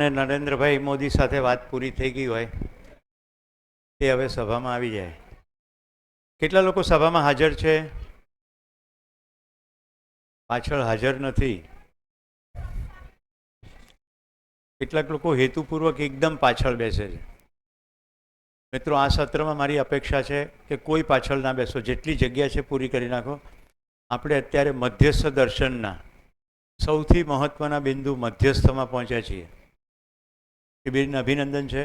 નરેન્દ્રભાઈ મોદી સાથે વાત પૂરી થઈ ગઈ હોય તે હવે સભામાં આવી જાય. કેટલા લોકો સભામાં હાજર છે? પાછળ હાજર નથી. કેટલાક લોકો હેતુપૂર્વક એકદમ પાછળ બેસે છે. મિત્રો, આ સત્રમાં મારી અપેક્ષા છે કે કોઈ પાછળ ના બેસો, જેટલી જગ્યા છે પૂરી કરી નાખો. આપણે અત્યારે મધ્યસ્થ દર્શનના સૌથી મહત્ત્વના બિંદુ મધ્યસ્થમાં પહોંચ્યા છીએ. શિબિરને અભિનંદન છે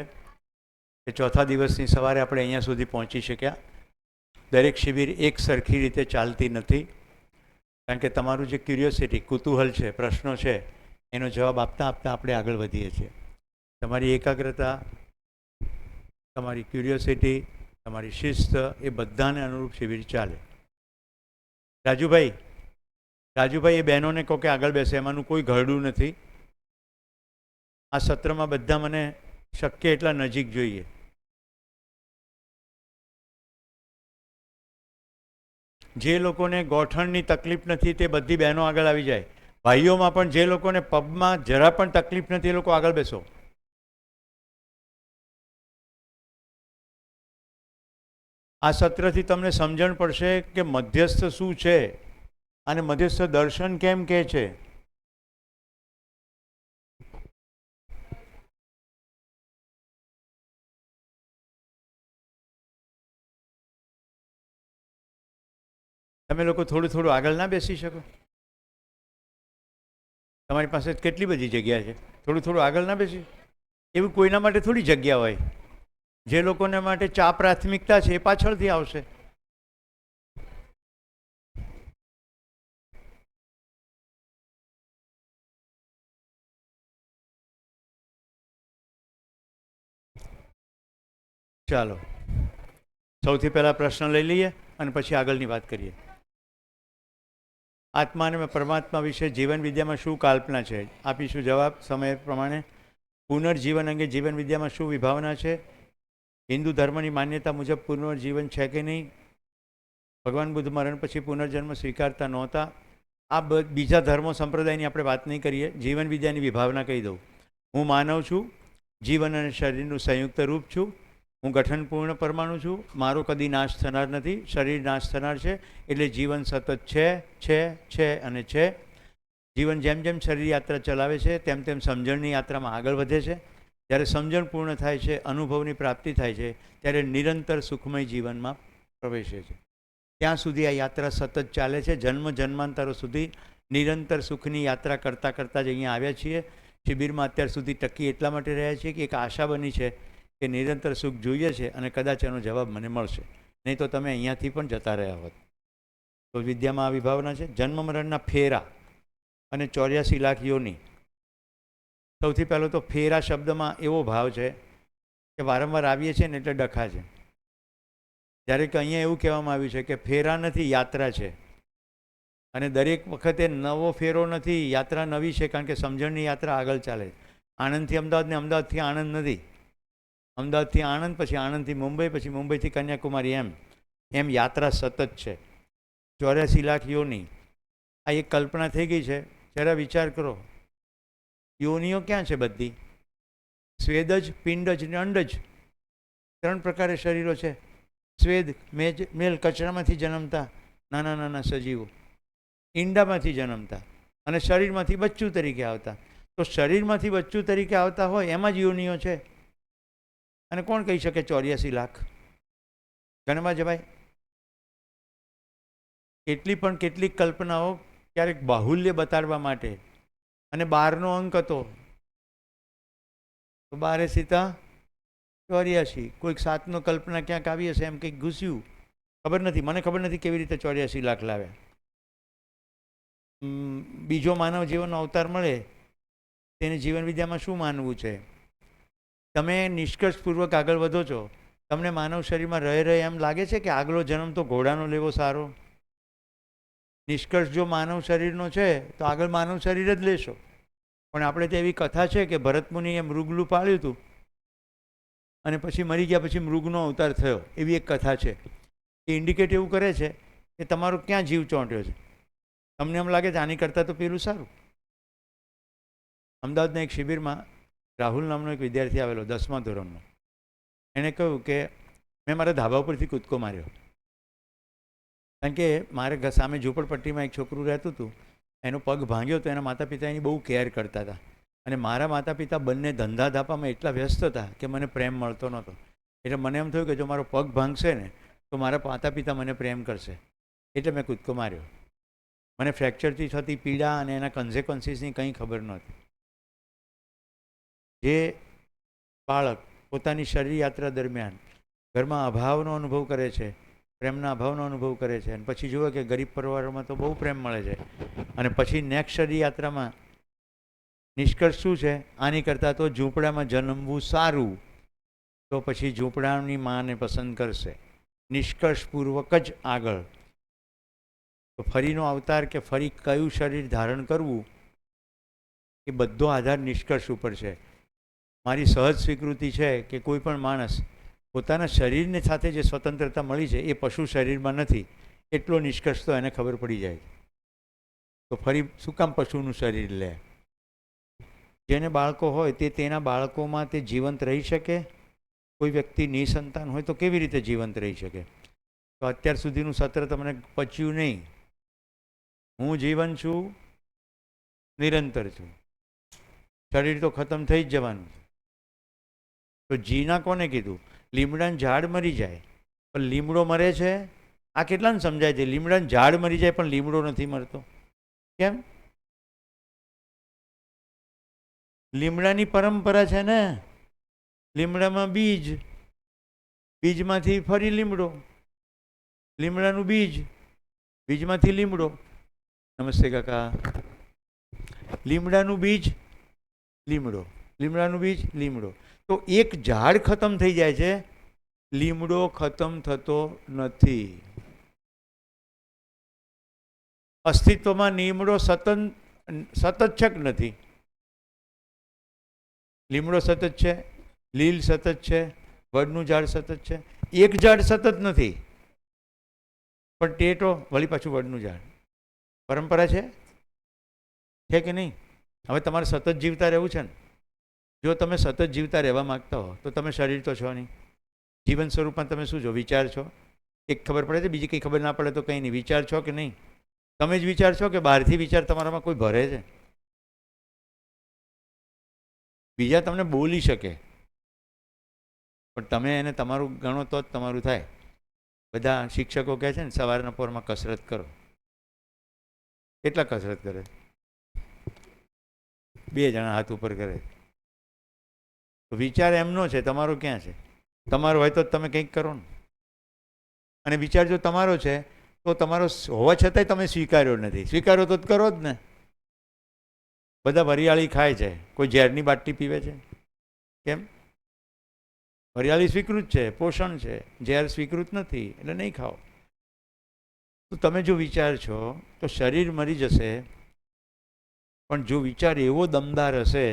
કે ચોથા દિવસની સવારે આપણે અહીંયા સુધી પહોંચી શક્યા. દરેક શિબિર એક સરખી રીતે ચાલતી નથી, કારણ કે તમારું જે ક્યુરિયોસિટી, કુતૂહલ છે, પ્રશ્નો છે, એનો જવાબ આપતા આપતા આપણે આગળ વધીએ છીએ. તમારી એકાગ્રતા, તમારી ક્યુરિયોસિટી, તમારી શિસ્ત, એ બધાને અનુરૂપ શિબિર ચાલે. રાજુભાઈ એ બહેનોને કહો કે આગળ બેસે, એમાંનું કોઈ ઘરડું નથી. આ સત્રમાં બધા મને શક્ય એટલા નજીક જોઈએ. જે લોકોને ગોઠણની તકલીફ નથી તે બધી બહેનો આગળ આવી જાય. ભાઈઓમાં પણ જે લોકોને પગમાં જરા પણ તકલીફ નથી એ લોકો આગળ બેસો. આ સત્રથી તમને સમજણ પડશે કે મધ્યસ્થ શું છે અને મધ્યસ્થ દર્શન કેમ કહે છે. તમે લોકો થોડું આગળ ના બેસી શકો? તમારી પાસે કેટલી બધી જગ્યા છે, થોડું આગળ ના બેસી? એવું કોઈના માટે થોડી જગ્યા હોય. જે લોકોને માટે ચા પ્રાથમિકતા છે એ પાછળથી આવશે. ચાલો, સૌથી પહેલાં પ્રશ્ન લઈ લઈએ અને પછી આગળની વાત કરીએ. આત્મા અને પરમાત્મા વિશે જીવન વિદ્યામાં શું કલ્પના છે? આપીશું જવાબ સમય પ્રમાણે. પુનર્જીવન અંગે જીવન વિદ્યામાં શું વિભાવના છે? હિન્દુ ધર્મની માન્યતા મુજબ પુનર્જીવન છે કે નહીં? ભગવાન બુદ્ધ મરણ પછી પુનર્જન્મ સ્વીકારતા નહોતા. આ બીજા ધર્મો સંપ્રદાયની આપણે વાત નહીં કરીએ. જીવન વિદ્યાની વિભાવના કહી દઉં. હું માનવ છું, જીવન અને શરીરનું સંયુક્ત રૂપ છું. હું ગઠનપૂર્ણ પરમાણુ છું. મારો કદી નાશ થનાર નથી. શરીર નાશ થનાર છે, એટલે જીવન સતત છે અને છે. જીવન જેમ જેમ શરીર યાત્રા ચલાવે છે તેમ તેમ સમજણની યાત્રામાં આગળ વધે છે. જ્યારે સમજણ પૂર્ણ થાય છે, અનુભવની પ્રાપ્તિ થાય છે, ત્યારે નિરંતર સુખમય જીવનમાં પ્રવેશે છે. ત્યાં સુધી આ યાત્રા સતત ચાલે છે. જન્મ જન્માંતરો સુધી નિરંતર સુખની યાત્રા કરતાં કરતાં જ અહીંયા આવ્યા છીએ. શિબિરમાં અત્યાર સુધી ટકી એટલા માટે રહ્યા છીએ કે એક આશા બની છે કે નિરંતર સુખ જોઈએ છે અને કદાચ એનો જવાબ મને મળશે, નહીં તો તમે અહીંયાથી પણ જતા રહ્યા હોત. તો વિદ્યામાં આ વિભાવના છે. જન્મ મરણના ફેરા અને 84 લાખ યોની. સૌથી પહેલો તો ફેરા શબ્દમાં એવો ભાવ છે કે વારંવાર આવીએ છીએ ને એટલે ડખા છે. જ્યારે કે અહીંયા એવું કહેવામાં આવ્યું છે કે ફેરા નથી, યાત્રા છે. અને દરેક વખતે નવો ફેરો નથી, યાત્રા નવી છે, કારણ કે સમજણની યાત્રા આગળ ચાલે. આણંદથી અમદાવાદ ને અમદાવાદથી આણંદ નથી. અમદાવાદથી આણંદ, પછી આણંદથી મુંબઈ, પછી મુંબઈથી કન્યાકુમારી, એમ યાત્રા સતત છે. 84 લાખ યોની, આ એક કલ્પના થઈ ગઈ છે. જરા વિચાર કરો, યોનિઓ ક્યાં છે બધી? સ્વેદજ, પિંડજ ને અંડજ, 3 પ્રકારે શરીરો છે. સ્વેદ મેલ, કચરામાંથી જન્મતા નાના નાના સજીવો, ઈંડામાંથી જન્મતા અને શરીરમાંથી બચ્ચું તરીકે આવતા. તો શરીરમાંથી બચ્ચું તરીકે આવતા હોય એમાં જ યોનિઓ છે. અને કોણ કહી શકે 84 લાખ? ગણવા જવાય. કેટલીક કલ્પનાઓ ક્યારેક બાહુલ્ય બતાડવા માટે. અને 12નો અંક હતો તો 12 સીતા 84. કોઈક 7નો કલ્પના ક્યાંક આવી હશે, એમ કંઈક ઘૂસ્યું. મને ખબર નથી કેવી રીતે 84 લાખ લાવ્યા. બીજો માનવ જીવનનો અવતાર મળે તેને જીવન વિદ્યામાં શું માનવું છે? તમે નિષ્કર્ષપૂર્વક આગળ વધો છો. તમને માનવ શરીરમાં રહે એમ લાગે છે કે આગલો જન્મ તો ઘોડાનો લેવો સારો? નિષ્કર્ષ જો માનવ શરીરનો છે તો આગળ માનવ શરીર જ લેશો. પણ આપણે તો એવી કથા છે કે ભરત મુનિએ મૃગલું પાળ્યું હતું અને પછી મરી ગયા પછી મૃગનો અવતાર થયો, એવી એક કથા છે. એ ઇન્ડિકેટ એવું કરે છે કે તમારો ક્યાં જીવ ચોંટ્યો છે. તમને એમ લાગે છે આની કરતાં તો પેલું સારું. અમદાવાદના એક શિબિરમાં રાહુલ નામનો એક વિદ્યાર્થી આવેલો 10મા ધોરણનો. એણે કહ્યું કે મેં મારા ધાબા ઉપરથી કૂદકો માર્યો. કારણ કે મારે સામે ઝૂંપડપટ્ટીમાં એક છોકરું રહેતું હતું, એનો પગ ભાંગ્યો તો એના માતા પિતા એની બહુ કેર કરતા હતા. અને મારા માતા પિતા બંને ધંધા ધાપામાં એટલા વ્યસ્ત હતા કે મને પ્રેમ મળતો નહોતો. એટલે મને એમ થયું કે જો મારો પગ ભાંગશે ને તો મારા માતા પિતા મને પ્રેમ કરશે. એટલે મેં કૂદકો માર્યો. મને ફ્રેક્ચરથી થતી પીડા અને એના કન્ઝિક્વન્સીસની કંઈ ખબર નહોતી. જે બાળક પોતાની શરીર યાત્રા દરમિયાન ઘરમાં અભાવનો અનુભવ કરે છે, પ્રેમના અભાવનો અનુભવ કરે છે, અને પછી જુએ કે ગરીબ પરિવારોમાં તો બહુ પ્રેમ મળે છે, અને પછી નેક્સ્ટ શરીર યાત્રામાં નિષ્કર્ષ શું છે? આની કરતાં તો ઝૂંપડામાં જન્મવું સારું. તો પછી ઝૂંપડાની માને પસંદ કરશે. નિષ્કર્ષપૂર્વક જ આગળ. તો ફરીનો અવતાર કે ફરી કયું શરીર ધારણ કરવું એ બધો આધાર નિષ્કર્ષ ઉપર છે. મારી સહજ સ્વીકૃતિ છે કે કોઈ પણ માણસ પોતાના શરીરને સાથે જે સ્વતંત્રતા મળી છે એ પશુ શરીરમાં નથી, એટલો નિષ્કર્ષ તો એને ખબર પડી જાય. તો ફરી શું કામ પશુનું શરીર લે? જેને બાળકો હોય તે તેના બાળકોમાં તે જીવંત રહી શકે. કોઈ વ્યક્તિ નિસંતાન હોય તો કેવી રીતે જીવંત રહી શકે? તો અત્યાર સુધીનું સત્ર તમને પચ્યું નહીં. હું જીવન છું, નિરંતર છું, શરીર તો ખતમ થઈ જ જવાનું. તો જીના કોને કીધું? લીમડાનું ઝાડ મરી જાય પણ લીમડો મરે છે. આ કેટલાને સમજાય છે? લીમડાનું ઝાડ મરી જાય પણ લીમડો નથી મરતો. કેમ? લીમડાની પરંપરા છે ને. લીમડામાં બીજ, બીજમાંથી ફરી લીમડો, લીમડાનું બીજ, બીજમાંથી લીમડો. નમસ્તે કાકા. લીમડાનું બીજ લીમડો, લીમડાનું બીજ લીમડો. તો એક ઝાડ ખતમ થઈ જાય છે, લીમડો ખતમ થતો નથી. અસ્તિત્વમાં લીમડો સતત છે કે નથી? લીમડો સતત છે, લીલ સતત છે, વડનું ઝાડ સતત છે. એક ઝાડ સતત નથી પણ ટેટો વળી પાછું વડનું ઝાડ. પરંપરા છે કે નહીં? હવે તમારે સતત જીવતા રહેવું છે ને. જો તમે સતત જીવતા રહેવા માગતા હો તો તમે શરીર તો છો નહીં. જીવન સ્વરૂપમાં તમે શું છો? વિચાર છો. એક ખબર પડે છે, બીજી કંઈ ખબર ના પડે તો કંઈ નહીં. વિચાર છો કે નહીં? તમે જ વિચાર છો કે બહારથી વિચાર તમારામાં કોઈ ભરે છે? બીજા તમને બોલી શકે પણ તમે એને તમારું ગણો તો જ તમારું થાય. બધા શિક્ષકો કહે છે ને સવારના પોરમાં કસરત કરો. કેટલા કસરત કરે? 2 જણા હાથ ઉપર કરે. તો વિચાર એમનો છે, તમારો ક્યાં છે? તમારો હોય તો તમે કંઈક કરો ને. અને વિચાર જો તમારો છે તો તમારો હોવા છતાંય તમે સ્વીકાર્યો નથી. સ્વીકાર્યો તો કરો જ ને. બધા વરિયાળી ખાય છે, કોઈ ઝેરની બાટલી પીવે છે? કેમ? વરિયાળી સ્વીકૃત છે, પોષણ છે, ઝેર સ્વીકૃત નથી, એટલે નહીં ખાઓ. તો તમે જો વિચાર છો તો શરીર મરી જશે, પણ જો વિચાર એવો દમદાર હશે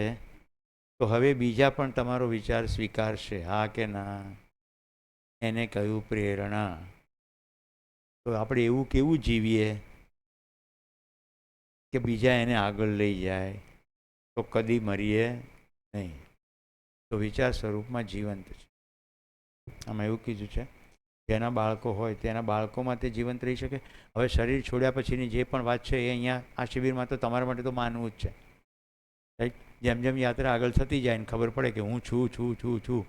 તો હવે બીજા પણ તમારો વિચાર સ્વીકારશે. હા કે ના? એને કહ્યું પ્રેરણા. તો આપણે એવું કેવું જીવીએ કે બીજા એને આગળ લઈ જાય, તો કદી મરીએ નહીં. તો વિચાર સ્વરૂપમાં જીવંત છે. આમાં એવું કીધું છે જેના બાળકો હોય તેના બાળકોમાં તે જીવંત રહી શકે. હવે શરીર છોડ્યા પછીની જે પણ વાત છે એ અહીંયા આ શિબિરમાં તો તમારા માટે તો માનવું જ છે. રાઈટ? જેમ જેમ યાત્રા આગળ થતી જાય ને ખબર પડે કે હું છું છું છું છું,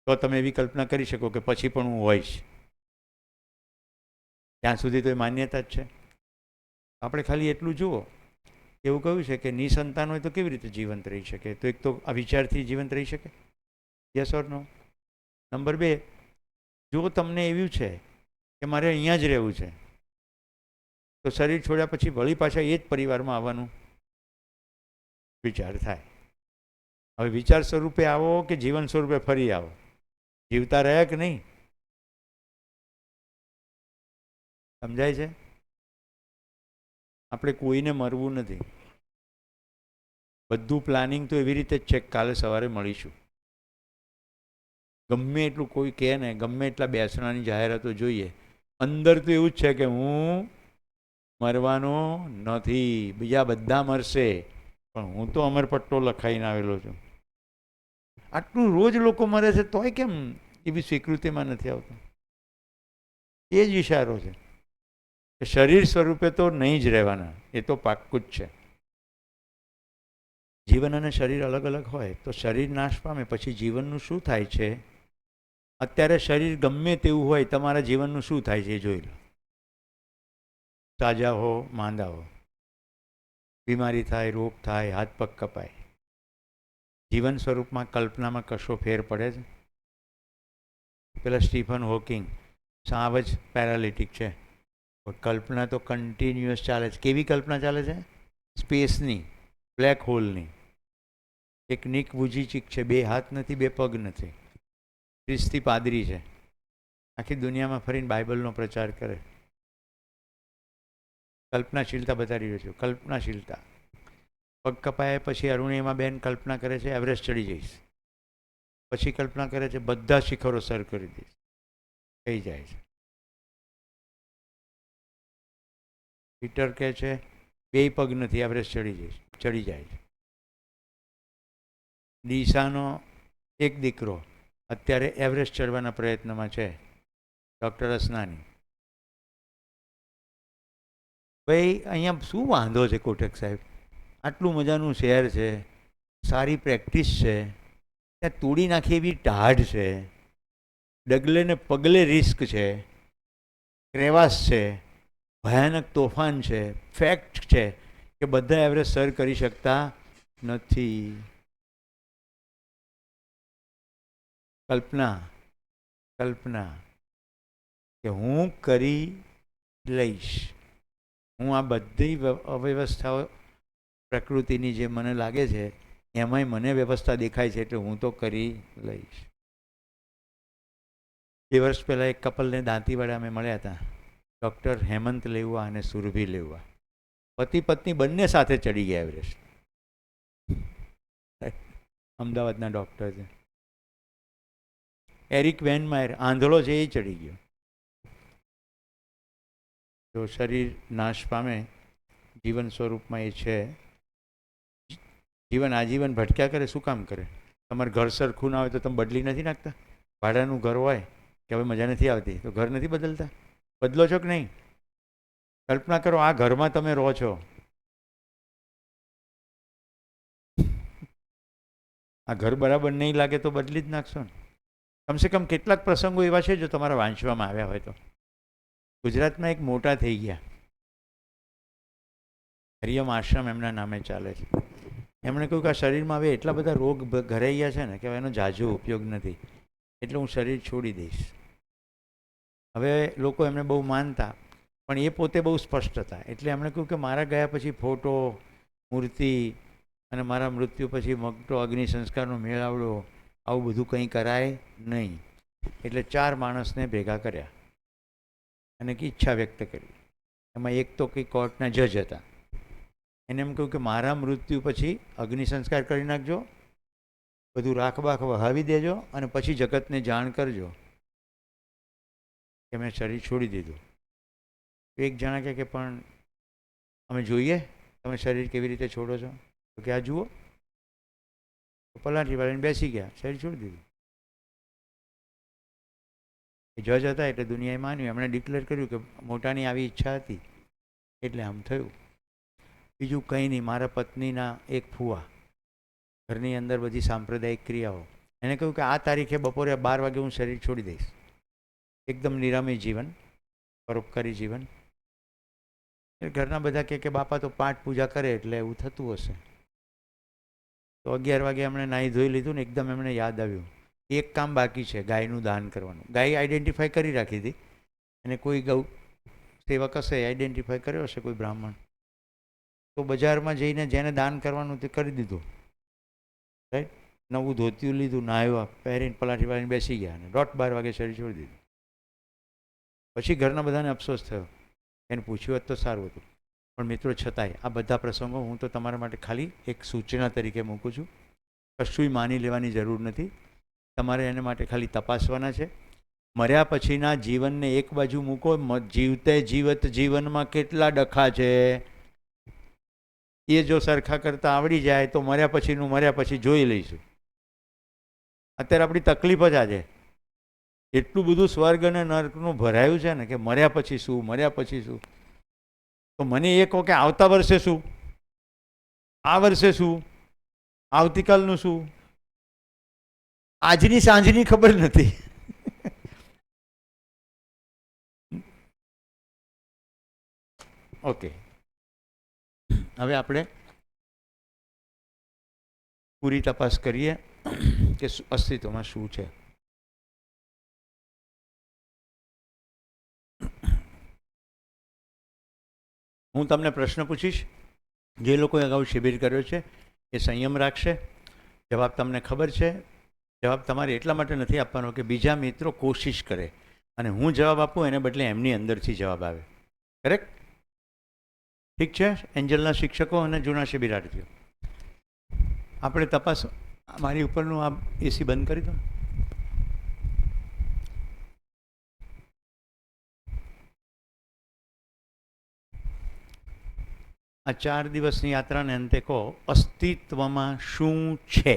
તો તમે એવી કલ્પના કરી શકો કે પછી પણ હું હોઈશ. ત્યાં સુધી તો એ માન્યતા જ છે. આપણે ખાલી એટલું જુઓ. એવું કહ્યું છે કે નિસંતાન હોય તો કેવી રીતે જીવંત રહી શકે? તો એક તો આ વિચારથી જીવંત રહી શકે. Yes or no? નંબર 2, જો તમને એવું છે કે મારે અહીંયા જ રહેવું છે તો શરીર છોડ્યા પછી વળી પાછા એ જ પરિવારમાં આવવાનું વિચાર થાય. હવે વિચાર સ્વરૂપે આવો કે જીવન સ્વરૂપે ફરી આવો? જીવતા રહ્યા કે નહીં? સમજાય છે? આપણે કોઈને મરવું નથી. બધું પ્લાનિંગ તો એવી રીતે જ છે કે કાલે સવારે મળીશું. ગમે એટલું કોઈ કહે ને, ગમે એટલા બેસણાની જાહેરાતો જોઈએ, અંદર તો એવું જ છે કે હું મરવાનો નથી. બીજા બધા મરશે પણ હું તો અમરપટ્ટો લખાઈને આવેલો છું. આટલું રોજ લોકો મરે છે તોય કેમ એવી સ્વીકૃતિમાં નથી આવતું? એ જ ઇશારો છે કે શરીર સ્વરૂપે તો નહીં જ રહેવાના, એ તો પાક્કું જ છે. જીવન અને શરીર અલગ અલગ હોય તો શરીર નાશ પામે પછી જીવનનું શું થાય છે? અત્યારે શરીર ગમે તેવું હોય, તમારા જીવનનું શું થાય છે એ જોઈ લો. તાજા હો, માંદા હો, બીમારી થાય, રોગ થાય, હાથ પગ કપાય. જીવન સ્વરૂપમાં કલ્પનામાં કશો ફેર પડે છે? પેલા સ્ટીફન હોકિંગ સાવ જ પેરાલિટિક છે, કલ્પના તો કન્ટિન્યુઅસ ચાલે છે. કેવી કલ્પના ચાલે છે? સ્પેસની, બ્લેક હોલની. એક નિક વુજીચિક છે, 2 હાથ નથી, 2 પગ નથી, ખ્રિસ્તી પાદરી છે, આખી દુનિયામાં ફરીને બાઇબલનો પ્રચાર કરે. કલ્પનાશીલતા બતાવી રહ્યો છું, કલ્પનાશીલતા. પગ કપાયા પછી અરુણિમા બેન કલ્પના કરે છે એવરેસ્ટ ચડી જઈશ, પછી કલ્પના કરે છે બધા શિખરો સર કરી દઈશ, થઈ જાય છે. પીટર કહે છે 2 પગ નથી, એવરેસ્ટ ચડી જાય છે. ડીસાનો એક દીકરો અત્યારે એવરેસ્ટ ચડવાના પ્રયત્નમાં છે, ડૉક્ટર અસનાની. ભાઈ અહીંયા શું વાંધો છે કોટક સાહેબ? આટલું મજાનું શહેર છે, સારી પ્રેક્ટિસ છે, ત્યાં તોડી નાખી એવી ટાઢ છે, ડગલે ને પગલે રિસ્ક છે, ક્રેવાસ છે, ભયાનક તોફાન છે. ફેક્ટ છે કે બધા એવરેજ સર કરી શકતા નથી. કલ્પના કે હું કરી લઈશ, હું આ બધી અવ્યવસ્થાઓ પ્રકૃતિની જે મને લાગે છે એમાંય મને વ્યવસ્થા દેખાય છે એટલે હું તો કરી લઈશ. 2 વર્ષ પહેલાં એક કપલને દાંતીવાડા અમે મળ્યા હતા, ડૉક્ટર હેમંત લેવા અને સુરભી લેવા, પતિ પત્ની બંને સાથે ચડી ગયા એવરેસ્ટ. અમદાવાદના ડૉક્ટર છે. એરિક વેનમાયર આંધળો છે, એ ચડી ગયો. જો શરીર નાશ પામે, જીવન સ્વરૂપમાં એ છે. જીવન આજીવન ભટક્યા કરે, શું કામ કરે? તમારે ઘર સરખું ના હોય તો તમે બદલી નથી નાખતા? ભાડાનું ઘર હોય કે હવે મજા નથી આવતી તો ઘર નથી બદલતા? બદલો છો કે નહીં? કલ્પના કરો આ ઘરમાં તમે રહો છો, આ ઘર બરાબર નહીં લાગે તો બદલી જ નાખશો ને. કમસે કમ કેટલાક પ્રસંગો એવા છે જો તમારા વાંચવામાં આવ્યા હોય તો. ગુજરાતમાં એક મોટા થઈ ગયા, હરિયમ આશ્રમ એમના નામે ચાલે છે. એમણે કહ્યું કે આ શરીરમાં હવે એટલા બધા રોગ ઘરાઈ ગયા છે ને કે એનો ઝાઝો ઉપયોગ નથી, એટલે હું શરીર છોડી દઈશ. હવે લોકો એમને બહુ માનતા, પણ એ પોતે બહુ સ્પષ્ટ હતા, એટલે એમણે કહ્યું કે મારા ગયા પછી ફોટો, મૂર્તિ અને મારા મૃત્યુ પછી મોટો અગ્નિ સંસ્કારનો મેળાવડો, આવું બધું કંઈ કરાય નહીં. એટલે 4 માણસને ભેગા કર્યા અને કે ઈચ્છા વ્યક્ત કરી. એમાં એક તો કંઈ કોર્ટના જજ હતા, એને એમ કહ્યું કે મારા મૃત્યુ પછી અગ્નિ સંસ્કાર કરી નાખજો, બધું રાખબાખ વહાવી દેજો અને પછી જગતને જાણ કરજો કે મેં શરીર છોડી દીધું. એક જણા કહે કે પણ અમે જોઈએ તમે શરીર કેવી રીતે છોડો છો, તો કે આ જુઓ. પલાઠી વાળીને બેસી ગયા, શરીર છોડી દીધું. એ જજ હતા એટલે દુનિયાએ માન્યું, એમણે ડિક્લેર કર્યું કે મોટાની આવી ઈચ્છા હતી એટલે આમ થયું. બીજું કંઈ નહીં. મારા પત્નીના એક ફુવા, ઘરની અંદર બધી સાંપ્રદાયિક ક્રિયાઓ, એને કહ્યું કે આ તારીખે બપોરે 12 વાગે હું શરીર છોડી દઈશ. એકદમ નિરામય જીવન, પરોપકારી જીવન. ઘરના બધા કે બાપા તો પાઠ પૂજા કરે એટલે એવું થતું હશે. તો 11 વાગે એમણે નાહી ધોઈ લીધું ને એકદમ એમને યાદ આવ્યું એક કામ બાકી છે, ગાયનું દાન કરવાનું. ગાય આઈડેન્ટિફાઈ કરી રાખી હતી અને કોઈ ગૌ સેવક હશે આઈડેન્ટિફાઈ કર્યો હશે, કોઈ બ્રાહ્મણ, તો બજારમાં જઈને જેને દાન કરવાનું તે કરી દીધું. રાઈટ. નવું ધોતિયું લીધું, નાહ્યા, પહેરીને પલાઠી વાળીને બેસી ગયા અને 12 વાગે શરીર છોડી દીધું. પછી ઘરના બધાને અફસોસ થયો, એને પૂછ્યું હોત તો સારું હતું. પણ મિત્રો છતાંય આ બધા પ્રસંગો હું તો તમારા માટે ખાલી એક સૂચના તરીકે મૂકું છું, કશુંય માની લેવાની જરૂર નથી. તમારે એને માટે ખાલી તપાસવાના છે. મર્યા પછીના જીવનને એક બાજુ મૂકો, જીવતે જીવત જીવનમાં કેટલા ડખા છે એ જો સરખા કરતાં આવડી જાય તો મર્યા પછી જોઈ લઈશું. અત્યારે આપણી તકલીફ જ આજે એટલું બધું સ્વર્ગ અને નર્કનું ભરાયું છે ને કે મર્યા પછી શું, મર્યા પછી શું. તો મને એ કહો કે આવતા વર્ષે શું, આ વર્ષે શું, આવતીકાલનું શું, આજની સાંજની ખબર નથી. ઓકે, હવે આપણે પૂરી તપાસ કરીએ કે અસ્તિત્વમાં શું છે. હું તમને પ્રશ્ન પૂછીશ. જે લોકોએ અગાઉ શિબિર કર્યો છે એ સંયમ રાખશે. જવાબ તમને ખબર છે. જવાબ તમારે એટલા માટે નથી આપવાનો કે બીજા મિત્રો કોશિશ કરે અને હું જવાબ આપું એને બદલે એમની અંદરથી જવાબ આવે. કરેક્ટ? ઠીક છે એન્જલના શિક્ષકો અને જૂના શિબિરાર્થીઓ, આપણે તપાસ. મારી ઉપરનું આ એસી બંધ કરી દો. આ 4 દિવસની યાત્રાને અંતે કહો અસ્તિત્વમાં શું છે.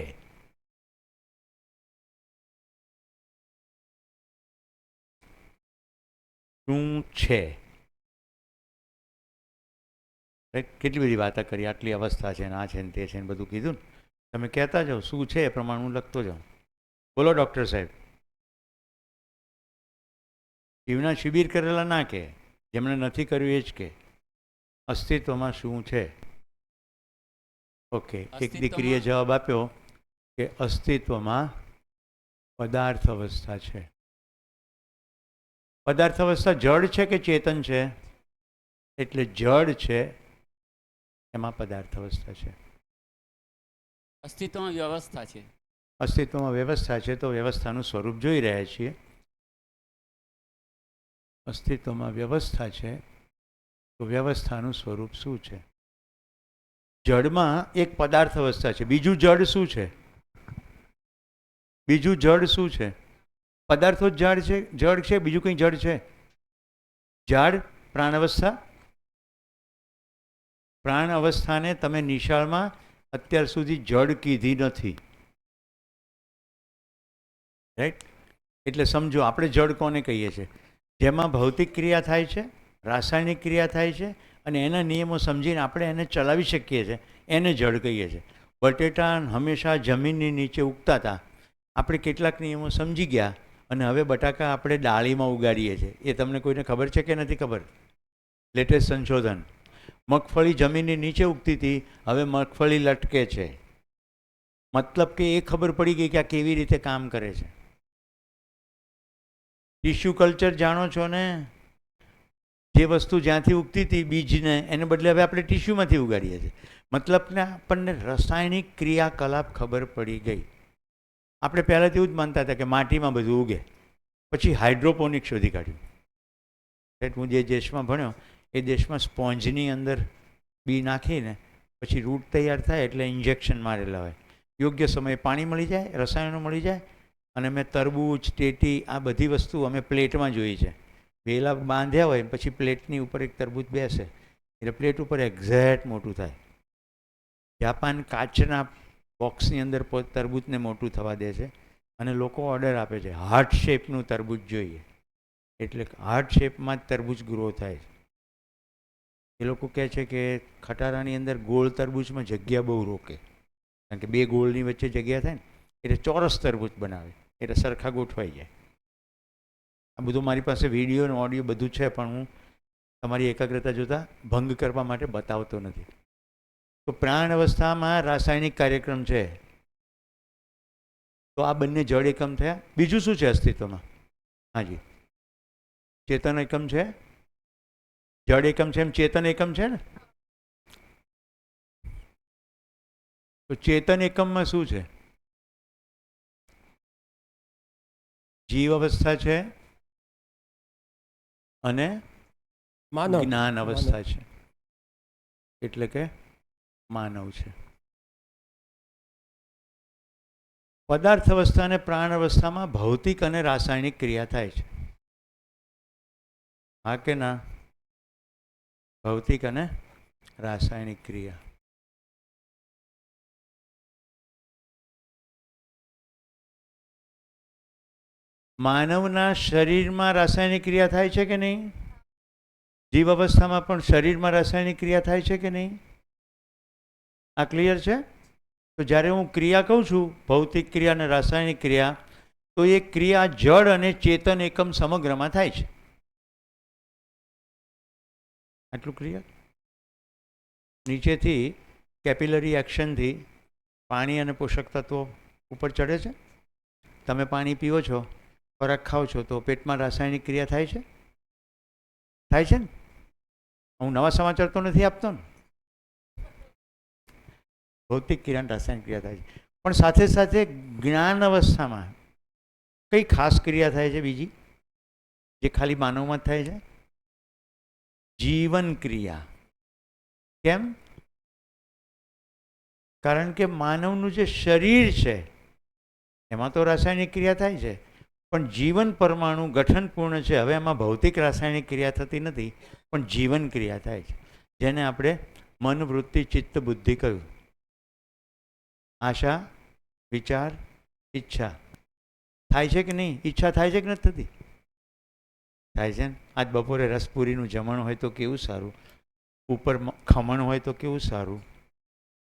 શું છે? કેટલી બધી વાતો કરી, આટલી અવસ્થા છે ને આ છે ને તે છે ને બધું કીધું ને. તમે કહેતા જાઓ શું છે એ પ્રમાણે હું લખતો જાઉં. બોલો ડૉક્ટર સાહેબ. જીવના શિબિર કરેલા ના કે, જેમણે નથી કર્યું એ જ કે અસ્તિત્વમાં શું છે. ઓકે, એક દીકરીએ જવાબ આપ્યો કે અસ્તિત્વમાં પદાર્થ અવસ્થા છે. પદાર્થ અવસ્થા જડ છે કે ચેતન છે? એટલે જડ છે એમાં પદાર્થ અવસ્થા છે. અસ્તિત્વમાં વ્યવસ્થા છે. અસ્તિત્વમાં વ્યવસ્થા છે તો વ્યવસ્થાનું સ્વરૂપ જોઈ રહ્યા છીએ. અસ્તિત્વમાં વ્યવસ્થા છે તો વ્યવસ્થાનું સ્વરૂપ શું છે? જડમાં એક પદાર્થ અવસ્થા છે. બીજું જડ શું છે? બીજું જડ શું છે? પદાર્થો જ જડ છે. જડ છે, બીજું કંઈ જડ છે? જડ પ્રાણ અવસ્થા. પ્રાણ અવસ્થાને તમે નિશાળમાં અત્યાર સુધી જડ કીધી નથી. રાઈટ? એટલે સમજો આપણે જડ કોને કહીએ છીએ? જેમાં ભૌતિક ક્રિયા થાય છે, રાસાયણિક ક્રિયા થાય છે અને એના નિયમો સમજીને આપણે એને ચલાવી શકીએ છીએ, એને જડ કહીએ છીએ. બટેટા હંમેશા જમીનની નીચે ઉગતા હતા. આપણે કેટલાક નિયમો સમજી ગયા અને હવે બટાકા આપણે ડાળીમાં ઉગાડીએ છીએ. એ તમને કોઈને ખબર છે કે નથી ખબર? લેટેસ્ટ સંશોધન. મગફળી જમીનની નીચે ઉગતી હતી, હવે મગફળી લટકે છે. મતલબ કે એ ખબર પડી ગઈ કે આ કેવી રીતે કામ કરે છે. ટિશ્યુ કલ્ચર જાણો છો ને? જે વસ્તુ જ્યાંથી ઉગતી હતી બીજને, એને બદલે હવે આપણે ટિશ્યુમાંથી ઉગાડીએ છીએ. મતલબ કે આપણને રાસાયણિક ક્રિયાકલાપ ખબર પડી ગઈ. આપણે પહેલાંથી એવું જ માનતા હતા કે માટીમાં બધું ઉગે. પછી હાઇડ્રોપોનિક શોધી કાઢ્યું. હું જે દેશમાં ભણ્યો એ દેશમાં સ્પોન્જની અંદર બી નાખીને પછી રૂટ તૈયાર થાય એટલે ઇન્જેક્શન મારેલા હોય. યોગ્ય સમયે પાણી મળી જાય, રસાયણો મળી જાય. અને મેં તરબૂચ, ટેટી આ બધી વસ્તુ અમે પ્લેટમાં જોઈ છે. વેલા બાંધ્યા હોય પછી પ્લેટની ઉપર એક તરબૂચ બેસે એટલે પ્લેટ ઉપર એક્ઝેક્ટ મોટું થાય. જાપાન કાચના બોક્સની અંદર તરબૂચને મોટું થવા દે છે અને લોકો ઓર્ડર આપે છે હાર્ટ શેપનું તરબૂચ જોઈએ. એટલે હાર્ટ શેપમાં જ તરબૂચ ગ્રો થાય છે. એ લોકો કહે છે કે ખટારાની અંદર ગોળ તરબૂચમાં જગ્યા બહુ રોકે, કારણ કે બે ગોળની વચ્ચે જગ્યા થાય ને એટલે ચોરસ તરબૂચ બનાવે એટલે સરખા ગોઠવાઈ જાય. આ બધું મારી પાસે વિડીયો અને ઓડિયો બધું છે, પણ હું તમારી એકાગ્રતા જોતાં ભંગ કરવા માટે બતાવતો નથી. તો પ્રાણ અવસ્થામાં રાસાયણિક કાર્યક્રમ છે. તો આ બંને જળ એકમ થયા. બીજું શું છે અસ્તિત્વમાં? હાજી, ચેતન એકમ છે. જળ એકમ છે એમ ચેતન એકમ છે ને? તો ચેતન એકમમાં શું છે? જીવ અવસ્થા છે અને જ્ઞાન અવસ્થા છે, એટલે કે માનવ છે. પદાર્થ અવસ્થા અને પ્રાણ અવસ્થામાં ભૌતિક અને રાસાયણિક ક્રિયા થાય છે. હા કે ના? ભૌતિક અને રાસાયણિક ક્રિયા. માનવના શરીરમાં રાસાયણિક ક્રિયા થાય છે કે નહીં? જીવ અવસ્થામાં પણ શરીરમાં રાસાયણિક ક્રિયા થાય છે કે નહીં? આ ક્લિયર છે? તો જ્યારે હું ક્રિયા કહું છું, ભૌતિક ક્રિયા અને રાસાયણિક ક્રિયા, તો એ ક્રિયા જડ અને ચેતન એકમ સમગ્રમાં થાય છે. આટલું ક્લિયર? નીચેથી કેપિલરી એક્શનથી પાણી અને પોષક તત્વો ઉપર ચડે છે. તમે પાણી પીવો છો, ખોરાક ખાઓ છો, તો પેટમાં રાસાયણિક ક્રિયા થાય છે? થાય છે ને? હું નવા સમાચાર તો નથી આપતો ને. ભૌતિક ક્રિયા અને રાસાયણિક ક્રિયા થાય છે. પણ સાથે સાથે જ્ઞાન અવસ્થામાં કઈ ખાસ ક્રિયા થાય છે બીજી, જે ખાલી માનવમાં જ થાય છે? જીવન ક્રિયા. કેમ? કારણ કે માનવનું જે શરીર છે એમાં તો રાસાયણિક ક્રિયા થાય છે, પણ જીવન પરમાણુ ગઠનપૂર્ણ છે. હવે એમાં ભૌતિક રાસાયણિક ક્રિયા થતી નથી, પણ જીવન ક્રિયા થાય છે, જેને આપણે મન, વૃત્તિ, ચિત્ત, બુદ્ધિ કહ્યું. આશા, વિચાર, ઈચ્છા થાય છે કે નહીં? ઈચ્છા થાય છે કે નથી થતી? થાય છે ને. આજ બપોરે રસપુરીનું જમણ હોય તો કેવું સારું, ઉપર ખમણ હોય તો કેવું સારું,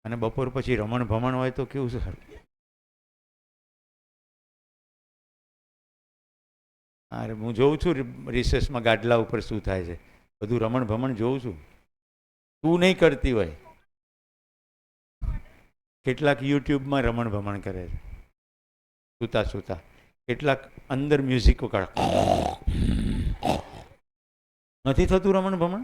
અને બપોર પછી રમણ ભમણ હોય તો કેવું સારું. અરે હું જોઉં છું રિસેસમાં ગાડલા ઉપર શું થાય છે, બધું રમણ ભમણ જોઉં છું. તું નહીં કરતી હોય, કેટલાક યુટ્યુબમાં રમણ ભમણ કરે છે સૂતા સૂતા, કેટલાક અંદર મ્યુઝિકો કાઢ. નથી થતું રમણ ભમણ?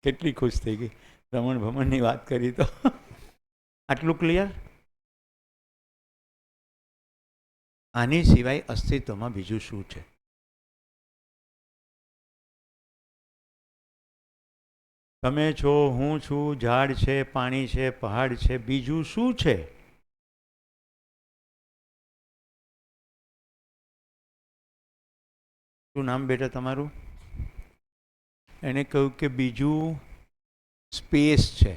કેટલી ખુશ થઈ ગઈ રમણ ભમણની વાત કરી તો. આટલું ક્લિયર? આની સિવાય અસ્તિત્વમાં બીજું શું છે? તમે છો, હું છું, ઝાડ છે, પાણી છે, પહાડ છે, બીજું શું છે? શું નામ બેટા તમારું? એને કહ્યું કે બીજું સ્પેસ છે.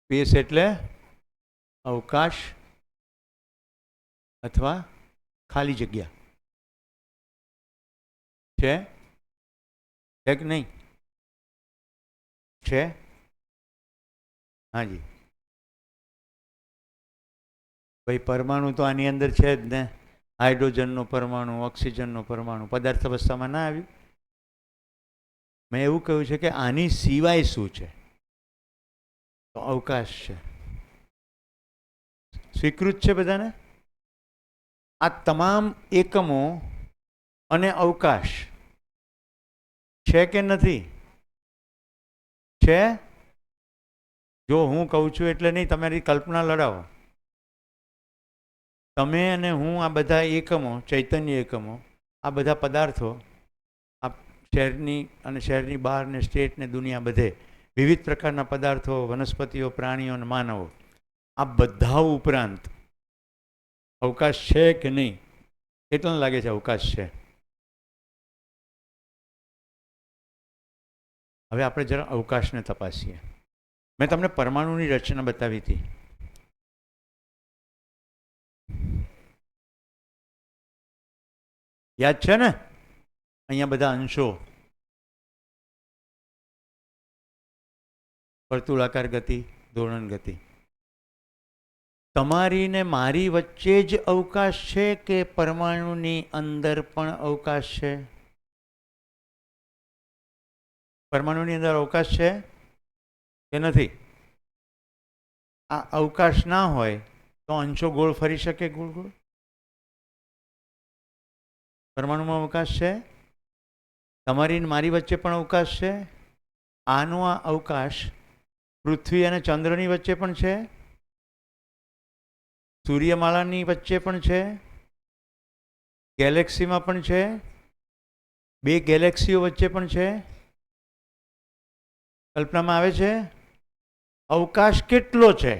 સ્પેસ એટલે અવકાશ અથવા ખાલી જગ્યા. છે કે નહીં? છે? હાજી ભાઈ, પરમાણુ તો આની અંદર છે જ ને. હાઇડ્રોજનનો પરમાણુ, ઓક્સિજનનો પરમાણુ પદાર્થ અવસ્થામાં ના આવ્યું? મેં એવું કહ્યું છે કે આની સિવાય શું છે? તો અવકાશ છે. સ્વીકૃત છે બધાને? આ તમામ એકમો અને અવકાશ છે કે નથી? છે? જો હું કહું છું એટલે નહીં, તમારી કલ્પના લડાવો. તમે અને હું, આ બધા એકમો, ચૈતન્ય એકમો, આ બધા પદાર્થો, આ શહેરની અને શહેરની બહાર ને સ્ટેટ ને દુનિયા બધે વિવિધ પ્રકારના પદાર્થો, વનસ્પતિઓ, પ્રાણીઓ અને માનવો, આ બધા ઉપરાંત અવકાશ છે કે નહીં? કેટલાને લાગે છે અવકાશ છે? હવે આપણે જરા અવકાશને તપાસીએ. મેં તમને પરમાણુની રચના બતાવી હતી. યાદ છે ને? અહીંયા બધા અંશો, વર્તુળાકાર ગતિ, દોલન ગતિ. તમારી ને મારી વચ્ચે જ અવકાશ છે કે પરમાણુની અંદર પણ અવકાશ છે? પરમાણુની અંદર અવકાશ છે કે નથી? આ અવકાશ ના હોય તો અંશો ગોળ ફરી શકે? ગોળ ગોળ પરમાણુમાં અવકાશ છે. તમારી ને મારી વચ્ચે પણ અવકાશ છે. આનો આ અવકાશ પૃથ્વી અને ચંદ્રની વચ્ચે પણ છે, સૂર્યમાળાની વચ્ચે પણ છે, ગેલેક્સીમાં પણ છે, બે ગેલેક્સીઓ વચ્ચે પણ છે. કલ્પનામાં આવે છે? અવકાશ કેટલો છે?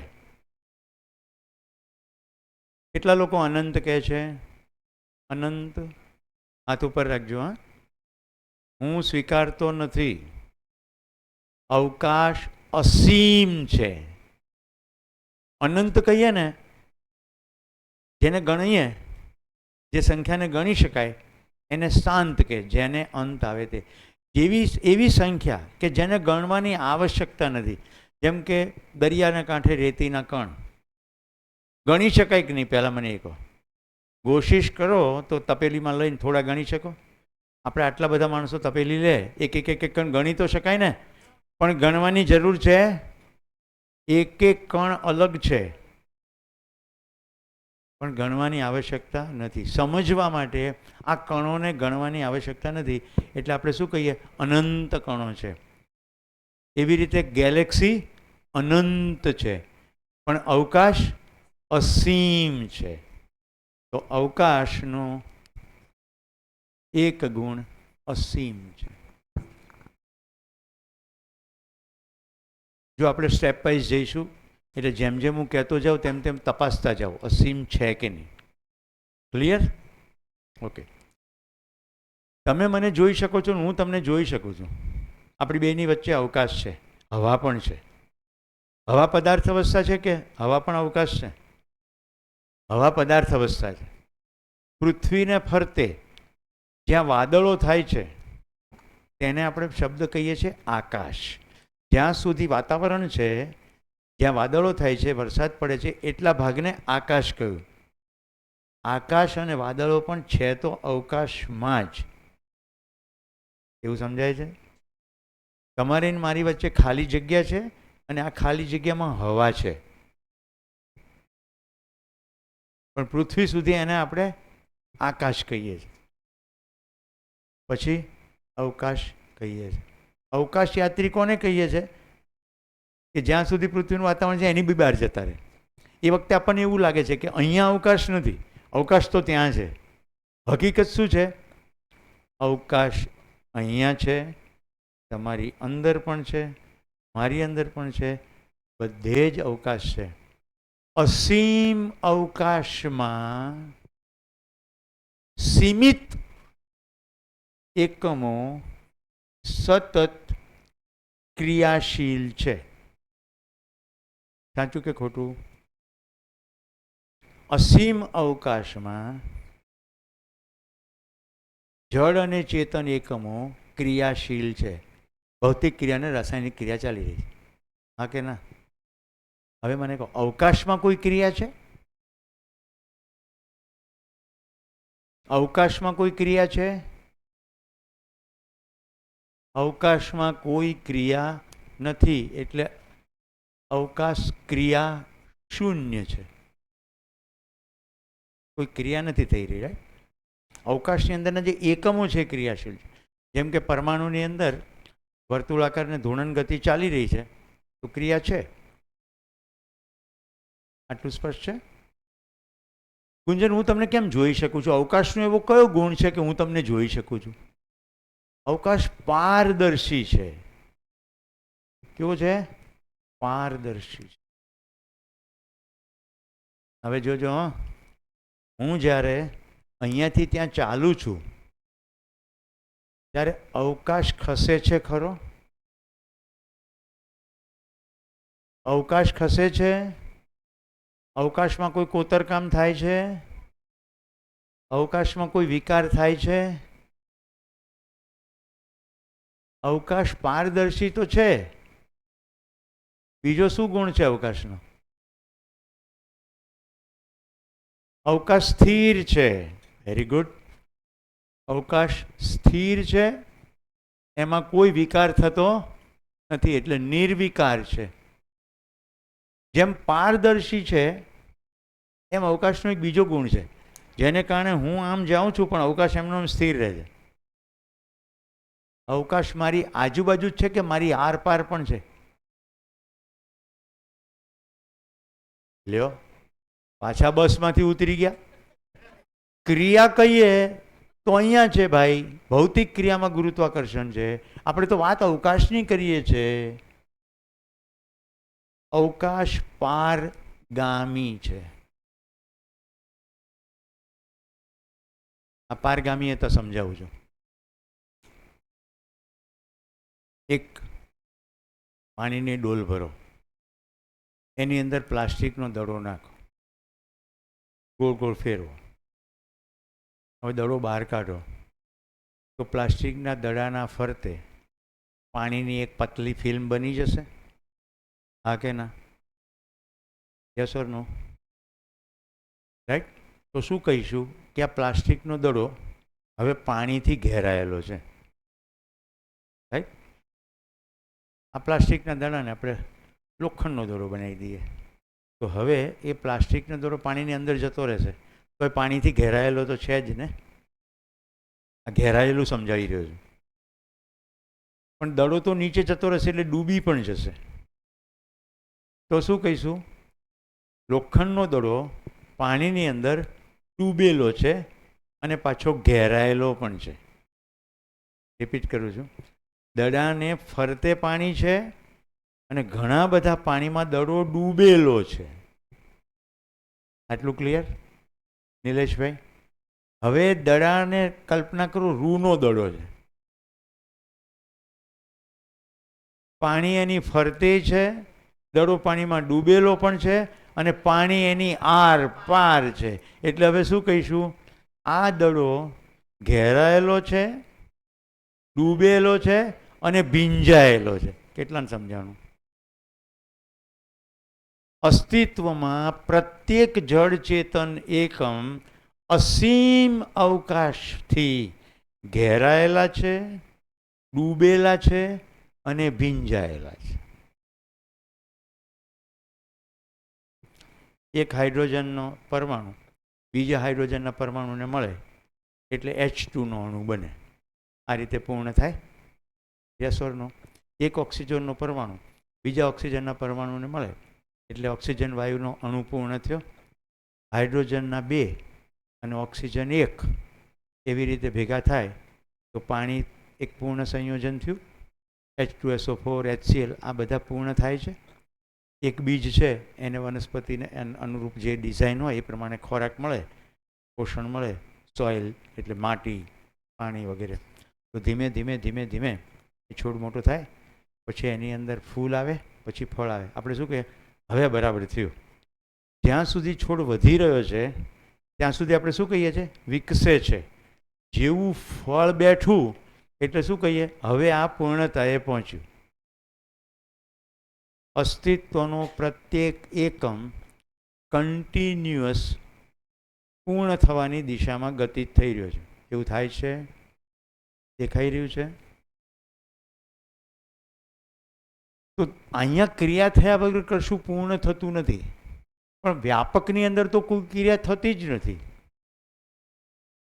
કેટલા લોકો અનંત કહે છે? અનંત હાથ ઉપર રાખજો. હા, હું સ્વીકારતો નથી. અવકાશ અસીમ છે. અનંત કહીએ ને જેને ગણીએ, જે સંખ્યાને ગણી શકાય એને શાંત કે, જેને અંત આવે તે. એવી સંખ્યા કે જેને ગણવાની આવશ્યકતા નથી. જેમ કે દરિયાના કાંઠે રેતીના કણ ગણી શકાય કે નહીં? પહેલાં મને એ કહો. કોશિશ કરો તો તપેલીમાં લઈને થોડા ગણી શકો? આપણે આટલા બધા માણસો તપેલી લે, એક એક એક એક કણ ગણી તો શકાય ને? પણ ગણવાની જરૂર છે? એક એક કણ અલગ છે, પણ ગણવાની આવશ્યકતા નથી. સમજવા માટે આ કણોને ગણવાની આવશ્યકતા નથી. એટલે આપણે શું કહીએ? અનંત કણો છે. એવી રીતે ગેલેક્સી અનંત છે, પણ અવકાશ અસીમ છે. તો અવકાશનો એક ગુણ અસીમ છે. જો આપણે સ્ટેપ વાઇઝ જઈશું, એટલે જેમ જેમ હું કહેતો જાઉં તેમ તેમ તપાસતા જાઓ અસીમ છે કે નહીં. ક્લિયર? ઓકે. તમે મને જોઈ શકો છો, હું તમને જોઈ શકું છું. આપણી બેની વચ્ચે અવકાશ છે, હવા પણ છે. હવા પદાર્થ અવસ્થા છે કે હવા પણ અવકાશ છે? હવા પદાર્થ અવસ્થા છે. પૃથ્વીને ફરતે જ્યાં વાદળો થાય છે તેને આપણે શબ્દ કહીએ છીએ આકાશ. જ્યાં સુધી વાતાવરણ છે, જ્યાં વાદળો થાય છે, વરસાદ પડે છે, એટલા ભાગને આકાશ કહ્યું. આકાશ અને વાદળો પણ છે તો અવકાશમાં જ. એવું સમજાય છે? તમારી ને મારી વચ્ચે ખાલી જગ્યા છે, અને આ ખાલી જગ્યામાં હવા છે. પણ પૃથ્વી સુધી એને આપણે આકાશ કહીએ છીએ, પછી અવકાશ કહીએ છીએ. અવકાશ યાત્રી કોને કહીએ છીએ? કે જ્યાં સુધી પૃથ્વીનું વાતાવરણ છે એની બી બહાર જતા રહે. એ વખતે આપણને એવું લાગે છે કે અહીંયા અવકાશ નથી, અવકાશ તો ત્યાં છે. હકીકત શું છે? અવકાશ અહીંયા છે, તમારી અંદર પણ છે, મારી અંદર પણ છે, બધે જ અવકાશ છે. અસીમ અવકાશમાં સીમિત એકમો સતત ક્રિયાશીલ છે. સાચું કે ખોટું? અસીમ અવકાશમાં જળ અને ચેતન એકમો ક્રિયાશીલ છે. ભૌતિક ક્રિયા અને રાસાયણિક ક્રિયા ચાલી રહી છે. હા કે ના? હવે મને કહો, અવકાશમાં કોઈ ક્રિયા છે? અવકાશમાં કોઈ ક્રિયા છે? અવકાશમાં કોઈ ક્રિયા નથી, એટલે અવકાશ ક્રિયા શૂન્ય છે. કોઈ ક્રિયા નથી થઈ રહી. રાઈટ? અવકાશની અંદરના જે એકમો છે ક્રિયાશીલ છે. જેમ કે પરમાણુની અંદર વર્તુળાકાર ને ધૂળન ગતિ ચાલી રહી છે, તો ક્રિયા છે. આટલું સ્પષ્ટ છે? ગુંજન, હું તમને કેમ જોઈ શકું છું? અવકાશનો એવો કયો ગુણ છે કે હું તમને જોઈ શકું છું? અવકાશ પારદર્શી છે. કેવો છે? પારદર્શી છે. હવે જોજો, હું જ્યારે અહીંયાથી ત્યાં ચાલું છું ત્યારે અવકાશ ખસે છે ખરો? અવકાશ ખસે છે? અવકાશમાં કોઈ કોતરકામ થાય છે? અવકાશમાં કોઈ વિકાર થાય છે? અવકાશ પારદર્શી તો છે. બીજો શું ગુણ છે અવકાશનો? અવકાશ સ્થિર છે. Very good. અવકાશ સ્થિર છે, એમાં કોઈ વિકાર થતો નથી, એટલે નિર્વિકાર છે. જેમ પારદર્શી છે એમ અવકાશનો એક બીજો ગુણ છે, જેને કારણે હું આમ જાઉં છું પણ અવકાશ એમનો સ્થિર રહે છે. અવકાશ મારી આજુબાજુ જ છે કે મારી આરપાર પણ છે? લ્યો, પાછા બસમાંથી ઉતરી ગયા. ક્રિયા કહીએ તો અહીંયા છે ભાઈ, ભૌતિક ક્રિયામાં ગુરુત્વાકર્ષણ છે. આપણે તો વાત અવકાશની કરીએ છીએ. અવકાશ પારગામી છે. આ પારગામી એ તો સમજાવું છું. એક પાણીની ડોલ ભરો, એની અંદર પ્લાસ્ટિકનો દડો નાખો, ગોળ ગોળ ફેરવો. હવે દડો બહાર કાઢો તો પ્લાસ્ટિકના દડાના ફરતે પાણીની એક પતલી ફિલ્મ બની જશે. હા કે ના? Yes or no? રાઈટ. તો શું કહીશું કે આ પ્લાસ્ટિકનો દડો હવે પાણીથી ઘેરાયેલો છે. રાઈટ. આ પ્લાસ્ટિકના દડાને આપણે લોખંડનો દડો બનાવી દઈએ તો હવે એ પ્લાસ્ટિકનો દડો પાણીની અંદર જતો રહેશે તો એ પાણીથી ઘેરાયેલો તો છે જ ને. આ ઘેરાયેલું સમજાવી રહ્યો છું. પણ દડો તો નીચે જતો રહેશે એટલે ડૂબી પણ જશે. તો શું કહીશું? લોખંડનો દડો પાણીની અંદર ડૂબેલો છે અને પાછો ઘેરાયેલો પણ છે. રિપીટ કરું છું. દડાને ફરતે પાણી છે અને ઘણા બધા પાણીમાં દડો ડૂબેલો છે. આટલું ક્લિયર નિલેશભાઈ? હવે દડાને કલ્પના કરો રૂનો દડો છે. પાણી એની ફરતે છે, દડો પાણીમાં ડૂબેલો પણ છે અને પાણી એની આર પાર છે. એટલે હવે શું કહીશું? આ દડો ઘેરાયેલો છે, ડૂબેલો છે અને ભીંજાયેલો છે. કેટલાને સમજાણું? અસ્તિત્વમાં પ્રત્યેક જળ ચેતન એકમ અસીમ અવકાશથી ઘેરાયેલા છે, ડૂબેલા છે અને ભીંજાયેલા છે. એક હાઇડ્રોજનનો પરમાણુ બીજા હાઇડ્રોજનના પરમાણુને મળે એટલે H2નો અણુ બને. આ રીતે પૂર્ણ થાય. યસ ઓર નો? એક ઓક્સિજનનો પરમાણુ બીજા ઓક્સિજનના પરમાણુને મળે એટલે ઓક્સિજન વાયુનો અણુ પૂર્ણ થયો. હાઇડ્રોજનના 2 અને ઓક્સિજન 1 એવી રીતે ભેગા થાય તો પાણી એક પૂર્ણ સંયોજન થયું. H2SO4 HCl આ બધા પૂર્ણ થાય છે. એક બીજ છે એને વનસ્પતિને અનુરૂપ જે ડિઝાઇન હોય એ પ્રમાણે ખોરાક મળે, પોષણ મળે, સોઇલ એટલે માટી, પાણી વગેરે. તો ધીમે ધીમે ધીમે ધીમે એ છોડ મોટો થાય, પછી એની અંદર ફૂલ આવે, પછી ફળ આવે. આપણે શું કહીએ? હવે બરાબર થયું. જ્યાં સુધી છોડ વધી રહ્યો છે ત્યાં સુધી આપણે શું કહીએ છીએ? વિકસે છે. જેવું ફળ બેઠું એટલે શું કહીએ? હવે આ પૂર્ણતાએ પહોંચ્યું. અસ્તિત્વનો પ્રત્યેક એકમ કન્ટિન્યુઅસ પૂર્ણ થવાની દિશામાં ગતિત થઈ રહ્યો છે. એવું થાય છે? દેખાઈ રહ્યું છે? તો અહીંયા ક્રિયા થયા વગર કશું પૂર્ણ થતું નથી. પણ વ્યાપકની અંદર તો કોઈ ક્રિયા થતી જ નથી.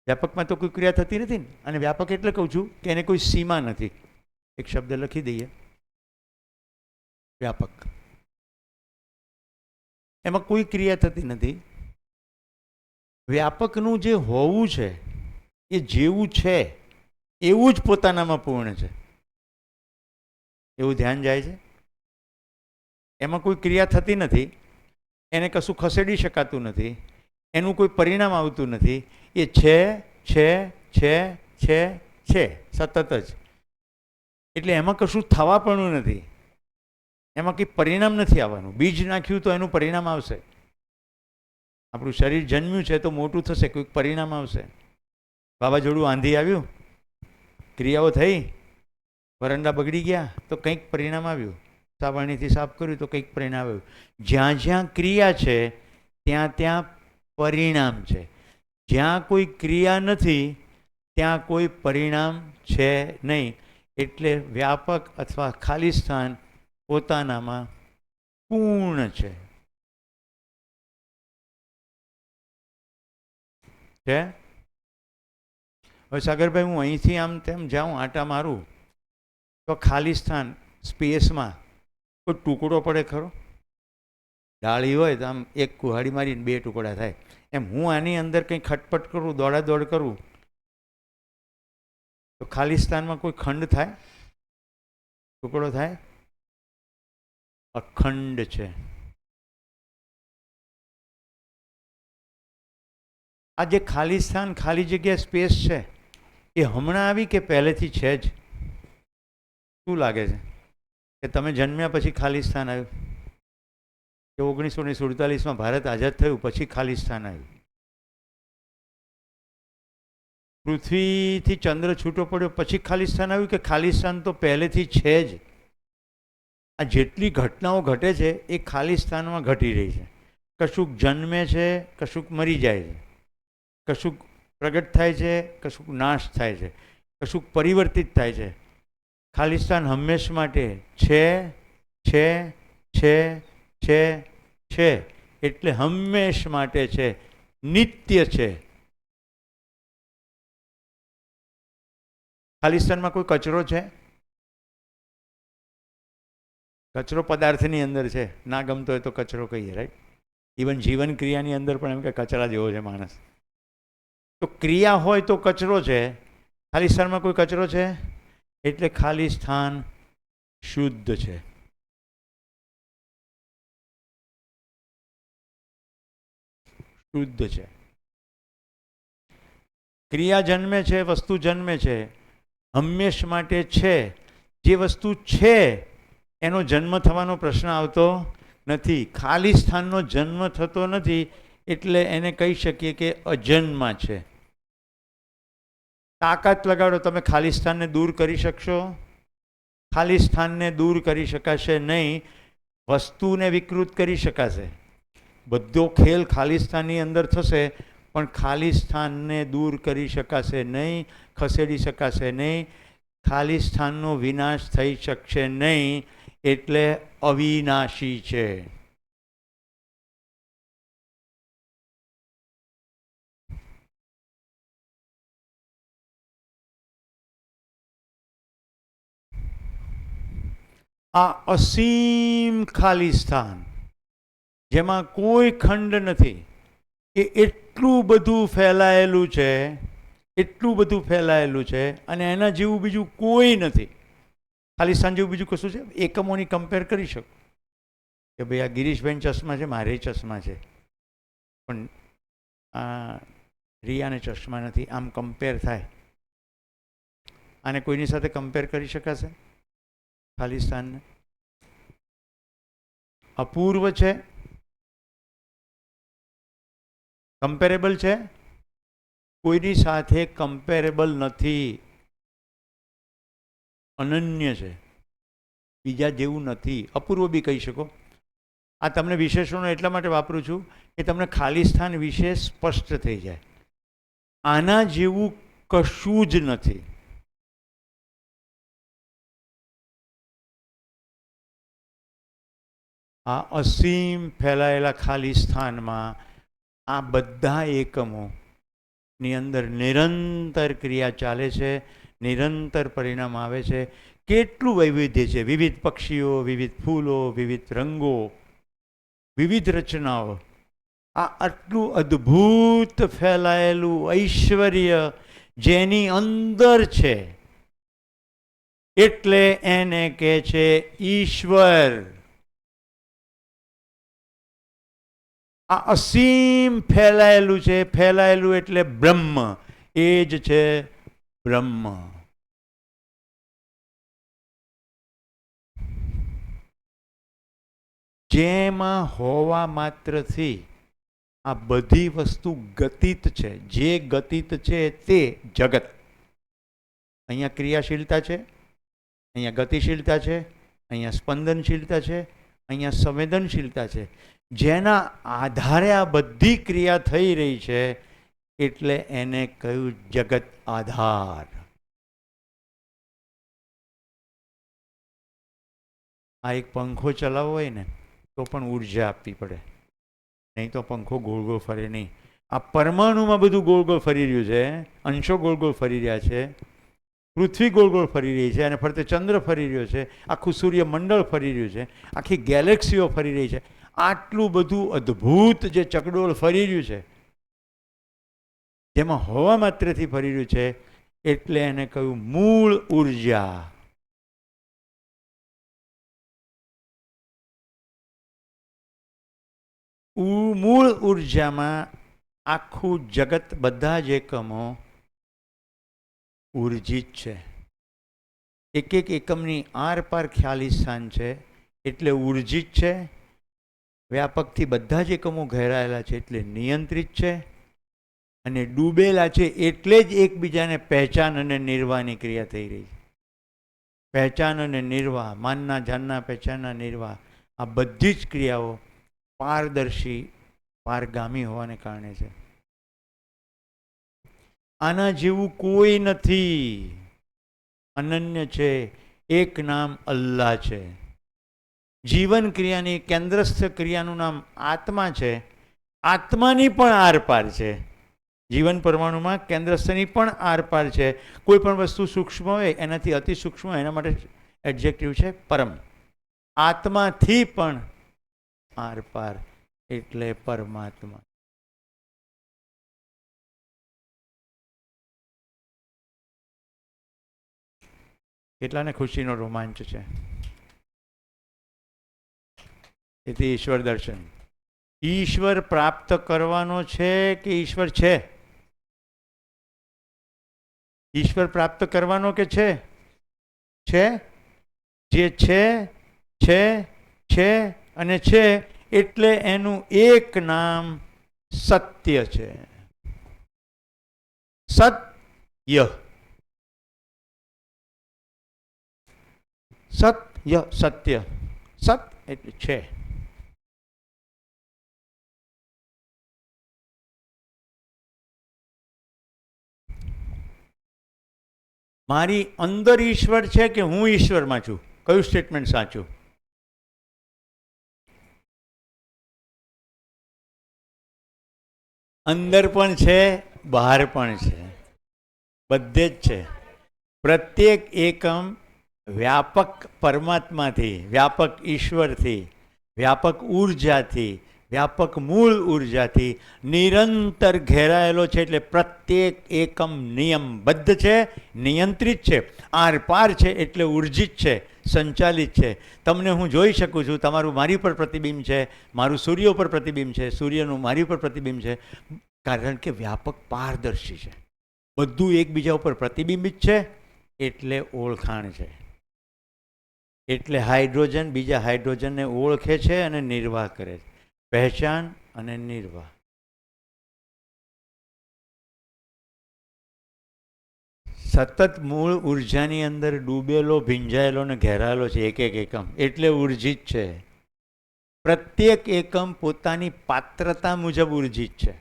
વ્યાપકમાં તો કોઈ ક્રિયા થતી નથી ને. અને વ્યાપક એટલે કહું છું કે એને કોઈ સીમા નથી. એક શબ્દ લખી દઈએ, વ્યાપક. એમાં કોઈ ક્રિયા થતી નથી. વ્યાપકનું જે હોવું છે એ જેવું છે એવું જ પોતાનામાં પૂર્ણ છે. એવું ધ્યાન જાય છે? એમાં કોઈ ક્રિયા થતી નથી, એને કશું ખસેડી શકાતું નથી, એનું કોઈ પરિણામ આવતું નથી. એ છે છે છે છે છે સતત જ. એટલે એમાં કશું થવા પણ નથી. એમાં કંઈ પરિણામ નથી આવવાનું. બીજ નાખ્યું તો એનું પરિણામ આવશે. આપણું શરીર જન્મ્યું છે તો મોટું થશે, કોઈક પરિણામ આવશે. વાવાઝોડું આંધી આવ્યું, ક્રિયાઓ થઈ, વરંડા બગડી ગયા તો કંઈક પરિણામ આવ્યું. સાબરણીથી સાફ કર્યું તો કંઈક પરિણામ આવ્યું. જ્યાં જ્યાં ક્રિયા છે ત્યાં ત્યાં પરિણામ છે. જ્યાં કોઈ ક્રિયા નથી ત્યાં કોઈ પરિણામ છે નહીં. એટલે વ્યાપક અથવા ખાલી સ્થાન પોતાનામાં પૂર્ણ છે. હવે સાગરભાઈ, હું અહીંથી આમ તેમ જાઉં, આટા મારું તો ખાલી સ્થાન સ્પેસમાં કોઈ ટુકડો પડે ખરો? ડાળી હોય તો આમ એક કુહાડી મારીને 2 ટુકડા થાય. એમ હું આની અંદર કંઈ ખટપટ કરું, દોડાદોડ કરું તો ખાલી સ્થાનમાં કોઈ ખંડ થાય? ટુકડો થાય? અખંડ છે. આ જે ખાલી સ્થાન, ખાલી જગ્યા, સ્પેસ છે એ હમણાં આવી કે પહેલેથી છે જ? શું લાગે છે કે તમે જન્મ્યા પછી ખાલી સ્થાન આવ્યું કે 1947માં ભારત આઝાદ થયું પછી ખાલી સ્થાન આવ્યું? પૃથ્વીથી ચંદ્ર છૂટો પડ્યો પછી ખાલી સ્થાન આવ્યું કે ખાલી સ્થાન તો પહેલેથી છે જ? આ જેટલી ઘટનાઓ ઘટે છે એ ખાલી સ્થાનમાં ઘટી રહી છે. કશુંક જન્મે છે, કશુંક મરી જાય છે, કશુંક પ્રગટ થાય છે, કશુંક નાશ થાય છે, કશુંક પરિવર્તિત થાય છે. ખાલી સ્થાન હંમેશ માટે છે છે છે છે છે એટલે હંમેશ માટે છે, નિત્ય છે. ખાલી સ્થાનમાં કોઈ કચરો છે? કચરો પદાર્થની અંદર છે, ના ગમતો હોય તો કચરો કહીએ, રાઈટ? ઇવન જીવન ક્રિયાની અંદર પણ એમ કે કચરા જેવો છે માણસ. તો ક્રિયા હોય તો કચરો છે, ખાલી સ્થાનમાં કોઈ કચરો છે? એટલે ખાલી સ્થાન શુદ્ધ છે. શુદ્ધ છે. ક્રિયા જન્મે છે, વસ્તુ જન્મે છે, હંમેશ માટે છે. જે વસ્તુ છે એનો જન્મ થવાનો પ્રશ્ન આવતો નથી. ખાલી સ્થાનનો જન્મ થતો નથી એટલે એને કહી શકીએ કે અજન્મા છે. તાકાત લગાડો, તમે ખાલી સ્થાનને દૂર કરી શકશો? ખાલી સ્થાનને દૂર કરી શકાશે નહીં. વસ્તુને વિકૃત કરી શકાશે. બધો ખેલ ખાલી સ્થાનની અંદર થશે, પણ ખાલી સ્થાનને દૂર કરી શકાશે નહીં, ખસેડી શકાશે નહીં. ખાલી સ્થાનનો વિનાશ થઈ શકશે નહીં, એટલે અવિનાશી છે. આ અસીમ ખાલી સ્થાન જેમાં કોઈ ખંડ નથી, એ એટલું બધું ફેલાયેલું છે, એટલું બધું ફેલાયેલું છે, અને એના જેવું બીજું કોઈ નથી. ખાલી સ્થાન જેવું બીજું કશું છે? એકમોની કમ્પેર કરી શકો કે ભાઈ આ ગિરીશભાઈ ચશ્મા છે, મારે ચશ્મા છે, પણ આ રિયાને ચશ્મા નથી. આમ કમ્પેર થાય. આને કોઈની સાથે કમ્પેર કરી શકાશે? ખાલી સ્થાનને અપૂર્વ છે, કમ્પેરેબલ છે? કોઈની સાથે કમ્પેરેબલ નથી. અનન્ય છે, બીજા જેવું નથી. અપૂર્વ બી કહી શકો. આ તમને વિશેષણો એટલા માટે વાપરું છું કે તમને ખાલી સ્થાન વિશે સ્પષ્ટ થઈ જાય. આના જેવું કશું જ નથી. આ અસીમ ફેલાયેલા ખાલી સ્થાનમાં આ બધા એકમોની અંદર નિરંતર ક્રિયા ચાલે છે, નિરંતર પરિણામ આવે છે. કેટલું વૈવિધ્ય છે! વિવિધ પક્ષીઓ, વિવિધ ફૂલો, વિવિધ રંગો, વિવિધ રચનાઓ. આ આટલું અદ્ભુત ફેલાયેલું ઐશ્વર્ય જેની અંદર છે, એટલે એને કહે છે ઈશ્વર. આ અસીમ ફેલાયેલું છે, ફેલાયેલું એટલે બ્રહ્મ. એ જ છે બ્રહ્મ. જેમાં હોવા માત્રથી આ બધી વસ્તુ ગતિત છે. જે ગતિત છે તે જગત. અહીંયા ક્રિયાશીલતા છે, અહીંયા ગતિશીલતા છે, અહીંયા સ્પંદનશીલતા છે, અહીંયા સંવેદનશીલતા છે. જેના આધારે આ બધી ક્રિયા થઈ રહી છે, એટલે એને કહ્યું જગત આધાર. આ એક પંખો ચલાવવો હોય ને તો પણ ઉર્જા આપવી પડે, નહીં તો પંખો ગોળ ગોળ ફરે નહીં. આ પરમાણુમાં બધું ગોળ ગોળ ફરી રહ્યું છે, અંશો ગોળ ગોળ ફરી રહ્યા છે, પૃથ્વી ગોળ ગોળ ફરી રહી છે, અને ફરતે ચંદ્ર ફરી રહ્યો છે, આખું સૂર્યમંડળ ફરી રહ્યું છે, આખી ગેલેક્સીઓ ફરી રહી છે. આટલું બધું અદ્ભુત જે ચકડોળ ફરી રહ્યું છે, જેમાં હવા માત્રથી ફરી રહ્યું છે, એટલે એને કહ્યું મૂળ ઉર્જા. મૂળ ઉર્જામાં આખું જગત, બધા જ એકમો ઉર્જિત છે. એક એક એકમની આર પાર ખ્યાલી સ્થાન છે, એટલે ઉર્જિત છે. વ્યાપકથી બધા જ એકમો ઘેરાયેલા છે, એટલે નિયંત્રિત છે. અને ડૂબેલા છે એટલે જ એકબીજાને પહેચાન અને નિર્વાહની ક્રિયા થઈ રહી છે. પહેચાન અને નિર્વાહ, માનના જાનના પહેચાનના નિર્વાહ, આ બધી જ ક્રિયાઓ પારદર્શી પારગામી હોવાને કારણે છે. આના જેવું કોઈ નથી. અનન્ય છે. એક નામ અલ્લાહ છે. જીવન ક્રિયાની કેન્દ્રસ્થ ક્રિયાનું નામ આત્મા છે. આત્માની પણ આરપાર છે. જીવન પરમાણુમાં કેન્દ્રસ્થની પણ આરપાર છે. કોઈ પણ વસ્તુ સૂક્ષ્મ હોય એનાથી અતિ સૂક્ષ્મ હોય એના માટે એડજેક્ટિવ છે પરમ. આત્માથી પણ આરપાર એટલે પરમાત્મા. કેટલાને ખુશીનો રોમાંચ છે. તેથી ઈશ્વર દર્શન. ઈશ્વર પ્રાપ્ત કરવાનો છે કે ઈશ્વર છે? ઈશ્વર પ્રાપ્ત કરવાનો કે છે? છે. જે છે અને છે એટલે એનું એક નામ સત્ય છે. સત્ય. સત્ય. સત એટલે છે. મારી અંદર ઈશ્વર છે કે હું ઈશ્વરમાં છું? કયું સ્ટેટમેન્ટ સાચું? અંદર પણ છે, બહાર પણ છે, બધે જ છે. પ્રત્યેક એકમ વ્યાપક પરમાત્માથી, વ્યાપક ઈશ્વરથી, વ્યાપક ઉર્જાથી, વ્યાપક મૂળ ઉર્જાથી નિરંતર ઘેરાયેલો છે. એટલે પ્રત્યેક એકમ નિયમબદ્ધ છે, નિયંત્રિત છે, આરપાર છે એટલે ઉર્જિત છે, સંચાલિત છે. તમને હું જોઈ શકું છું, તમારું મારી પર પ્રતિબિંબ છે, મારું સૂર્ય ઉપર પ્રતિબિંબ છે, સૂર્યનું મારી ઉપર પ્રતિબિંબ છે, કારણ કે વ્યાપક પારદર્શી છે. બધું એકબીજા ઉપર પ્રતિબિંબિત છે એટલે ઓળખાણ છે. એટલે હાઇડ્રોજન બીજા હાઇડ્રોજનને ઓળખે છે અને નિર્વાહ કરે છે. પહેચાન અને નિર્વાહ. સતત મૂળ ઉર્જાની અંદર ડૂબેલો, ભીંજાયેલો ને ઘેરાયેલો છે એક એક એકમ, એટલે ઉર્જિત છે. પ્રત્યેક એકમ પોતાની પાત્રતા મુજબ ઉર્જિત છે.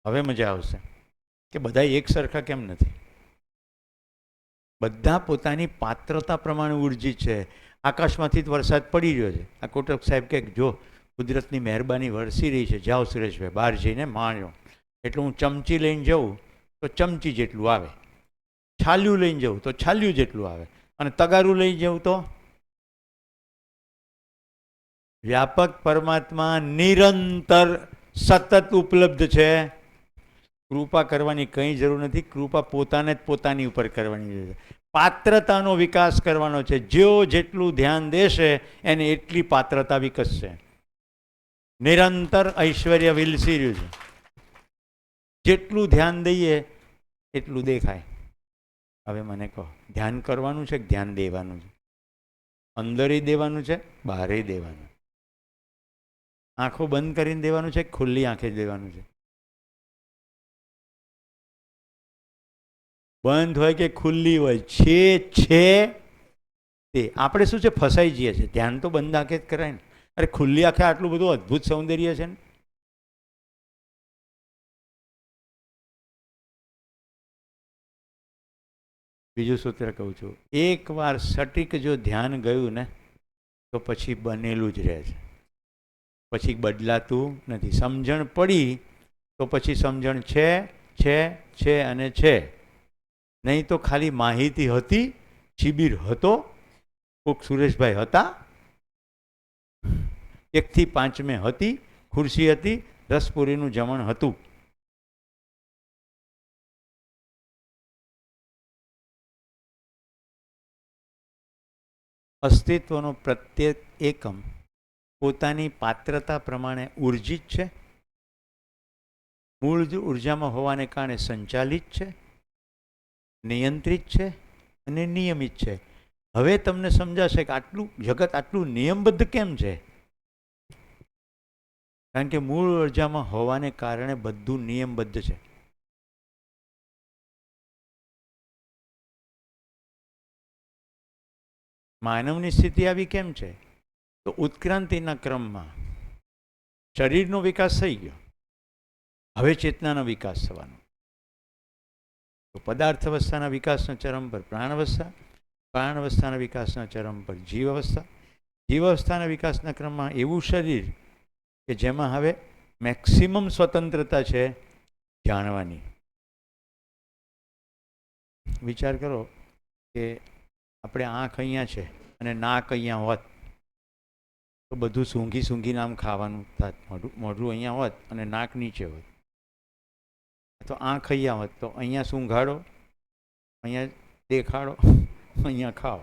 હવે મજા આવશે કે બધા એક સરખા કેમ નથી. બધા પોતાની પાત્રતા પ્રમાણે ઉર્જિત છે. આકાશમાંથી જ વરસાદ પડી રહ્યો છે. આ કોટક સાહેબ કે જો કુદરતની મહેરબાની વરસી રહી છે, જાઓ સુરેશભાઈ બહાર જઈને માણ્યો. એટલે હું ચમચી લઈને જાઉં તો ચમચી જેટલું આવે, છાલ્યું લઈને જાઉં તો છાલ્યું જેટલું આવે, અને તગારું લઈ જાઉં તો. વ્યાપક પરમાત્મા નિરંતર સતત ઉપલબ્ધ છે. કૃપા કરવાની કંઈ જરૂર નથી. કૃપા પોતાને જ પોતાની ઉપર કરવાની જરૂર છે. પાત્રતાનો વિકાસ કરવાનો છે. જેઓ જેટલું ધ્યાન દેશે એને એટલી પાત્રતા વિકસશે. નિરંતર ઐશ્વર્ય વિલસી રહ્યું છે. જેટલું ધ્યાન દઈએ એટલું દેખાય. હવે મને કહો, ધ્યાન કરવાનું છે કે ધ્યાન દેવાનું છે? અંદરે દેવાનું છે, બહારે દેવાનું. આંખો બંધ કરીને દેવાનું છે, ખુલ્લી આંખે દેવાનું છે? બંધ હોય કે ખુલ્લી હોય, છે તે આપણે શું છે ફસાઈ જઈએ છીએ. ધ્યાન તો બંધ આંખે જ કરાય ને. અરે ખુલ્લી આંખે આટલું બધું અદ્ભુત સૌંદર્ય છે ને. બીજું સૂત્ર કહું છું, એકવાર સટીક જો ધ્યાન ગયું ને તો પછી બનેલું જ રહે છે, પછી બદલાતું નથી. સમજણ પડી તો પછી સમજણ છે અને છે. નહીં તો ખાલી માહિતી હતી, શિબિર હતો, કોક સુરેશભાઈ હતા, 1 થી 5 હતી, ખુરશી હતી, રસપુરીનું જમણ હતું. અસ્તિત્વનો પ્રત્યેક એકમ પોતાની પાત્રતા પ્રમાણે ઉર્જિત છે, મૂળ ઉર્જામાં હોવાને કારણે સંચાલિત છે, નિયંત્રિત છે અને નિયમિત છે. હવે તમને સમજાશે કે આટલું જગત આટલું નિયમબદ્ધ કેમ છે. કારણ કે મૂળ ઉર્જામાં હોવાને કારણે બધું નિયમબદ્ધ છે. માનવની સ્થિતિ આવી કેમ છે? તો ઉત્ક્રાંતિના ક્રમમાં શરીરનો વિકાસ થઈ ગયો, હવે ચેતનાનો વિકાસ થવાનો. તો પદાર્થ અવસ્થાના વિકાસના ચરમ પર પ્રાણવસ્થા, પ્રાણવસ્થાના વિકાસના ચરમ પર જીવ અવસ્થા, જીવ અવસ્થાના વિકાસના ક્રમમાં એવું શરીર કે જેમાં હવે મેક્સિમમ સ્વતંત્રતા છે જાણવાની. વિચાર કરો કે આપણે આંખ અહીંયા છે અને નાક અહીંયા હોત તો બધું સૂંઘી સૂંઘીને આમ ખાવાનું થાત. મોઢું અહીંયા હોત અને નાક નીચે હોત તો આંખ અહીંયા હોત તો અહીંયા સૂંઘાડો, અહીંયા દેખાડો, અહીંયા ખાઓ.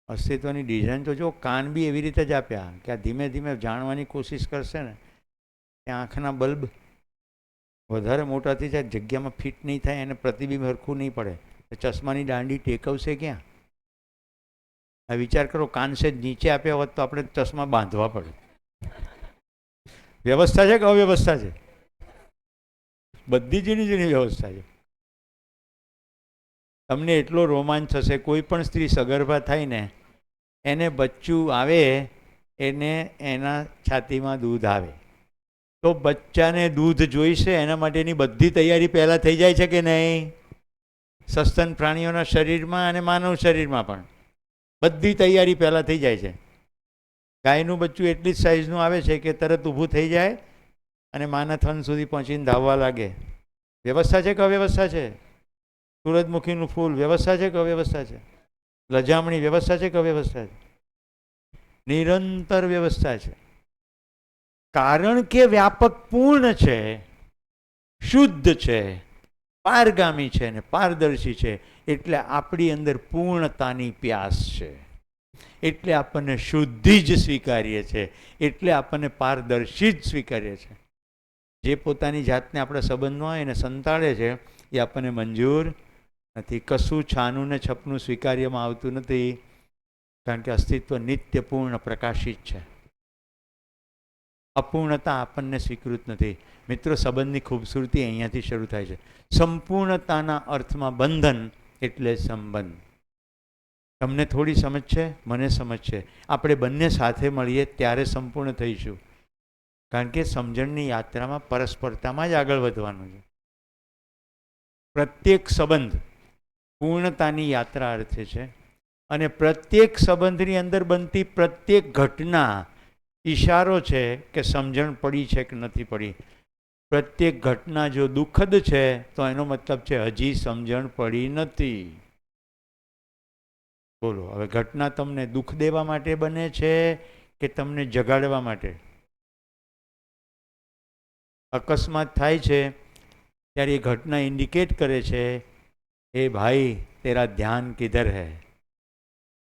અસ્તિત્વની ડિઝાઇન તો જો, કાન બી એવી રીતે જ આપ્યા કે આ ધીમે ધીમે જાણવાની કોશિશ કરશે ને કે આંખના બલ્બ વધારે મોટા થઈ જાય, જગ્યામાં ફિટ નહીં થાય, એને પ્રતિબિંબ હરખું નહીં પડે, ચશ્માની દાંડી ટેકવશે ક્યાં? આ વિચાર કરો, કાન સે નીચે આપ્યા હોત તો આપણે ચશ્મા બાંધવા પડે. વ્યવસ્થા છે કે અવ્યવસ્થા છે? બધી ઝીણી ઝીણી વ્યવસ્થા છે. તમને એટલો રોમાંચ થશે, કોઈ પણ સ્ત્રી સગર્ભા થાય ને એને બચ્ચું આવે, એને એના છાતીમાં દૂધ આવે તો બચ્ચાને દૂધ જોઈશે, એના માટેની બધી તૈયારી પહેલાં થઈ જાય છે કે નહીં? સસ્તન પ્રાણીઓના શરીરમાં અને માનવ શરીરમાં પણ બધી તૈયારી પહેલાં થઈ જાય છે. ગાયનું બચ્ચું એટલી જ સાઇઝનું આવે છે કે તરત ઊભું થઈ જાય અને માના થન સુધી પહોંચીને ધાવવા લાગે. વ્યવસ્થા છે કે અવ્યવસ્થા છે? સૂરજમુખીનું ફૂલ વ્યવસ્થા છે કે અવ્યવસ્થા છે? લજામણી વ્યવસ્થા છે કે અવ્યવસ્થા છે? નિરંતર વ્યવસ્થા છે. કારણ કે વ્યાપક પૂર્ણ છે, શુદ્ધ છે, પારગામી છે ને પારદર્શી છે, એટલે આપણી અંદર પૂર્ણતાની પ્યાસ છે, એટલે આપણને શુદ્ધિ જ સ્વીકાર્ય છે, એટલે આપણને પારદર્શી જ સ્વીકાર્ય છે. જે પોતાની જાતને આપણા સંબંધમાં હોય એને સંતાડે છે એ આપણને મંજૂર નથી. કશું છાનું ને છપનું સ્વીકાર્યમાં આવતું નથી, કારણ કે અસ્તિત્વ નિત્ય પૂર્ણ પ્રકાશિત છે. અપૂર્ણતા આપણને સ્વીકૃત નથી. મિત્રો, સંબંધની ખૂબસૂરતી અહીંયાથી શરૂ થાય છે. સંપૂર્ણતાના અર્થમાં બંધન એટલે સંબંધ. તમને થોડી સમજ છે, મને સમજ છે. આપણે બંને સાથે મળીએ ત્યારે સંપૂર્ણ થઈશું, કારણ કે સમજણની યાત્રામાં પરસ્પરતામાં જ આગળ વધવાનું છે. પ્રત્યેક સંબંધ પૂર્ણતાની યાત્રા અર્થે છે, અને પ્રત્યેક સંબંધની અંદર બનતી પ્રત્યેક ઘટના ઈશારો છે કે સમજણ પડી છે કે નથી પડી. પ્રત્યેક ઘટના જો દુઃખદ છે તો એનો મતલબ છે હજી સમજણ પડી નથી. બોલો, હવે ઘટના તમને દુઃખ દેવા માટે બને છે કે તમને જગાડવા માટે? અકસ્માત થાય છે ત્યારે એ ઘટના ઇન્ડિકેટ કરે છે, એ ભાઈ તેરા ધ્યાન કિધર હૈ.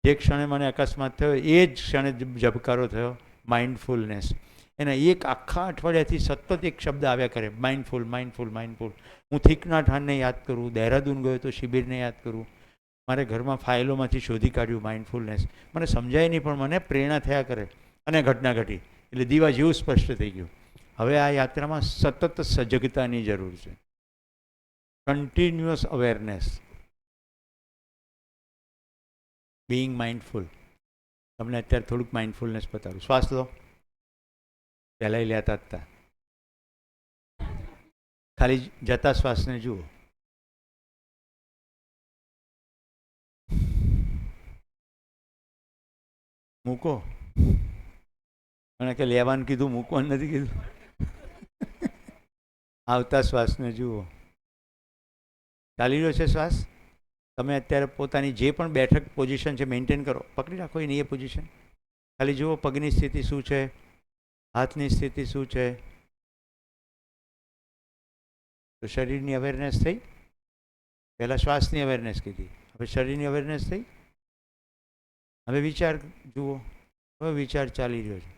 જે ક્ષણે મને અકસ્માત થયો એ જ ક્ષણે ઝબકારો થયો માઇન્ડફુલનેસ. એના એક આખા અઠવાડિયાથી સતત એક શબ્દ આવ્યા કરે, માઇન્ડફુલ, માઇન્ડફુલ, માઇન્ડફુલ. હું થીકના ઠાણને યાદ કરું, દહેરાદૂન ગયો તો શિબિરને યાદ કરું, મારે ઘરમાં ફાઇલોમાંથી શોધી કાઢ્યું માઇન્ડફુલનેસ. મને સમજાય નહીં પણ મને પ્રેરણા થયા કરે અને ઘટના ઘટી એટલે દીવા જેવું સ્પષ્ટ થઈ ગયું. હવે આ યાત્રામાં સતત સજગતાની જરૂર છે, કન્ટિન્યુઅસ અવેરનેસ, બીઇંગ માઇન્ડફુલ. તમને અત્યારે થોડુંક માઇન્ડફુલનેસ બતાવું. શ્વાસ લો, પહેલાં લેતા હતા, ખાલી જતા શ્વાસને જુઓ. મૂકો. મને કે લેવાનું કીધું, મૂકવાનું નથી કીધું. આવતા શ્વાસને જુઓ. ચાલી રહ્યો છે શ્વાસ. તમે અત્યારે પોતાની જે પણ બેઠક પોઝિશન છે મેન્ટેન કરો, પકડી રાખો એની એ પોઝિશન. ખાલી જુઓ પગની સ્થિતિ શું છે, હાથની સ્થિતિ શું છે. તો શરીરની અવેરનેસ થઈ. પહેલાં શ્વાસની અવેરનેસ કીધી, હવે શરીરની અવેરનેસ થઈ. હવે વિચાર જુઓ, હવે વિચાર ચાલી રહ્યો છે.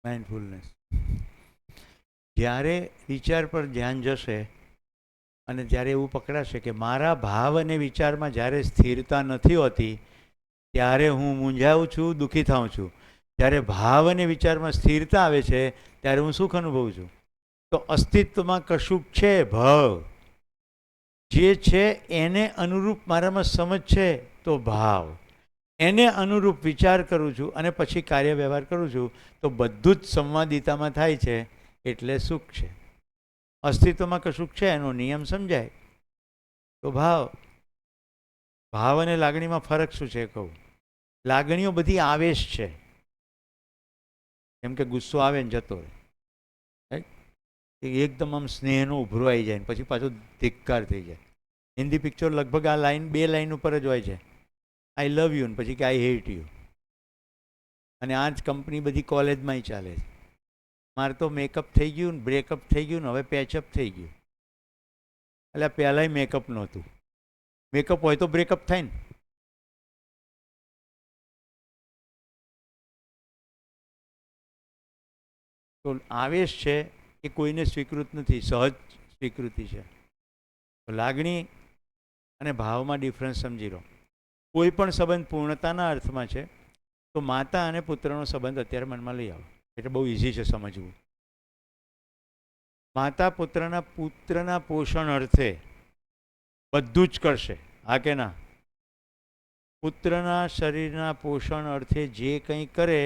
માઇન્ડફુલનેસ. જ્યારે વિચાર પર ધ્યાન જશે અને જ્યારે એવું પકડાશે કે મારા ભાવ અને વિચારમાં જ્યારે સ્થિરતા નથી હોતી, ત્યારે હું મૂંઝાઉં છું, દુઃખી થાઉં છું. જ્યારે ભાવ અને વિચારમાં સ્થિરતા આવે છે ત્યારે હું સુખ અનુભવું છું. તો અસ્તિત્વમાં કશુંક છે, ભાવ જે છે એને અનુરૂપ મારામાં સમજ છે તો ભાવ, એને અનુરૂપ વિચાર કરું છું અને પછી કાર્ય વ્યવહાર કરું છું, તો બધું જ સંવાદિતામાં થાય છે, એટલે સુખ છે. અસ્તિત્વમાં કશુંક છે એનો નિયમ સમજાય તો ભાવ. ભાવ અને લાગણીમાં ફરક શું છે કહું. લાગણીઓ બધી આવેશ છે. કેમ કે ગુસ્સો આવે ને જતો રહે, એકદમ આમ સ્નેહનો ઉભરો આવી જાય ને પછી પાછો ધિક્કાર થઈ જાય. હિન્દી પિક્ચર લગભગ આ લાઈન, બે લાઈન ઉપર જ હોય છે, આઈ લવ યુ ને પછી કે આઈ હેટ યુ. અને આ જ કંપની બધી કોલેજમાંય ચાલે છે. મારે તો મેકઅપ થઈ ગયું ને બ્રેકઅપ થઈ ગયું ને હવે પેચઅપ થઈ ગયું. એટલે પહેલાંય મેકઅપ નહોતું. મેકઅપ હોય તો બ્રેકઅપ થાય ને. તો આવેશ છે એ કોઈને સ્વીકૃત નથી, સહજ સ્વીકૃતિ છે. લાગણી અને ભાવમાં ડિફરન્સ સમજી લો. કોઈ પણ સંબંધ પૂર્ણતાના અર્થમાં છે તો માતા અને પુત્રનો સંબંધ અત્યારે મનમાં લઈ આવો, એટલે બહુ ઇઝી છે સમજવું. માતા પુત્રના પોષણ અર્થે બધું જ કરશે, હા કે ના? પુત્રના શરીરના પોષણ અર્થે જે કંઈ કરે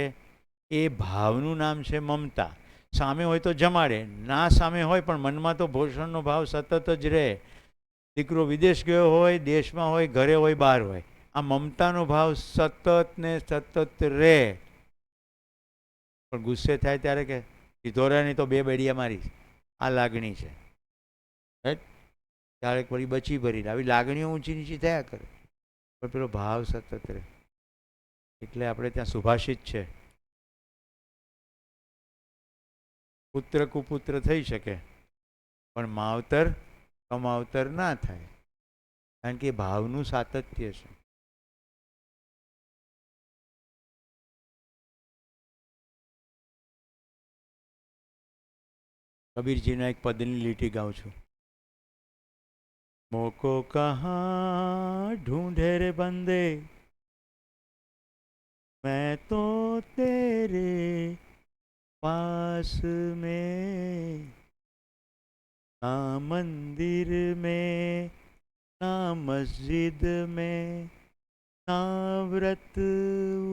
એ ભાવનું નામ છે મમતા. સામે હોય તો જમાડે, ના સામે હોય પણ મનમાં તો પોષણનો ભાવ સતત જ રહે. દીકરો વિદેશ ગયો હોય, દેશમાં હોય, ઘરે હોય, બહાર હોય, આ મમતાનો ભાવ સતત ને સતત રહે. પણ ગુસ્સે થાય ત્યારે કે સીધો રહે નહીં તો બે બેડિયા મારીશ, આ લાગણી છે. ક્યારેક વળી બચી ભરી આવી લાગણીઓ ઊંચી નીચી થયા કરે, પણ પેલો ભાવ સતત રહે. એટલે આપણે ત્યાં સુભાષિત છે, પુત્ર કુપુત્ર થઈ શકે પણ માવતર કમાવતર ના થાય, કારણ કે ભાવનું સાતત્ય છે. કબીરજીના એક પદની લીટી ગાઉં છું. મોકો કહા ઢૂંઢે રે બંદે, मैं तो तेरे पास में, ना मंदिर में ना मस्जिद में ना व्रत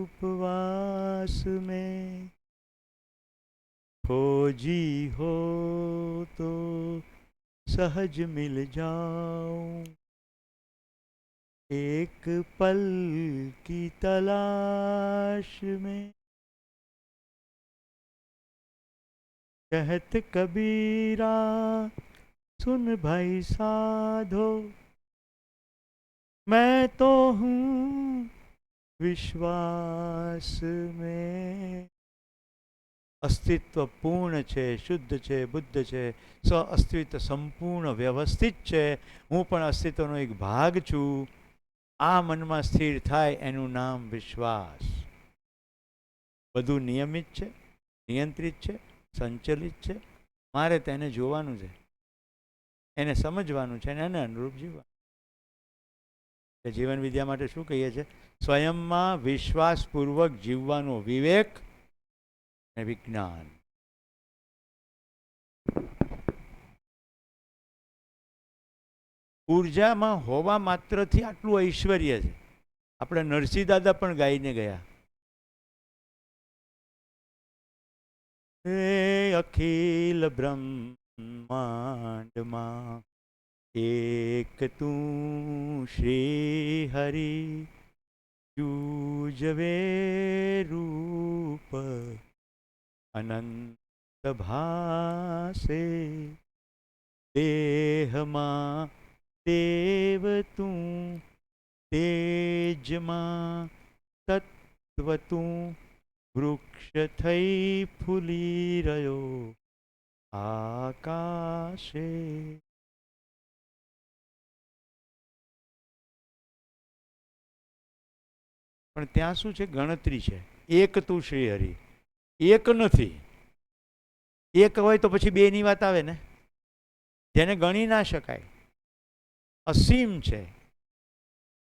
उपवास में, खोजी हो तो सहज मिल जाऊं, एक पल की तलाश में. कहत कबीरा सुन भाई साधो, मैं तो हूँ विश्वास में. અસ્તિત્વ પૂર્ણ છે, શુદ્ધ છે, બુદ્ધ છે, સ્વ અસ્તિત્વ સંપૂર્ણ વ્યવસ્થિત છે. હું પણ અસ્તિત્વનો એક ભાગ છું. આ મનમાં સ્થિર થાય એનું નામ વિશ્વાસ. બધું નિયમિત છે, નિયંત્રિત છે, સંચલિત છે. મારે તેને જોવાનું છે, એને સમજવાનું છે અને એને અનુરૂપ જીવવાનું. જીવન વિદ્યા માટે શું કહીએ છીએ? સ્વયંમાં વિશ્વાસપૂર્વક જીવવાનો વિવેક અને વિજ્ઞાન. ઉર્જામાં હોવા માત્રથી આટલું ઐશ્વર્ય છે. આપણે નરસિંહ દાદા પણ ગાઈને ગયા. હે અખિલ બ્રહ્માંડમાં એક તું શ્રી હરિ, જૂજવે રૂપ અનંત ભાસે, દેહમાં દેવ તું, તેજમાં તત્વ તું, વૃક્ષ થઈ ફૂલી રહ્યો આકાશે. પણ ત્યાં શું છે? ગણતરી છે. એક તું શ્રી હરિ, એક નથી. એક હોય તો પછી બેની વાત આવે ને, જેને ગણી ના શકાય. અસીમ છે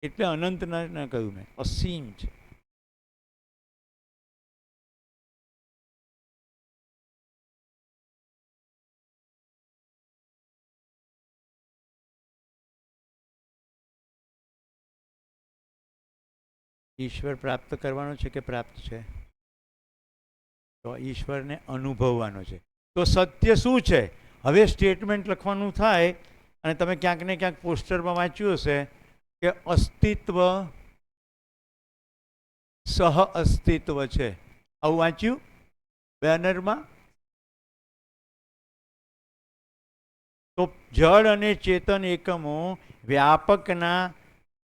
એટલે અનંત ના કહ્યું મેં, અસીમ છે. ઈશ્વર પ્રાપ્ત કરવાનો છે કે પ્રાપ્ત છે? તો ઈશ્વરને અનુભવવાનો છે. તો સત્ય શું છે? હવે સ્ટેટમેન્ટ લખવાનું થાય અને તમે ક્યાંક ને ક્યાંક પોસ્ટરમાં વાંચ્યું હશે કે અસ્તિત્વ સહ અસ્તિત્વ છે. આવું વાંચ્યું બેનરમાં? તો જળ અને ચેતન એકમો વ્યાપકના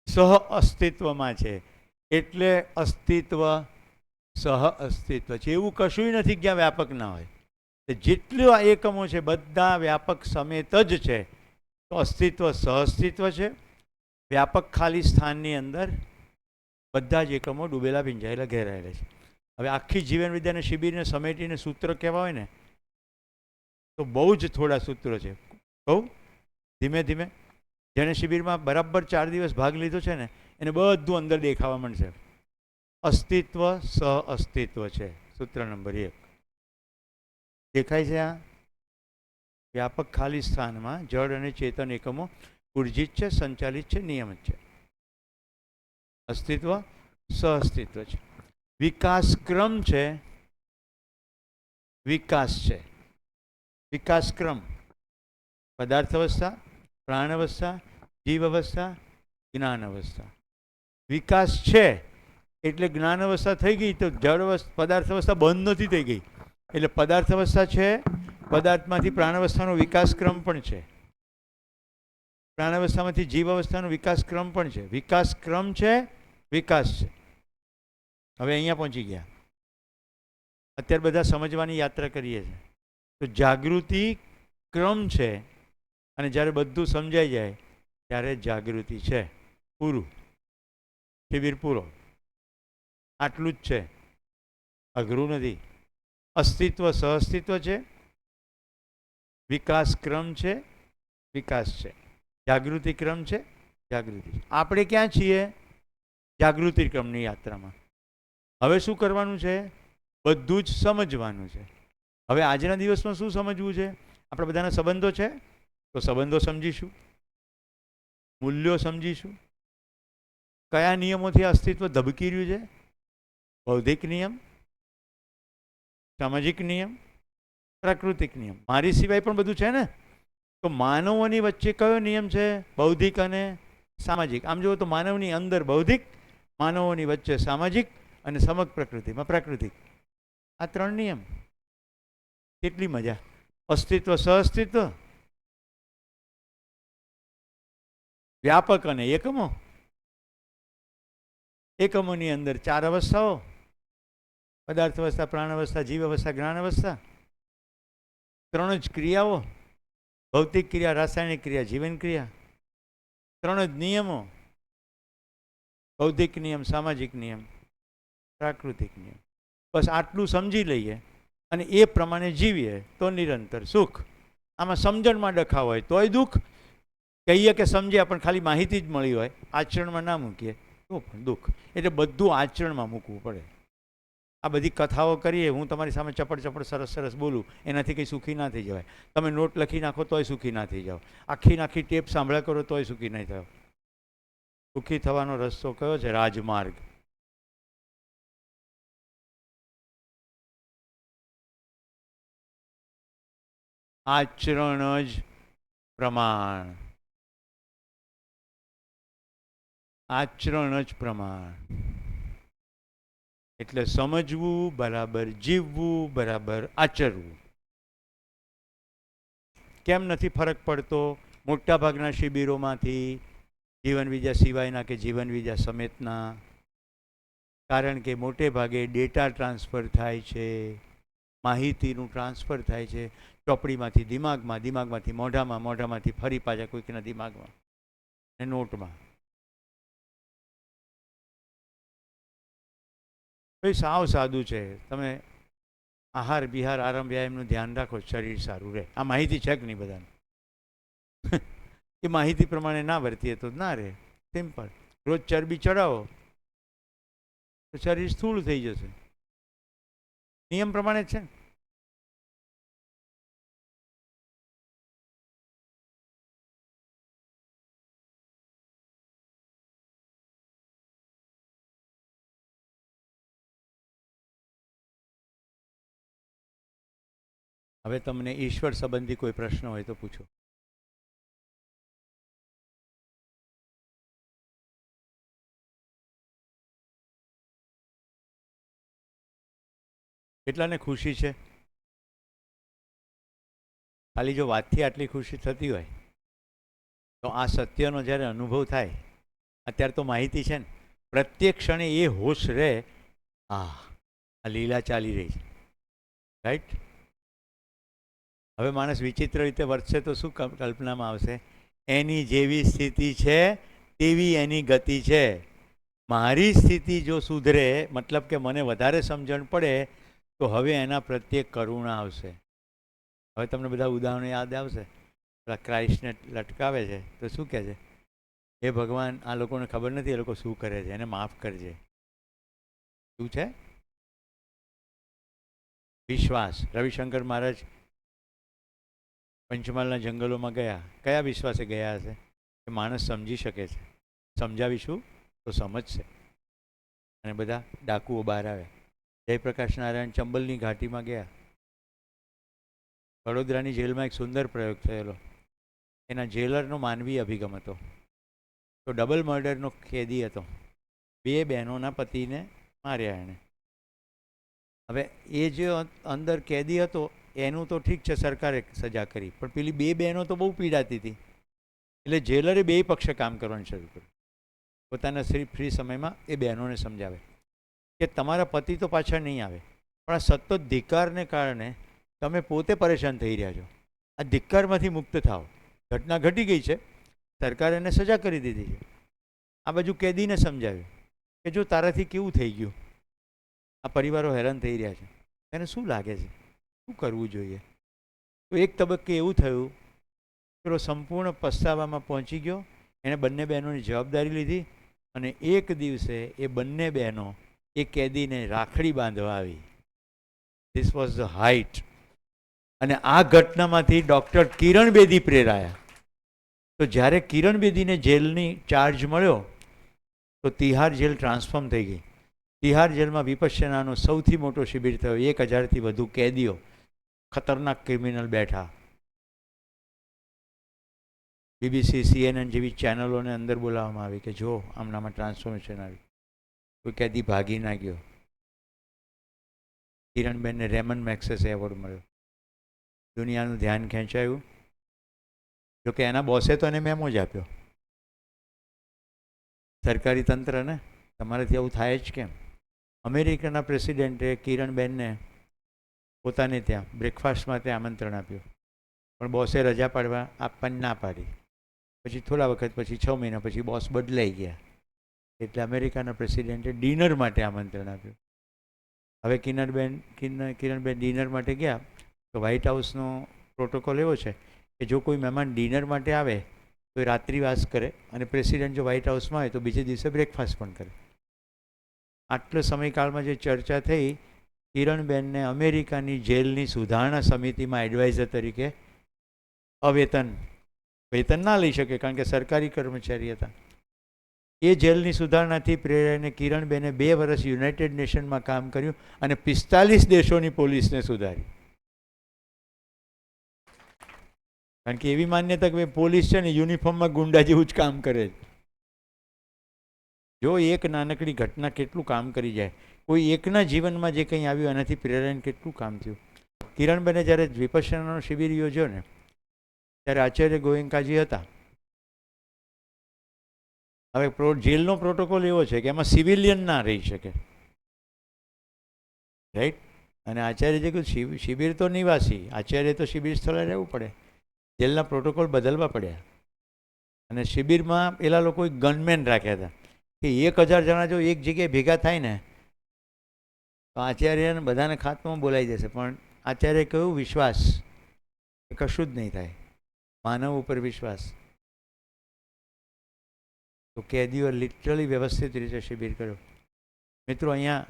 સહ અસ્તિત્વમાં છે. એટલે અસ્તિત્વ સહ અસ્તિત્વ છે. એવું કશું નથી જ્યાં વ્યાપક ના હોય. જેટલા એકમો છે બધા વ્યાપક સમેત જ છે. તો અસ્તિત્વ સહઅસ્તિત્વ છે. વ્યાપક ખાલી સ્થાનની અંદર બધા જ એકમો ડૂબેલા ભીંજાયેલા ઘેરાયેલા છે. હવે આખી જીવન વિદ્યાને શિબિરને સમેટીને સૂત્ર કહેવા હોય ને તો બહુ જ થોડા સૂત્રો છે. કહું ધીમે ધીમે. જેણે શિબિરમાં બરાબર 4 દિવસ ભાગ લીધો છે ને એને બધું અંદર દેખાવા માંડશે. અસ્તિત્વ સહ અસ્તિત્વ છે. સૂત્ર નંબર 1 દેખાય છે. આ વ્યાપક ખાલી સ્થાનમાં જળ અને ચેતન એકમો ઉર્જિત છે, સંચાલિત છે, નિયમિત છે. અસ્તિત્વ સહઅસ્તિત્વ છે. વિકાસ ક્રમ છે, વિકાસ છે. વિકાસ ક્રમ પદાર્થ અવસ્થા, પ્રાણ અવસ્થા, જીવ અવસ્થા, જ્ઞાન અવસ્થા. વિકાસ છે એટલે જ્ઞાન અવસ્થા થઈ ગઈ તો જળ પદાર્થ અવસ્થા બંધ નથી થઈ ગઈ. એટલે પદાર્થ અવસ્થા છે, પદાર્થમાંથી પ્રાણ અવસ્થાનો વિકાસ ક્રમ પણ છે. પ્રાણ અવસ્થામાંથી જીવ અવસ્થાનો વિકાસ ક્રમ પણ છે. વિકાસ ક્રમ છે, વિકાસ છે. હવે અહીંયા પહોંચી ગયા. અત્યારે બધા સમજવાની યાત્રા કરીએ છીએ. તો જાગૃતિ ક્રમ છે અને જ્યારે બધું સમજાઈ જાય ત્યારે જાગૃતિ છે. પૂરું. શિબિર પૂરો. આટલું જ છે, અઘરું નથી. અસ્તિત્વ સહઅસ્તિત્વ છે, વિકાસ ક્રમ છે, વિકાસ છે. જાગૃતિ ક્રમ છે, જાગૃતિ. આપણે ક્યાં છીએ? જાગૃતિ ક્રમની યાત્રામાં. હવે શું કરવાનું છે? બધું જ સમજવાનું છે. હવે આજના દિવસમાં શું સમજવું છે? આપણા બધાના સંબંધો છે તો સંબંધો સમજીશું, મૂલ્યો સમજીશું. કયા નિયમોથી અસ્તિત્વ ધબકી રહ્યું છે? બૌદ્ધિક નિયમ, સામાજિક નિયમ, પ્રાકૃતિક નિયમ. મારી સિવાય પણ બધું છે ને. તો માનવોની વચ્ચે કયો નિયમ છે? બૌદ્ધિક અને સામાજિક. આમ જુઓ તો માનવની અંદર બૌદ્ધિક, માનવોની વચ્ચે સામાજિક અને સમગ્ર પ્રકૃતિમાં પ્રાકૃતિક. આ 3 નિયમ. કેટલી મજા. અસ્તિત્વ સહઅસ્તિત્વ, વ્યાપક અને એકમો. એકમોની અંદર 4 અવસ્થાઓ: પદાર્થ અવસ્થા, પ્રાણ અવસ્થા, જીવ અવસ્થા, જ્ઞાન અવસ્થા. 3 જ ક્રિયાઓ: ભૌતિક ક્રિયા, રાસાયણિક ક્રિયા, જીવન ક્રિયા. 3 જ નિયમો: બૌદ્ધિક નિયમ, સામાજિક નિયમ, પ્રાકૃતિક નિયમ. બસ આટલું સમજી લઈએ અને એ પ્રમાણે જીવીએ તો નિરંતર સુખ. આમાં સમજણમાં ડખા હોય તોય દુઃખ. કહીએ કે સમજ્યા પણ ખાલી માહિતી જ મળી હોય, આચરણમાં ના મૂકીએ તો પણ દુઃખ. એટલે બધું આચરણમાં મૂકવું પડે. આ બધી કથાઓ કરીએ, હું તમારી સામે ચપડ ચપડ સરસ સરસ બોલું, એનાથી કંઈ સુખી ના થઈ જવાય. તમે નોટ લખી નાખો તોય સુખી ના થઈ જાઓ. આખી ટેપ સાંભળ્યા કરો તોય સુખી નહીં થાવ. સુખી થવાનો રસ્તો કયો છે? રાજમાર્ગ. આચરણ જ પ્રમાણ. આચરણ જ પ્રમાણ. એટલે સમજવું બરાબર, જીવવું બરાબર, આચરવું. કેમ નથી ફરક પડતો? મોટા ભાગના શિબિરોમાંથી જીવન વિદ્યા સિવાયના કે જીવન વિદ્યા સમેતના. કારણ કે મોટે ભાગે ડેટા ટ્રાન્સફર થાય છે, માહિતીનું ટ્રાન્સફર થાય છે. ચોપડીમાંથી દિમાગમાં, દિમાગમાંથી મોઢામાં, મોઢામાંથી ફરી પાછા કોઈકના દિમાગમાં અને નોટમાં. સાવ સાદું છે. તમે આહાર બિહાર આરામ વ્યાયામનું ધ્યાન રાખો, શરીર સારું રહે. આ માહિતી છે કે નહીં બધાને? એ માહિતી પ્રમાણે ના વર્તીએ તો ના રહે. સિમ્પલ. રોજ ચરબી ચડાવો તો શરીર સ્થૂળ થઈ જશે. નિયમ પ્રમાણે જ છે ને. હવે તમને ઈશ્વર સંબંધી કોઈ પ્રશ્ન હોય તો પૂછો. કેટલાને ખુશી છે? ખાલી જો વાતથી આટલી ખુશી થતી હોય તો આ સત્યનો જ્યારે અનુભવ થાય, અત્યારે તો માહિતી છે ને, પ્રત્યેક ક્ષણે એ હોશ રહે, આ લીલા ચાલી રહી છે. રાઈટ? હવે માણસ વિચિત્ર રીતે વર્તશે તો શું કલ્પનામાં આવશે? એની જેવી સ્થિતિ છે તેવી એની ગતિ છે. મારી સ્થિતિ જો સુધરે, મતલબ કે મને વધારે સમજણ પડે, તો હવે એના પ્રત્યે કરુણા આવશે. હવે તમને બધા ઉદાહરણો યાદ આવશે. પેલા ક્રાઇસ્ટને લટકાવે છે તો શું કહે છે? હે ભગવાન, આ લોકોને ખબર નથી એ લોકો શું કરે છે, એને માફ કરજે. શું છે? વિશ્વાસ. રવિશંકર મહારાજ પંચમહાલના જંગલોમાં ગયા. કયા વિશ્વાસે ગયા હશે? કે માણસ સમજી શકે છે, સમજાવીશું તો સમજશે. અને બધા ડાકુઓ બહાર આવ્યા. જયપ્રકાશ નારાયણ ચંબલની ઘાટીમાં ગયા. વડોદરાની જેલમાં એક સુંદર પ્રયોગ થયેલો. એના જેલરનો માનવીય અભિગમ હતો. તો ડબલ મર્ડરનો કેદી હતો. બે બહેનોના પતિને માર્યા એણે. હવે એ જે અંદર કેદી હતો એનું તો ઠીક છે, સરકારે સજા કરી, પણ પેલી બે બહેનો તો બહુ પીડાતી હતી. એટલે જેલરે બે પક્ષે કામ કરવાનું શરૂ કર્યું. પોતાના ફ્રી સમયમાં એ બહેનોને સમજાવે કે તમારા પતિ તો પાછા નહીં આવે, પણ આ સતત ધિક્કારને કારણે તમે પોતે પરેશાન થઈ રહ્યા છો. આ ધિક્કારમાંથી મુક્ત થાઓ. ઘટના ઘટી ગઈ છે, સરકારે એને સજા કરી દીધી છે. આ બાજુ કેદીને સમજાવ્યું કે જો તારાથી કેવું થઈ ગયું, આ પરિવારો હેરાન થઈ રહ્યા છે, એને શું લાગે છે, શું કરવું જોઈએ? તો એક તબક્કે એવું થયું, પેલો સંપૂર્ણ પસ્તાવામાં પહોંચી ગયો. એણે બંને બહેનોની જવાબદારી લીધી અને એક દિવસે એ બંને બહેનો એ કેદીને રાખડી બાંધવા આવી. This was the height. અને આ ઘટનામાંથી ડૉક્ટર કિરણ બેદી પ્રેરાયા. તો જ્યારે કિરણ બેદીને જેલની ચાર્જ મળ્યો તો તિહાર જેલ ટ્રાન્સફોર્મ થઈ ગઈ. તિહાર જેલમાં વિપશ્યનાનો સૌથી મોટો શિબિર થયો. 1000થી વધુ કેદીઓ, ખતરનાક ક્રિમિનલ બેઠા. BBC, CNN જેવી ચેનલોને અંદર બોલાવવામાં આવી કે જો આમનામાં ટ્રાન્સફોર્મેશન આવી. કોઈ કેદી ભાગી ના ગયો. કિરણબેનને રેમન મેક્સેસે એવોર્ડ મળ્યો. દુનિયાનું ધ્યાન ખેંચાયું. જોકે એના બોસે તો એને મેમો જ આપ્યો. સરકારી તંત્રને તમારાથી આવું થાય જ કેમ? અમેરિકાના પ્રેસિડેન્ટે કિરણબેનને પોતાને ત્યાં બ્રેકફાસ્ટ માટે આમંત્રણ આપ્યું, પણ બોસે રજા પાડવા આપવાની ના પાડી. પછી થોડા વખત પછી 6 મહિના પછી બોસ બદલાઈ ગયા, એટલે અમેરિકાના પ્રેસિડેન્ટે ડિનર માટે આમંત્રણ આપ્યું. હવે કિરણબેન ડિનર માટે ગયા તો વ્હાઇટ હાઉસનો પ્રોટોકોલ એવો છે કે જો કોઈ મહેમાન ડિનર માટે આવે તો એ રાત્રિવાસ કરે, અને પ્રેસિડેન્ટ જો વ્હાઇટ હાઉસમાં આવે તો બીજે દિવસે બ્રેકફાસ્ટ પણ કરે. આટલો સમયકાળમાં જે ચર્ચા થઈ, કિરણબેનને અમેરિકાની જેલની સુધારણા સમિતિમાં એડવાઇઝર તરીકે વેતન ના લઈ શકે કારણ કે સરકારી કર્મચારી હતા. એ જેલની સુધારણાથી પ્રેરાઈને કિરણબેને 2 વર્ષ યુનાઇટેડ નેશનમાં કામ કર્યું અને 45 દેશોની પોલીસને સુધારી. કારણ કે એવી માન્યતા કે પોલીસ છે ને યુનિફોર્મમાં ગુંડા જેવું જ કામ કરે. જો એક નાનકડી ઘટના કેટલું કામ કરી જાય. કોઈ એકના જીવનમાં જે કંઈ આવ્યું એનાથી પ્રેરાઈને કેટલું કામ થયું. કિરણબેને જ્યારે વિપશ્યનાનો શિબિર યોજ્યો ને ત્યારે આચાર્ય ગોયંકાજી હતા. હવે જેલનો પ્રોટોકોલ એવો છે કે એમાં સિવિલિયન ના રહી શકે, રાઈટ? અને આચાર્યજી કહ્યું શિબિર તો નિવાસી, આચાર્ય તો શિબિર સ્થળે રહેવું પડે. જેલના પ્રોટોકોલ બદલવા પડ્યા અને શિબિરમાં પેલા લોકોએ ગનમેન રાખ્યા હતા કે 1000 જણા જો એક જગ્યાએ ભેગા થાય ને તો આચાર્યને બધાને ખાતમાં બોલાઈ જશે, પણ આચાર્ય કહ્યું વિશ્વાસ, એ કશું જ નહીં થાય, માનવ ઉપર વિશ્વાસ. તો કેદીઓ લિટરલી વ્યવસ્થિત રીતે શિબિર કર્યો. મિત્રો, અહીંયા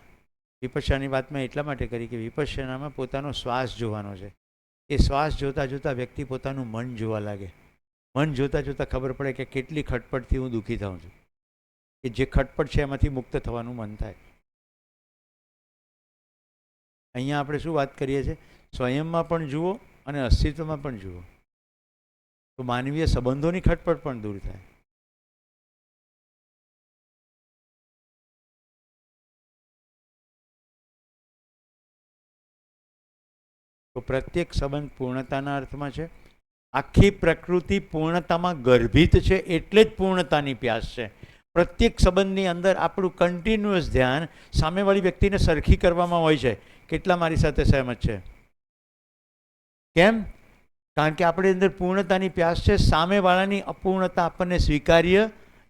વિપશ્યનાની વાત મેં એટલા માટે કરી કે વિપશ્યનામાં પોતાનો શ્વાસ જોવાનો છે. એ શ્વાસ જોતાં જોતાં વ્યક્તિ પોતાનું મન જોવા લાગે. મન જોતાં જોતાં ખબર પડે કે કેટલી ખટપટથી હું દુઃખી થાઉં છું. કે જે ખટપટ છે એમાંથી મુક્ત થવાનું મન થાય. અહીંયા આપણે શું વાત કરીએ છીએ? સ્વયંમાં પણ જુઓ અને અસ્તિત્વમાં પણ જુઓ, તો માનવીય સંબંધોની ખટપટ પણ દૂર થાય. તો પ્રત્યેક સંબંધ પૂર્ણતાના અર્થમાં છે. આખી પ્રકૃતિ પૂર્ણતામાં ગર્ભિત છે, એટલે જ પૂર્ણતાની પ્યાસ છે. પ્રત્યેક સંબંધની અંદર આપણું કન્ટિન્યુઅસ ધ્યાન સામેવાળી વ્યક્તિને સરખી કરવામાં હોય છે. કેટલા મારી સાથે સહેમત છે? કેમ? કારણ કે આપણી અંદર પૂર્ણતાની પ્યાસ છે. સામેવાળાની અપૂર્ણતા આપણને સ્વીકાર્ય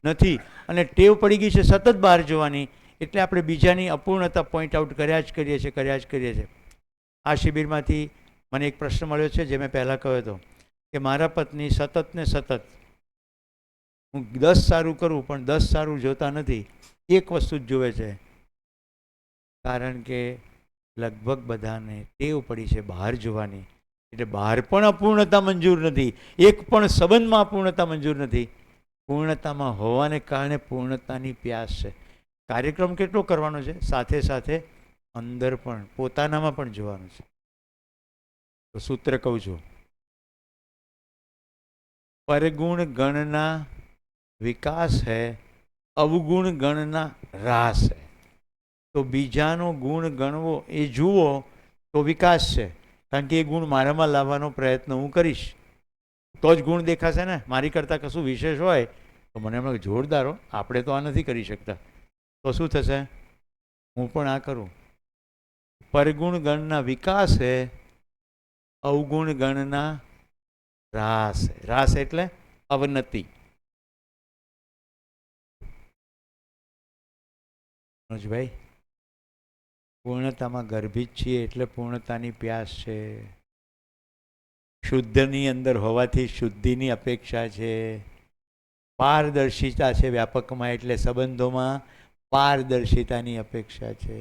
નથી અને ટેવ પડી ગઈ છે સતત બહાર જોવાની, એટલે આપણે બીજાની અપૂર્ણતા પોઈન્ટ આઉટ કર્યા જ કરીએ છીએ. આ શિબિરમાંથી મને એક પ્રશ્ન મળ્યો છે, જે મેં પહેલાં કહ્યો હતો કે મારા પત્ની સતત ને સતત, હું 10 સારું કરું પણ 10 સારું જોતા નથી, એક વસ્તુ જ જોવે છે. કારણ કે લગભગ બધાને ટેવ પડી છે બહાર જોવાની, એટલે બહાર પણ અપૂર્ણતા મંજૂર નથી, એક પણ સંબંધમાં અપૂર્ણતા મંજૂર નથી. પૂર્ણતામાં હોવાને કારણે પૂર્ણતાની પ્યાસ છે. કાર્યક્રમ કેટલો કરવાનો છે, સાથે સાથે અંદર પણ પોતાનામાં પણ જોવાનું છે. તો સૂત્ર કહું છું, પરગુણ ગણના વિકાસ है, અવગુણ ગણના રાસ है. તો બીજાનો ગુણ ગણવો એ જુઓ તો વિકાસ છે, કારણ કે એ ગુણ મારામાં લાવવાનો પ્રયત્ન હું કરીશ તો જ ગુણ દેખાશે ને. મારી કરતાં કશું વિશેષ હોય તો મને એમ જોરદાર હો, આપણે તો આ નથી કરી શકતા, તો શું થશે? હું પણ આ કરું. પરગુણ ગણના વિકાસ है, અવગુણ ગણના રાસ है. રાસ એટલે અવનતિ. ભાઈ, પૂર્ણતામાં ગર્ભિત છીએ એટલે પૂર્ણતાની પ્યાસ છે. શુદ્ધની અંદર હોવાથી શુદ્ધિની અપેક્ષા છે. પારદર્શિતા છે વ્યાપકમાં, એટલે સંબંધોમાં પારદર્શિતાની અપેક્ષા છે.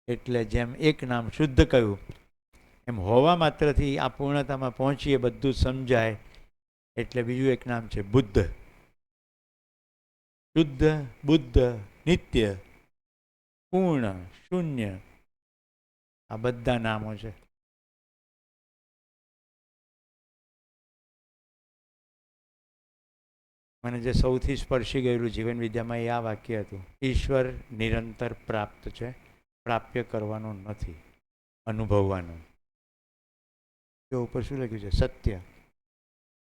એટલે જેમ એક નામ શુદ્ધ કહ્યું, એમ હોવા માત્રથી આ પૂર્ણતામાં પહોંચીએ, બધું સમજાય, એટલે બીજું એક નામ છે બુદ્ધ. શુદ્ધ, બુદ્ધ, નિત્ય, પૂર્ણ, શૂન્ય, આ બધા નામો છે. મને જે સૌથી સ્પર્શી ગયેલું જીવન વિદ્યામાં એ આ વાક્ય હતું, ઈશ્વર નિરંતર પ્રાપ્ત છે, પ્રાપ્ય કરવાનો નથી, અનુભવવાનો. તે ઉપર શું લખ્યું છે? સત્ય.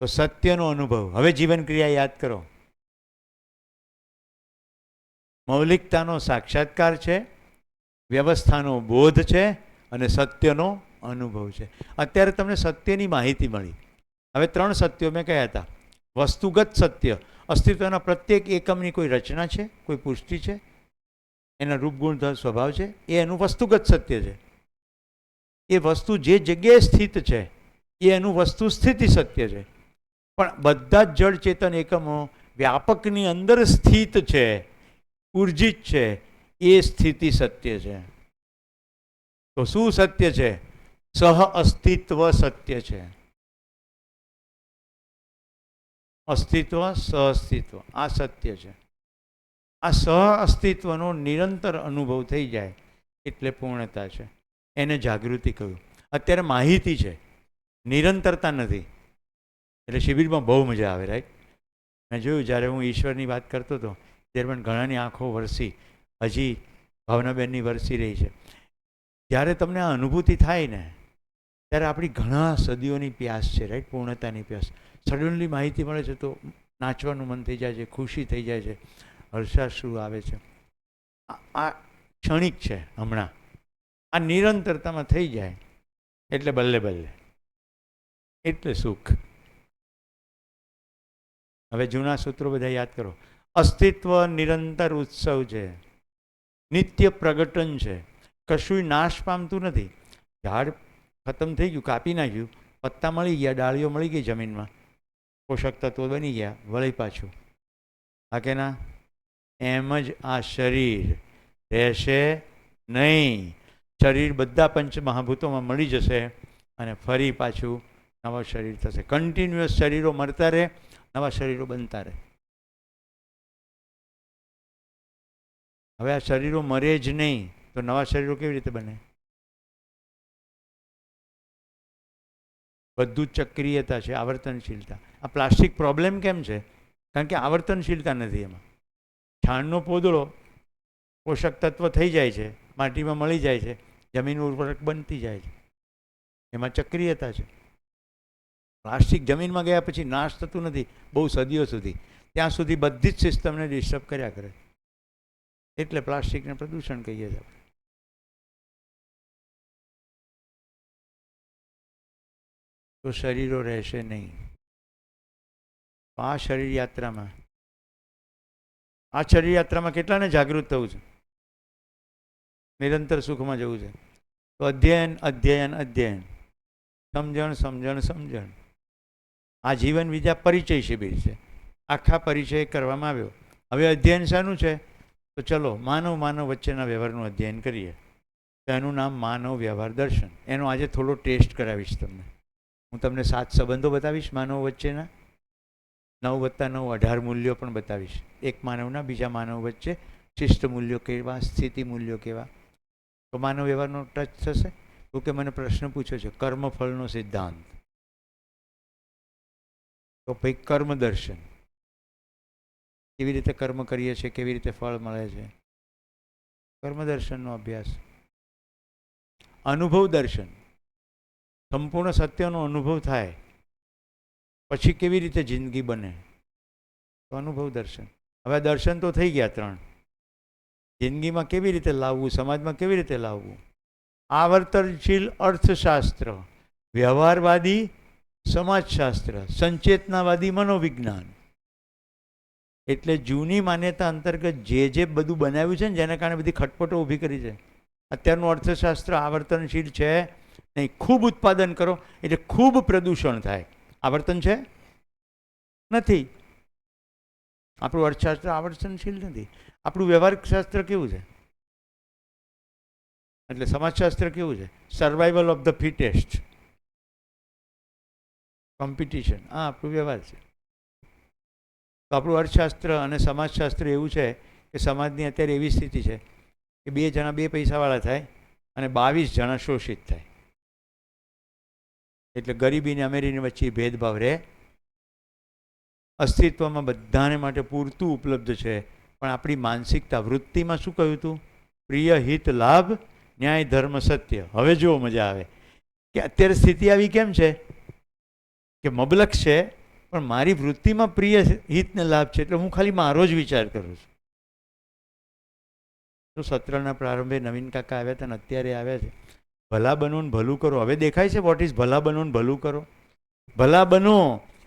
તો સત્યનો અનુભવ. હવે જીવન ક્રિયા યાદ કરો. મૌલિકતાનો સાક્ષાત્કાર છે, વ્યવસ્થાનો બોધ છે અને સત્યનો અનુભવ છે. અત્યારે તમને સત્યની માહિતી મળી. હવે 3 સત્યો મેં કહ્યા હતા. વસ્તુગત સત્ય, અસ્તિત્વના પ્રત્યેક એકમની કોઈ રચના છે, કોઈ પુષ્ટિ છે, એના રૂપગુણ સ્વભાવ છે, એ એનું વસ્તુગત સત્ય છે. એ વસ્તુ જે જગ્યાએ સ્થિત છે એ એનું વસ્તુ સ્થિતિ સત્ય છે. પણ બધા જ જળ ચેતન એકમો વ્યાપકની અંદર સ્થિત છે, ઉર્જિત છે, એ સ્થિતિ સત્ય છે. તો શું સત્ય છે? સહ અસ્તિત્વ સત્ય છે. અસ્તિત્વ, સહઅસ્તિત્વ, આ સત્ય છે. આ સહ અસ્તિત્વનો નિરંતર અનુભવ થઈ જાય એટલે પૂર્ણતા છે. એને જાગૃતિ કહ્યું. અત્યારે માહિતી છે, નિરંતરતા નથી. એટલે શિબિરમાં બહુ મજા આવે, રાઈટ? મેં જોયું જ્યારે હું ઈશ્વરની વાત કરતો હતો ત્યારે પણ ઘણાની આંખો વરસી, હજી ભાવનાબેનની વરસી રહી છે. જ્યારે તમને આ અનુભૂતિ થાય ને, ત્યારે આપણી ઘણા સદીઓની પ્યાસ છે, રાઈટ? પૂર્ણતાની પ્યાસ. સડનલી માહિતી મળે છે તો નાચવાનું મન થઈ જાય છે, ખુશી થઈ જાય છે, હર્ષાશ્રુ આવે છે. આ ક્ષણિક છે હમણાં. આ નિરંતરતામાં થઈ જાય એટલે બલ્લે બલ્લે, એટલે સુખ. હવે જૂના સૂત્રો બધા યાદ કરો. અસ્તિત્વ નિરંતર ઉત્સવ છે, નિત્ય પ્રગટન છે, કશું નાશ પામતું નથી. ઝાડ ખતમ થઈ ગયું, કાપી નાખ્યું, પત્તા મળી ગયા, ડાળીઓ મળી ગઈ જમીનમાં, પોષક તત્વો બની ગયા, વળી પાછું. હા કે ના? એમ જ આ શરીર રહેશે નહીં. શરીર બધા પંચ મહાભૂતોમાં મળી જશે અને ફરી પાછું નવા શરીર થશે. કન્ટિન્યુઅસ શરીરો મળતા રહે, નવા શરીરો બનતા રહે. હવે આ શરીરો મરે જ નહીં તો નવા શરીરો કેવી રીતે બને? બધું જ ચક્રીયતા છે, આવર્તનશીલતા. આ પ્લાસ્ટિક પ્રોબ્લેમ કેમ છે? કારણ કે આવર્તનશીલતા નથી એમાં. છાણનો પોદળો પોષક તત્વ થઈ જાય છે, માટીમાં મળી જાય છે, જમીન ઉર્વરક બનતી જાય છે, એમાં ચક્રીયતા છે. પ્લાસ્ટિક જમીનમાં ગયા પછી નાશ થતું નથી બહુ સદીઓ સુધી, ત્યાં સુધી બધી જ સિસ્ટમને ડિસ્ટર્બ કર્યા કરે. એટલે પ્લાસ્ટિકને પ્રદૂષણ કહીએ છીએ. તો શરીરો રહેશે નહીં. આ શરીર યાત્રામાં કેટલાને જાગૃત થવું છે? નિરંતર સુખમાં જવું છે. તો અધ્યયન અધ્યયન અધ્યયન, સમજણ સમજણ સમજણ. આ જીવન વિદ્યા પરિચય શિબિર છે. આખા પરિચય કરવામાં આવ્યો. હવે અધ્યયન શાનું છે? તો ચલો માનવ વચ્ચેના વ્યવહારનું અધ્યયન કરીએ. તો એનું નામ માનવ વ્યવહાર દર્શન. એનો આજે થોડો ટેસ્ટ કરાવીશ તમને. હું તમને 7 સંબંધો બતાવીશ માનવ વચ્ચેના, 9+9 18 મૂલ્યો પણ બતાવીશ. એક માનવના બીજા માનવ વચ્ચે શિષ્ટ મૂલ્યો કેવા, સ્થિતિ મૂલ્યો કેવા. તો માનવ વ્યવહારનો ટચ થશે. તો કે મને પ્રશ્ન પૂછ્યો છે કર્મફળનો સિદ્ધાંત. તો ભાઈ કર્મ દર્શન, કેવી રીતે કર્મ કરીએ છીએ, કેવી રીતે ફળ મળે છે, કર્મ દર્શનનો અભ્યાસ. અનુભવ દર્શન, સંપૂર્ણ સત્યનો અનુભવ થાય પછી કેવી રીતે જિંદગી બને, તો અનુભવ દર્શન. હવે દર્શન તો થઈ ગયા 3. જિંદગીમાં કેવી રીતે લાવવું, સમાજમાં કેવી રીતે લાવવું. આવર્તનશીલ અર્થશાસ્ત્ર, વ્યવહારવાદી સમાજશાસ્ત્ર, સંચેતનાવાદી મનોવિજ્ઞાન. એટલે જૂની માન્યતા અંતર્ગત જે બધું બનાવ્યું છે ને, જેના કારણે બધી ખટપટો ઊભી કરી છે. અત્યારનું અર્થશાસ્ત્ર આવર્તનશીલ છે નહીં. ખૂબ ઉત્પાદન કરો એટલે ખૂબ પ્રદૂષણ થાય. આવર્તન છે નથી. આપણું અર્થશાસ્ત્ર આવર્તનશીલ નથી. આપણું વ્યવહારિક શાસ્ત્ર કેવું છે? એટલે સમાજશાસ્ત્ર કેવું છે? Survival of the fittest, competition. આ આપણું વ્યવહાર છે. તો આપણું અર્થશાસ્ત્ર અને સમાજશાસ્ત્ર એવું છે કે સમાજની અત્યારે એવી સ્થિતિ છે કે 2 જણા 2 પૈસાવાળા થાય અને 22 જણા શોષિત થાય. એટલે ગરીબી ને અમીરીની વચ્ચે ભેદભાવ રહે. અસ્તિત્વમાં બધાને માટે પૂરતું ઉપલબ્ધ છે, પણ આપણી માનસિકતા વૃત્તિમાં શું કહ્યું હતું? પ્રિય, હિત, લાભ, ન્યાય, ધર્મ, સત્ય. હવે જો મજા આવે કે અત્યારે સ્થિતિ આવી કેમ છે કે મબલક છે, પણ મારી વૃત્તિમાં પ્રિય, હિત ને લાભ છે, એટલે હું ખાલી મારો જ વિચાર કરું છું. તો સત્રના પ્રારંભે નવીન કાકા આવ્યા હતા ને અત્યારે આવ્યા છે. ભલા બનો ને ભલું કરો. હવે દેખાય છે વોટ ઇઝ ભલા બનો ને ભલું કરો. ભલા બનો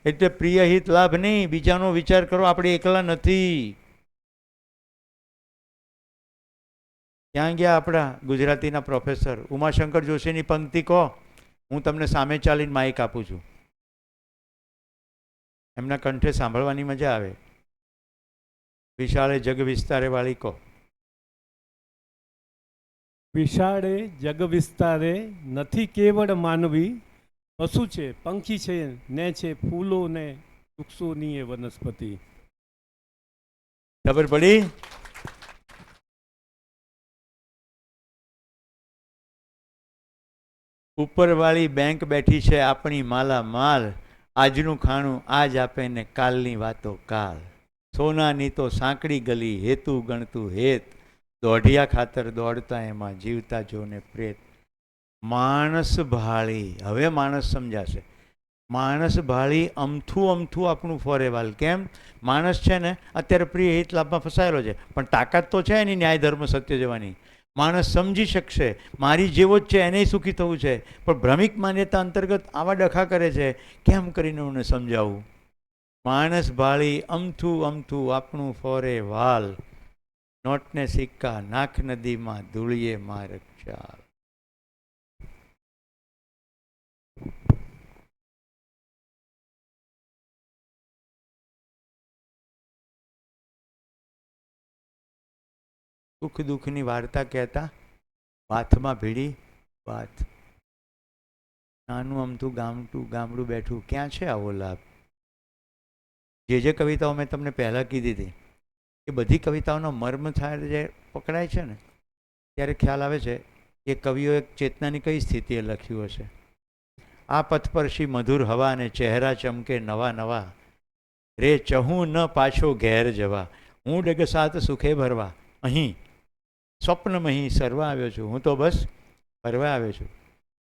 એટલે પ્રિય, હિત, લાભ નહીં, બીજાનો વિચાર કરો. આપણે એકલા નથી. ક્યાં ગયા આપણા ગુજરાતીના પ્રોફેસર ઉમાશંકર જોશીની પંક્તિ કહો, હું તમને સામે ચાલીને માઇક આપું છું. એમના કંઠે સાંભળવાની મજા આવે. વિશાળે જગ વિસ્તારે વાળી કહો. વિશાળે જગ વિસ્તારે નથી કેવળ માનવી, પશુ છે, પંખી છે, ને છે ફૂલો ને વૃક્ષોની એ વનસ્પતિ. ખબર પડી? ઉપરવાળી બેંક બેઠી છે આપણી માલા માલ, આજનું ખાણું આજ આપે ને કાલની વાતો કાલ. સોનાની તો સાંકડી ગલી, હેતુ ગણતું હેત, દોઢિયા ખાતર દોડતા એમાં જીવતા જોને પ્રેત. માણસ ભાળી, હવે માણસ સમજાશે. માણસ ભાળી અમથું આપણું ફોરેવાલ. કેમ? માણસ છે ને અત્યારે પ્રિય હિત લાભમાં ફસાયેલો છે, પણ તાકાત તો છે એની ન્યાય ધર્મ સત્ય જવાની. માણસ સમજી શકશે મારી જેવો જ છે, એને સુખી થવું છે, પણ ભ્રમિક માન્યતા અંતર્ગત આવા ડખા કરે છે. કેમ કરીને હું સમજાવું? માણસ ભાળી અમથું અમથું આપણું ફોરે વાલ, નોટને સિક્કા નાખ નદીમાં ધૂળીએ મારક ચાલ. સુખ દુઃખની વાર્તા કહેતા વાથમાં ભીડી વાત. નાનું અમથું ગામડું બેઠું ક્યાં છે આવો લાભ? જે કવિતાઓ મેં તમને પહેલાં કીધી હતી એ બધી કવિતાઓનો મર્મ થાય જે પકડાય છે ને ત્યારે ખ્યાલ આવે છે કે કવિઓ એક ચેતનાની કઈ સ્થિતિએ લખ્યું હશે. આ પથ પર શી મધુર હવા અને ચહેરા ચમકે નવા નવા, રે ચહું ન પાછો ઘેર જવા, હું ડગસાત સુખે ભરવા, અહીં સ્વપ્નમાં અહીં સરવા આવ્યો છું, હું તો બસ ફરવા આવ્યો છું.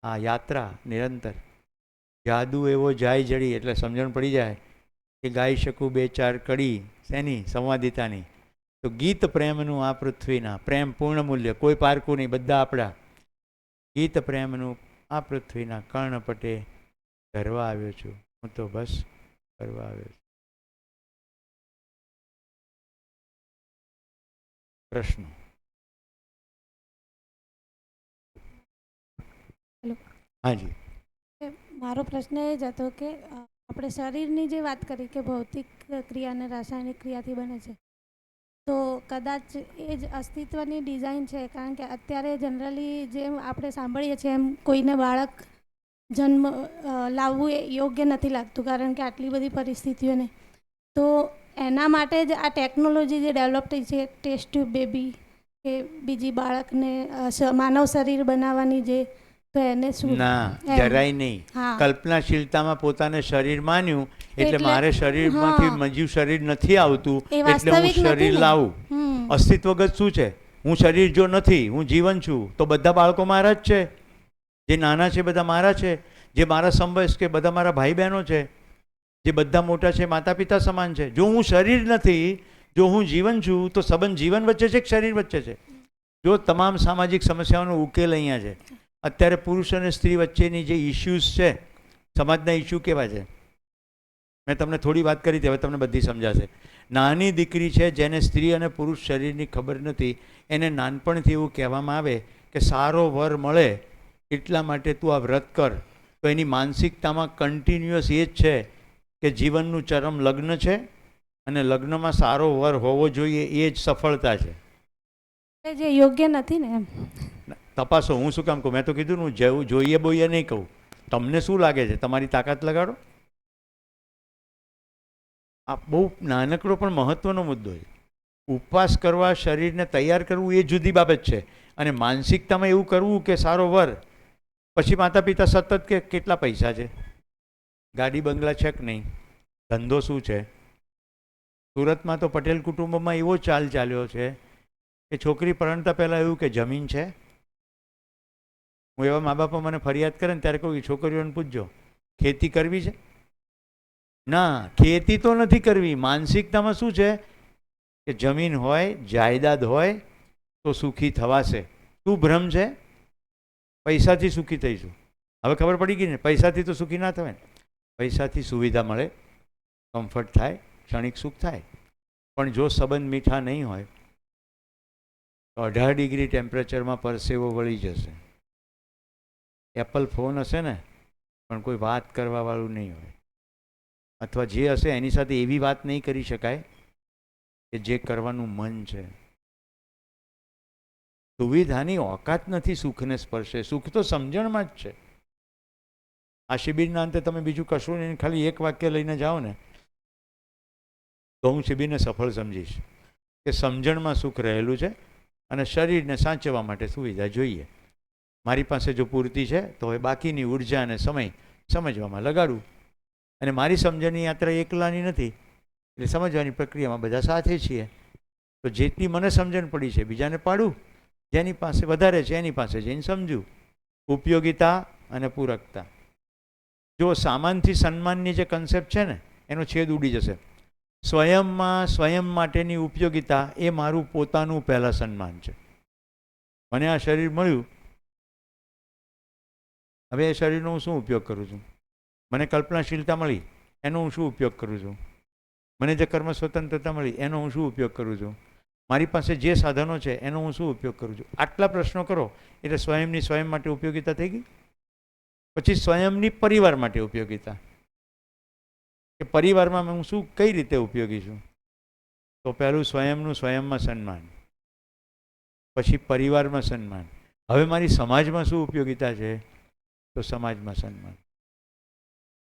આ યાત્રા નિરંતર, જાદુ એવો જાય જડી એટલે સમજણ પડી જાય કે ગાઈ શકું બે ચાર કડી શેની સંવાદિતાની. તો ગીત પ્રેમનું આ પૃથ્વીના, પ્રેમ પૂર્ણ મૂલ્ય, કોઈ પારકું નહીં, બધા આપણા. ગીત પ્રેમનું આ પૃથ્વીના કર્ણપટે ધરવા આવ્યો છું, હું તો બસ ફરવા આવ્યો છું. પ્રશ્નો? હાજી. મારો પ્રશ્ન એ જ હતો કે આપણે શરીરની જે વાત કરી કે ભૌતિક ક્રિયા અને રાસાયણિક ક્રિયાથી બને છે, તો કદાચ એ જ અસ્તિત્વની ડિઝાઇન છે. કારણ કે અત્યારે જનરલી જેમ આપણે સાંભળીએ છીએ એમ કોઈને બાળક જન્મ લાવવું એ યોગ્ય નથી લાગતું, કારણ કે આટલી બધી પરિસ્થિતિઓને. તો એના માટે જ આ ટેકનોલોજી જે ડેવલપ થઈ છે, ટેસ્ટ ટ્યુબ બેબી કે બીજી બાળકને માનવ શરીર બનાવવાની, જે તો એને શું? ના, જરાય નહીં. કલ્પનાશીલતામાં પોતાને શરીર માન્યું એટલે મારે શરીરમાંથી મજ્યું શરીર નથી આવતું એટલે હું શરીર લાવું. અસ્તિત્વગત શું છે? હું શરીર જો નથી, હું જીવન છું, તો બધા બાળકો મારા જ છે. જે નાના છે બધા મારા છે, જે મારા સમવયસ્ક કે બધા મારા ભાઈ બહેનો છે, જે બધા મોટા છે માતા પિતા સમાન છે. જો હું શરીર નથી, જો હું જીવન છું, તો સંબંધ જીવન વચ્ચે છે કે શરીર વચ્ચે છે? જો તમામ સામાજિક સમસ્યાઓનો ઉકેલ અહીંયા છે. અત્યારે પુરુષ અને સ્ત્રી વચ્ચેની જે ઇશ્યુઝ છે, સમાજના ઇશ્યુ કેવા છે? મેં તમને થોડી વાત કરી હતી, હવે તમને બધી સમજાશે. નાની દીકરી છે જેને સ્ત્રી અને પુરુષ શરીરની ખબર નથી, એને નાનપણથી એવું કહેવામાં આવે કે સારો વર મળે એટલા માટે તું આ વ્રત કર, તો એની માનસિકતામાં કન્ટિન્યુઅસ એ જ છે કે જીવનનું ચરમ લગ્ન છે અને લગ્નમાં સારો વર હોવો જોઈએ, એ જ સફળતા છે. જે યોગ્ય નથી ને એમ તપાસો. હું શું કામ કહું? મેં તો કીધું હું જેવું જોઈએ બોઈએ નહીં કહું. તમને શું લાગે છે? તમારી તાકાત લગાડો. આ બહુ નાનકડો પણ મહત્વનો મુદ્દો છે. ઉપવાસ કરવા, શરીરને તૈયાર કરવું એ જુદી બાબત છે, અને માનસિકતામાં એવું કરવું કે સારો વર, પછી માતા પિતા સતત કે કેટલા પૈસા છે, ગાડી બંગલા છે કે નહીં, ધંધો શું છે. સુરતમાં તો પટેલ કુટુંબમાં એવો ચાલ ચાલ્યો છે કે છોકરી પરણતા પહેલાં એવું કે જમીન છે. હું એવા મા બાપા મને ફરિયાદ કરે ને ત્યારે કહું કે છોકરીઓને પૂછજો ખેતી કરવી છે? ના, ખેતી તો નથી કરવી. માનસિકતામાં શું છે કે જમીન હોય, જાયદાદ હોય તો સુખી થવાશે. શું ભ્રમ છે? પૈસાથી સુખી થઈશું. હવે ખબર પડી ગઈ ને, પૈસાથી તો સુખી ના થવાય ને. પૈસાથી સુવિધા મળે, કમ્ફર્ટ થાય, ક્ષણિક સુખ થાય, પણ જો સંબંધ મીઠા નહીં હોય તો 18 ડિગ્રી ટેમ્પરેચરમાં પરસેવો વળી જશે. એપલ ફોન હશે ને, પણ કોઈ વાત કરવાવાળું નહીં હોય, અથવા જે હશે એની સાથે એવી વાત નહીં કરી શકાય કે જે કરવાનું મન છે. સુવિધાની ઓકાત નથી સુખને સ્પર્શે. સુખ તો સમજણમાં જ છે. આ શિબિરના અંતે તમે બીજું કશું નહીં, ખાલી એક વાક્ય લઈને જાઓ ને તો હું શિબિરને સફળ સમજીશ કે સમજણમાં સુખ રહેલું છે અને શરીરને સાચવવા માટે સુવિધા જોઈએ. મારી પાસે જો પૂરતી છે તો હવે બાકીની ઉર્જા અને સમય સમજવામાં લગાડું. અને મારી સમજણની યાત્રા એકલાની નથી, એટલે સમજવાની પ્રક્રિયામાં બધા સાથે છીએ. તો જેટલી મને સમજણ પડી છે બીજાને પાડું, જેની પાસે વધારે છે એની પાસે જઈને સમજું. ઉપયોગિતા અને પૂરકતા. જો સામાનથી સન્માનની જે કન્સેપ્ટ છે ને એનો છેદ ઉડી જશે. સ્વયંમાં સ્વયં માટેની ઉપયોગિતા એ મારું પોતાનું પહેલાં સન્માન છે. મને આ શરીર મળ્યું, હવે એ શરીરનો હું શું ઉપયોગ કરું છું? મને કલ્પનાશીલતા મળી, એનો હું શું ઉપયોગ કરું છું? મને જે કર્મ સ્વતંત્રતા મળી એનો હું શું ઉપયોગ કરું છું, મારી પાસે જે સાધનો છે એનો હું શું ઉપયોગ કરું છું. આટલા પ્રશ્નો કરો એટલે સ્વયંની સ્વયં માટે ઉપયોગિતા થઈ ગઈ. પછી સ્વયંની પરિવાર માટે ઉપયોગિતા, કે પરિવારમાં હું શું કઈ રીતે ઉપયોગી છું. તો પહેલું સ્વયંનું સ્વયંમાં સન્માન, પછી પરિવારમાં સન્માન. હવે મારી સમાજમાં શું ઉપયોગિતા છે, તો સમાજમાં સન્માન.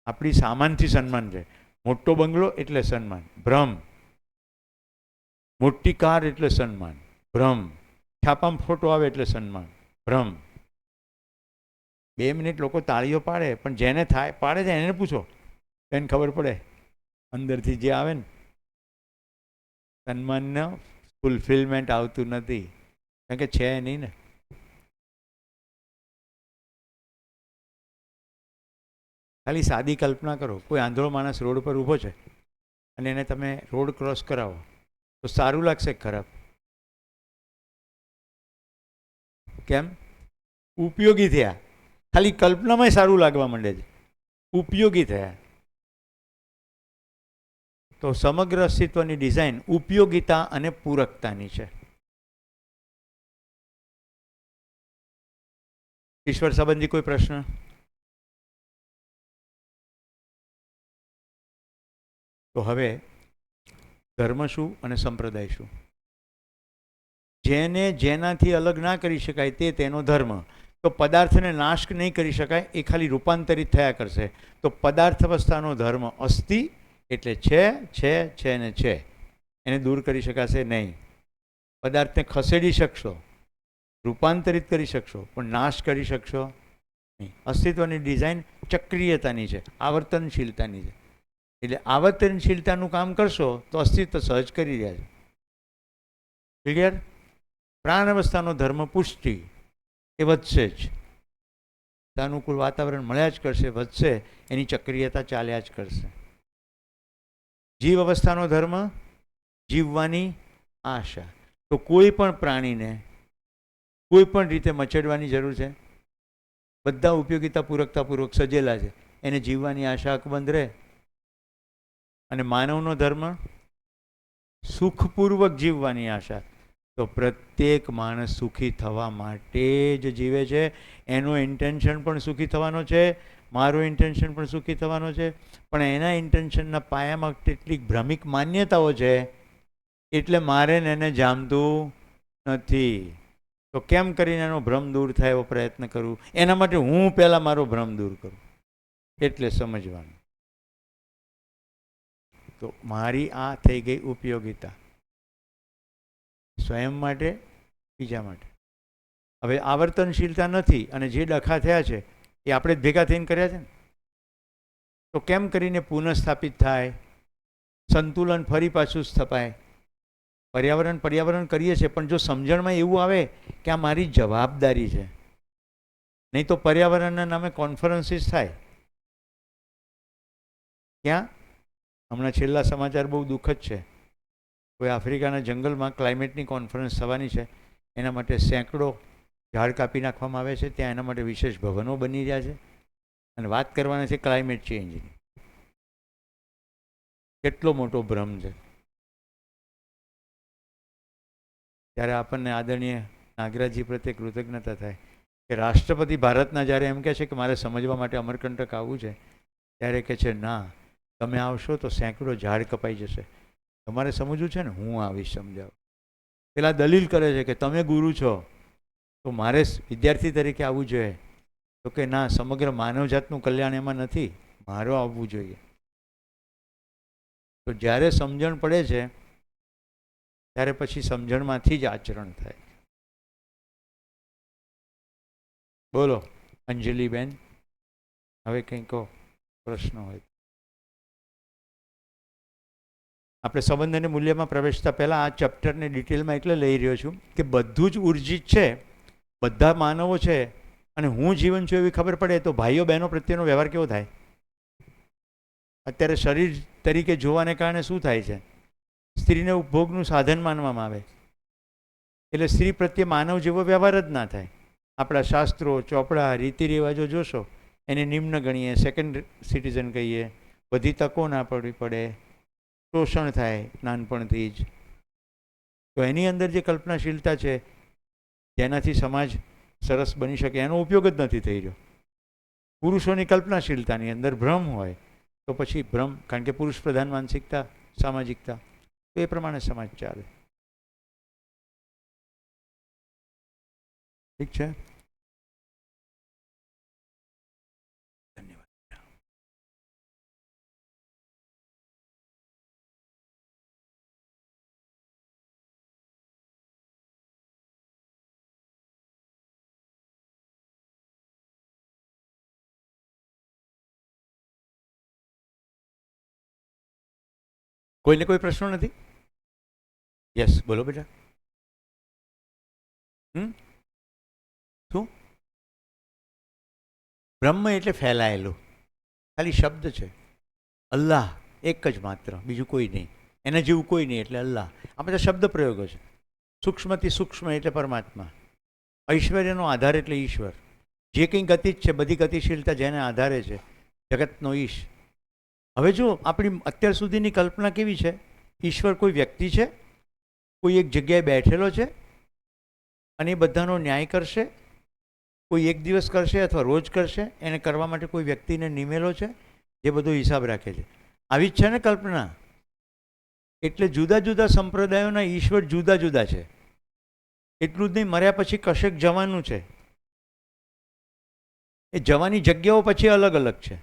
આપણી સામાનથી સન્માન છે. મોટો બંગલો એટલે સન્માન, ભ્રમ. મોટી કાર એટલે સન્માન, ભ્રમ. છાપામાં ફોટો આવે એટલે સન્માન, ભ્રમ. 2 મિનિટ લોકો તાળીઓ પાડે, પણ જેને થાય પાડે છે એને પૂછો, એને ખબર પડે અંદરથી જે આવે ને સન્માનનો ફૂલફિલમેન્ટ આવતું નથી, કારણ કે છે નહીં ને. ખાલી સાદી કલ્પના કરો, કોઈ આંધળો માણસ રોડ પર ઊભો છે અને એને તમે રોડ ક્રોસ કરાવો તો સારું લાગશે ખરાબ? કેમ? ઉપયોગી થયા. ખાલી કલ્પનામાં સારું લાગવા માંડે છે, ઉપયોગી થયા. તો સમગ્ર અસ્તિત્વની ડિઝાઇન ઉપયોગિતા અને પૂરકતાની છે. ઈશ્વર સંબંધી કોઈ પ્રશ્ન? તો હવે ધર્મ શું અને સંપ્રદાય શું? જેને જેનાથી અલગ ના કરી શકાય તે તેનો ધર્મ. તો પદાર્થને નાશ નહીં કરી શકાય, એ ખાલી રૂપાંતરિત થયા કરશે. તો પદાર્થ અવસ્થાનો ધર્મ અસ્થિ એટલે છે ને છે, એને દૂર કરી શકાશે નહીં. પદાર્થને ખસેડી શકશો, રૂપાંતરિત કરી શકશો, પણ નાશ કરી શકશો નહીં. અસ્તિત્વની ડિઝાઇન ચક્રિયતાની છે, આવર્તનશીલતાની છે. એટલે આવર્તનશીલતાનું કામ કરશો તો અસ્તિત્વ સહજ કરી રહ્યા છે. ક્લિયર? પ્રાણ અવસ્થાનો ધર્મ પુષ્ટિ, એ વધશે જ. અનુકૂળ વાતાવરણ મળ્યા જ કરશે, વધશે, એની ચક્રિયતા ચાલ્યા જ કરશે. જીવ અવસ્થાનો ધર્મ જીવવાની આશા. તો કોઈ પણ પ્રાણીને કોઈ પણ રીતે મચડવાની જરૂર છે? બધા ઉપયોગિતા પૂરકતાપૂર્વક સજેલા છે, એને જીવવાની આશા અકબંધ રહે. અને માનવનો ધર્મ સુખપૂર્વક જીવવાની આશા. તો પ્રત્યેક માણસ સુખી થવા માટે જ જીવે છે. એનો ઇન્ટેન્શન પણ સુખી થવાનો છે, મારો ઇન્ટેન્શન પણ સુખી થવાનો છે. પણ એના ઇન્ટેન્શનના પાયામાં કેટલીક ભ્રમિક માન્યતાઓ છે, એટલે મારે એને જામતું નથી. તો કેમ કરીને એનો ભ્રમ દૂર થાય એવો પ્રયત્ન કરું? એના માટે હું પહેલાં મારો ભ્રમ દૂર કરું. એટલે સમજવાનું. તો મારી આ થઈ ગઈ ઉપયોગિતા, સ્વયં માટે, બીજા માટે. હવે આવર્તનશીલતા નથી અને જે ડખા થયા છે એ આપણે જ ભેગા થઈને કર્યા છે ને. તો કેમ કરીને પુનઃસ્થાપિત થાય, સંતુલન ફરી પાછું સ્થપાય? પર્યાવરણ કરીએ છીએ, પણ જો સમજણમાં એવું આવે કે આ મારી જવાબદારી છે. નહીં તો પર્યાવરણના નામે કોન્ફરન્સીસ થાય. ક્યાં? હમણાં છેલ્લા સમાચાર બહુ દુઃખદ છે. કોઈ આફ્રિકાના જંગલમાં ક્લાઇમેટની કોન્ફરન્સ થવાની છે, એના માટે સેંકડો ઝાડ કાપી નાખવામાં આવે છે. ત્યાં એના માટે વિશેષ ભવનો બની રહ્યા છે અને વાત કરવાના છે ક્લાઇમેટ ચેન્જની. કેટલો મોટો ભ્રમ છે. ત્યારે આપણને આદરણીય નાગરાજજી પ્રત્યે કૃતજ્ઞતા થાય કે રાષ્ટ્રપતિ ભારતના જ્યારે એમ કહે છે કે મારે સમજવા માટે અમરકંટક આવવું છે, ત્યારે કહે છે ના, તમે આવશો તો સેંકડો ઝાડ કપાઈ જશે. તમારે સમજવું છે ને, હું આવીશ સમજાવ. પેલા દલીલ કરે છે કે તમે ગુરુ છો તો મારે વિદ્યાર્થી તરીકે આવવું જોઈએ. તો કે ના, સમગ્ર માનવજાતનું કલ્યાણ એમાં નથી, મારો આવવું જોઈએ. તો જ્યારે સમજણ પડે છે ત્યારે પછી સમજણમાંથી જ આચરણ થાય. બોલો અંજલિબેન, હવે કંઈ કહો, પ્રશ્ન હોય. આપણે સંબંધ અને મૂલ્યમાં પ્રવેશતા પહેલાં આ ચેપ્ટરને ડિટેલમાં એટલે લઈ રહ્યો છું કે બધું જ ઉર્જિત છે, બધા માનવો છે અને હું જીવન છું એવી ખબર પડે તો ભાઈઓ બહેનો પ્રત્યેનો વ્યવહાર કેવો થાય? અત્યારે શરીર તરીકે જોવાને કારણે શું થાય છે? સ્ત્રીને ઉપભોગનું સાધન માનવામાં આવે, એટલે સ્ત્રી પ્રત્યે માનવ જેવો વ્યવહાર જ ના થાય. આપણા શાસ્ત્રો, ચોપડા, રીતિ રિવાજો જોશો, એને નિમ્ન ગણીએ, સેકન્ડ સિટીઝન કહીએ, બધી તકો ના પડવી પડે. શોષણ થાય નાનપણથી જ. તો એની અંદર જે કલ્પનાશીલતા છે જેનાથી સમાજ સરસ બની શકે એનો ઉપયોગ જ નથી થઈ રહ્યો. પુરુષોની કલ્પનાશીલતાની અંદર ભ્રમ હોય તો પછી ભ્રમ, કારણ કે પુરુષ પ્રધાન માનસિકતા, સામાજિકતા, તો એ પ્રમાણે સમાજ ચાલે. ઠીક છે. ધન્યવાદ. કોઈને કોઈ પ્રશ્નો નથી? યસ, બોલો બેટા. શું? બ્રહ્મ એટલે ફેલાયેલું, ખાલી શબ્દ છે. અલ્લાહ એક જ માત્ર, બીજું કોઈ નહીં, એના જેવું કોઈ નહીં, એટલે અલ્લાહ. આ બધા શબ્દ પ્રયોગો છે. સૂક્ષ્મથી સૂક્ષ્મ એટલે પરમાત્મા. ઐશ્વર્યનો આધાર એટલે ઈશ્વર. જે કંઈ ગતિ જ છે, બધી ગતિશીલતા જેને આધારે છે, જગતનો ઈશ. હવે જો આપણી અત્યાર સુધીની કલ્પના કેવી છે, ઈશ્વર કોઈ વ્યક્તિ છે, કોઈ એક જગ્યાએ બેઠેલો છે અને એ બધાનો ન્યાય કરશે, કોઈ એક દિવસ કરશે અથવા રોજ કરશે, એને કરવા માટે કોઈ વ્યક્તિને નિમેલો છે જે બધો હિસાબ રાખે છે. આવી જ છે ને કલ્પના. એટલે જુદા જુદા સંપ્રદાયોના ઈશ્વર જુદા જુદા છે. એટલું જ નહીં, મર્યા પછી કશેક જવાનું છે, એ જવાની જગ્યાઓ પછી અલગ અલગ છે.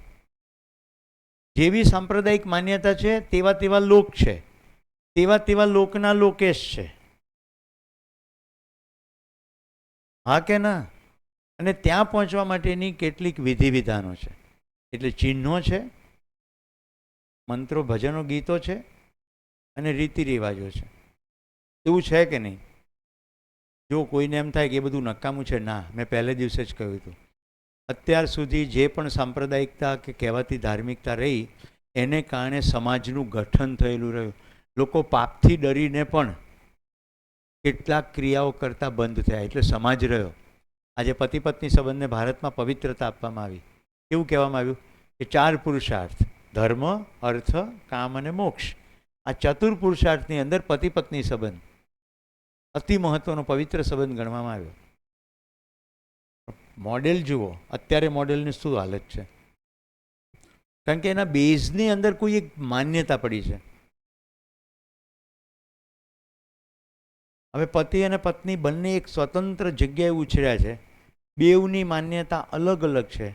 જેવી સાંપ્રદાયિક માન્યતા છે તેવા તેવા લોક છે, તેવા તેવા લોકના લોકેશ છે. હા કે ના? અને ત્યાં પહોંચવા માટેની કેટલીક વિધિ વિધાનો છે, એટલે ચિહ્નો છે, મંત્રો, ભજનો, ગીતો છે અને રીતિ રિવાજો છે. એવું છે કે નહીં? જો કોઈને એમ થાય કે એ બધું નકામું છે, ના, મેં પહેલે દિવસે જ કહ્યું હતું, અત્યાર સુધી જે પણ સાંપ્રદાયિકતા કે કહેવાતી ધાર્મિકતા રહી એને કારણે સમાજનું ગઠન થયેલું રહ્યું. લોકો પાપથી ડરીને પણ કેટલાક ક્રિયાઓ કરતા બંધ થયા, એટલે સમાજ રહ્યો. આજે પતિ પત્ની સંબંધને ભારતમાં પવિત્રતા આપવામાં આવી. એવું કહેવામાં આવ્યું કે 4 પુરુષાર્થ, ધર્મ, અર્થ, કામ અને મોક્ષ, આ ચતુર પુરુષાર્થની અંદર પતિ પત્ની સંબંધ અતિ મહત્વનો પવિત્ર સંબંધ ગણવામાં આવ્યો. મોડેલ જુઓ, અત્યારે મોડેલની શું હાલત છે, કારણ કે એના બેઝની અંદર કોઈ એક માન્યતા પડી છે. હવે પતિ અને પત્ની બંને એક સ્વતંત્ર જગ્યાએ ઉછર્યા છે, બેઉની માન્યતા અલગ અલગ છે,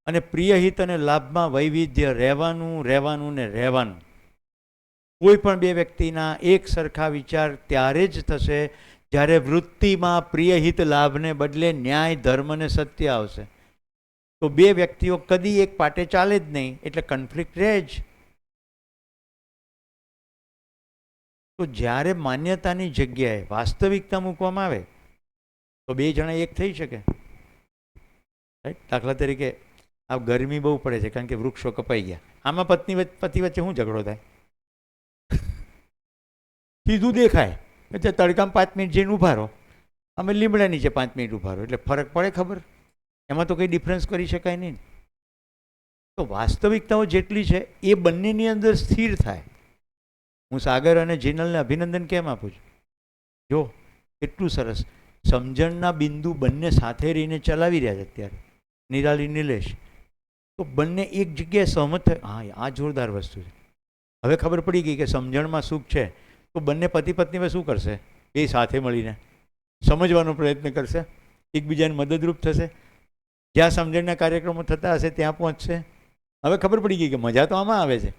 અને પ્રિયહિત અને લાભમાં વૈવિધ્ય રહેવાનું રહેવાનું ને રહેવાનું. કોઈ પણ બે વ્યક્તિના એક સરખા વિચાર ત્યારે જ થશે જ્યારે વૃત્તિમાં પ્રિયહિત લાભને બદલે ન્યાય, ધર્મ અને સત્ય આવશે. તો બે વ્યક્તિઓ કદી એક પાટે ચાલે જ નહીં, એટલે કન્ફ્લિક્ટ રહે જ. તો જ્યારે માન્યતાની જગ્યાએ વાસ્તવિકતા મૂકવામાં આવે તો બે જણા એક થઈ શકે. રાઈટ? દાખલા તરીકે આ ગરમી બહુ પડે છે કારણ કે વૃક્ષો કપાઈ ગયા, આમાં પતિ વચ્ચે શું ઝઘડો થાય? સીધું દેખાય, એટલે તડકામાં 5 મિનિટ જઈને ઊભા રહો, અમે લીમડા નીચે 5 મિનિટ ઊભા રહો, એટલે ફરક પડે ખબર? એમાં તો કંઈ ડિફરન્સ કરી શકાય નહીં. તો વાસ્તવિકતાઓ જેટલી છે એ બંનેની અંદર સ્થિર થાય. હું સાગર અને જીનલને અભિનંદન કેમ આપું છું? જો એટલું સરસ સમજણના બિંદુ બંને સાથે રહીને ચલાવી રહ્યા છે અત્યારે, નિરાલી, નિલેશ. તો બંને એક જગ્યાએ સહમત થાય, હા આ જોરદાર વસ્તુ છે. હવે ખબર પડી ગઈ કે સમજણમાં સુખ છે, તો બંને પતિ પત્ની શું કરશે? એ સાથે મળીને સમજવાનો પ્રયત્ન કરશે, એકબીજાને મદદરૂપ થશે, જ્યાં સમજણના કાર્યક્રમો થતા હશે ત્યાં પહોંચશે. હવે ખબર પડી ગઈ કે મજા તો આમાં આવે છે.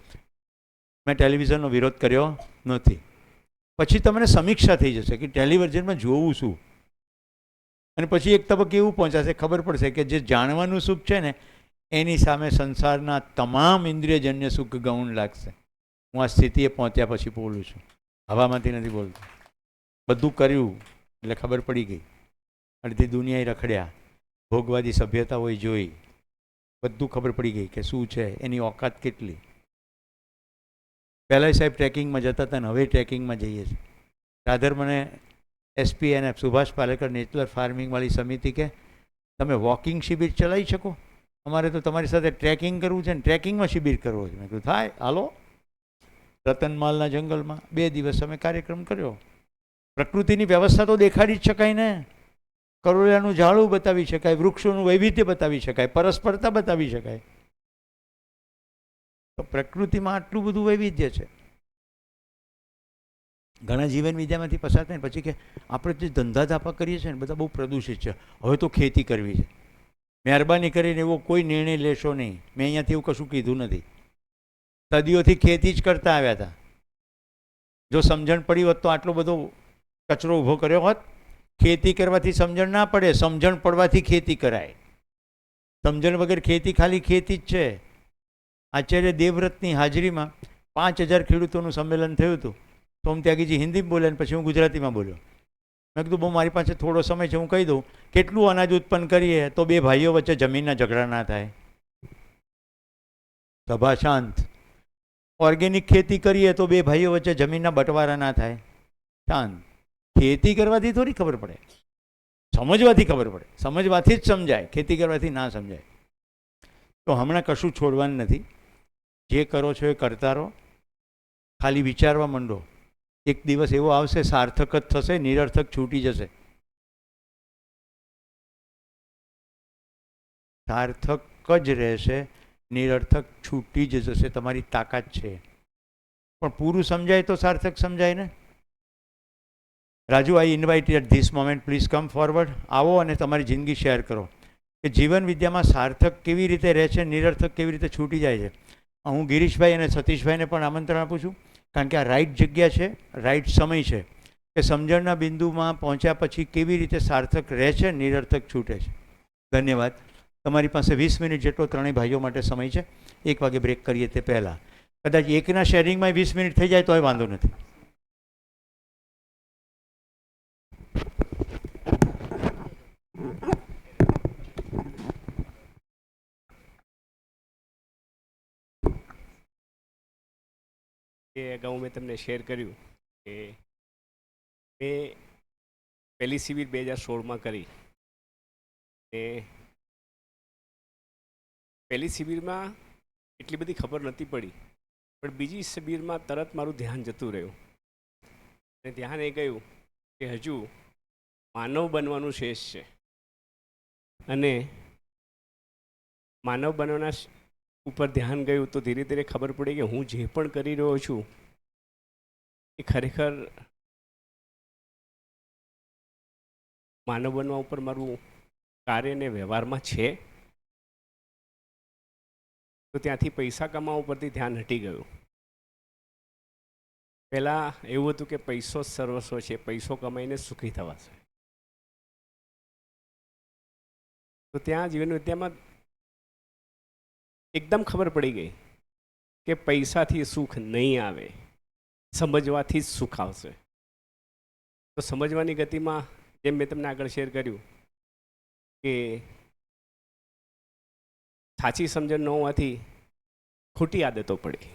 મેં ટેલિવિઝનનો વિરોધ કર્યો નથી. પછી તમને સમીક્ષા થઈ જશે કે ટેલિવિઝનમાં જોવું શું, અને પછી એક તબક્કે એવું પહોંચાશે, ખબર પડશે કે જે જાણવાનું સુખ છે ને એની સામે સંસારના તમામ ઇન્દ્રિયજન્ય સુખ ગૌણ લાગશે. હું આ સ્થિતિએ પહોંચ્યા પછી બોલું છું, હવામાંથી નથી બોલતો. બધું કર્યું એટલે ખબર પડી ગઈ, અડધી દુનિયાએ રખડ્યા, ભોગવાદી સભ્યતાઓએ જોઈ, બધું ખબર પડી ગઈ કે શું છે, એની ઓકાત કેટલી. પહેલાં સાહેબ ટ્રેકિંગમાં જતા હતા ને હવે ટ્રેકિંગમાં જઈએ છીએ. રાધર મને SPNF સુભાષ પાલેકર નેચરલ ફાર્મિંગવાળી સમિતિ કે તમે વોકિંગ શિબિર ચલાવી શકો? અમારે તો તમારી સાથે ટ્રેકિંગ કરવું છે ને ટ્રેકિંગમાં શિબિર કરવો છે. મેં કીધું થાય, હાલો. રતનમાલના જંગલમાં 2 દિવસ અમે કાર્યક્રમ કર્યો. પ્રકૃતિની વ્યવસ્થા તો દેખાડી જ શકાય ને. કરોળિયાનું ઝાડું બતાવી શકાય, વૃક્ષોનું વૈવિધ્ય બતાવી શકાય, પરસ્પરતા બતાવી શકાય. તો પ્રકૃતિમાં આટલું બધું વૈવિધ્ય છે. ઘણા જીવન વિદ્યામાંથી પસાર થાય પછી કે આપણે જે ધંધા ધાપા કરીએ છીએ ને બધા બહુ પ્રદૂષિત છે, હવે તો ખેતી કરવી છે. મહેરબાની કરીને એવો કોઈ નિર્ણય લેશો નહીં. મેં અહીંયાથી એવું કશું કીધું નથી. સદીઓથી ખેતી જ કરતા આવ્યા હતા. જો સમજણ પડી હોત તો આટલો બધો કચરો ઊભો કર્યો હોત. ખેતી કરવાથી સમજણ ના પડે, સમજણ પડવાથી ખેતી કરાય. સમજણ વગર ખેતી ખાલી ખેતી જ છે. આચાર્ય દેવવ્રતની હાજરીમાં 5000 ખેડૂતોનું સંમેલન થયું હતું. તો હું ત્યાગીજી હિન્દીમાં બોલ્યા ને પછી હું ગુજરાતીમાં બોલ્યો. મેં કીધું બહુ મારી પાસે થોડો સમય છે, હું કહી દઉં કેટલું અનાજ ઉત્પન્ન કરીએ તો 2 ભાઈઓ વચ્ચે જમીનના ઝઘડા ના થાય. સભા શાંત. ઓર્ગેનિક ખેતી કરીએ તો 2 ભાઈઓ વચ્ચે જમીનના બંટવારા ના થાય. શાંત. ખેતી કરવાથી થોડી ખબર પડે, સમજવાથી ખબર પડે. સમજવાથી જ સમજાય, ખેતી કરવાથી ના સમજાય. તો હમણાં કશું છોડવાનું નથી. જે કરો છો એ કરતા રહો. ખાલી વિચારવા માંડો. એક દિવસ એવો આવશે સાર્થક જ થશે, નિરર્થક છૂટી જશે. સાર્થક જ રહેશે, નિરર્થક છૂટી જ જશે. તમારી તાકાત છે. પણ પૂરું સમજાય તો સાર્થક સમજાય ને. Raju, I invite at this moment, please come forward. આવો અને તમારી જિંદગી શેર કરો કે જીવન વિદ્યામાં સાર્થક કેવી રીતે રહે છે, નિરર્થક કેવી રીતે છૂટી જાય છે. હું ગિરીશભાઈ અને સતીશભાઈને પણ આમંત્રણ આપું છું, કારણ કે આ રાઈટ જગ્યા છે, રાઈટ સમય છે કે સમજણના બિંદુમાં પહોંચ્યા પછી કેવી રીતે સાર્થક રહે છે, નિરર્થક છૂટે છે. ધન્યવાદ. તમારી પાસે 20 મિનિટ જેટલો ત્રણેય ભાઈઓ માટે સમય છે. 1 વાગે બ્રેક કરીએ તે પહેલાં. કદાચ એકના શેરિંગમાં 20 મિનિટ થઈ જાય તોય વાંધો નથી. એ અગાઉ મેં તમને શેર કર્યું કે મેં પહેલી શિબિર 2016માં કરી. એ પહેલી શિબિરમાં એટલી બધી ખબર નથી પડી, પણ બીજી શિબિરમાં તરત મારું ધ્યાન જતું રહ્યું. અને ધ્યાન એ ગયું કે હજુ માનવ બનવાનું શેષ છે. અને માનવ બનવાના ઉપર ધ્યાન ગયું તો ધીરે ધીરે ખબર પડી કે હું જે પણ કરી રહ્યો છું એ ખરેખર માનવ બનવા ઉપર મારું કાર્ય ને વ્યવહારમાં છે. તો ત્યાંથી પૈસા કમાવા ઉપરથી ધ્યાન હટી ગયું. પહેલાં એવું હતું કે પૈસો જ સર્વસ્વ છે, પૈસો કમાઈને સુખી થવાશે. તો ત્યાં જીવન વિદ્યામાં એકદમ ખબર પડી ગઈ કે પૈસાથી સુખ નહીં આવે, સમજવાથી જ સુખ આવશે. તો સમજવાની ગતિમાં જેમ મેં તમને આગળ શેર કર્યું કે સાચી સમજણ ન હોવાથી ખોટી આદતો પડી.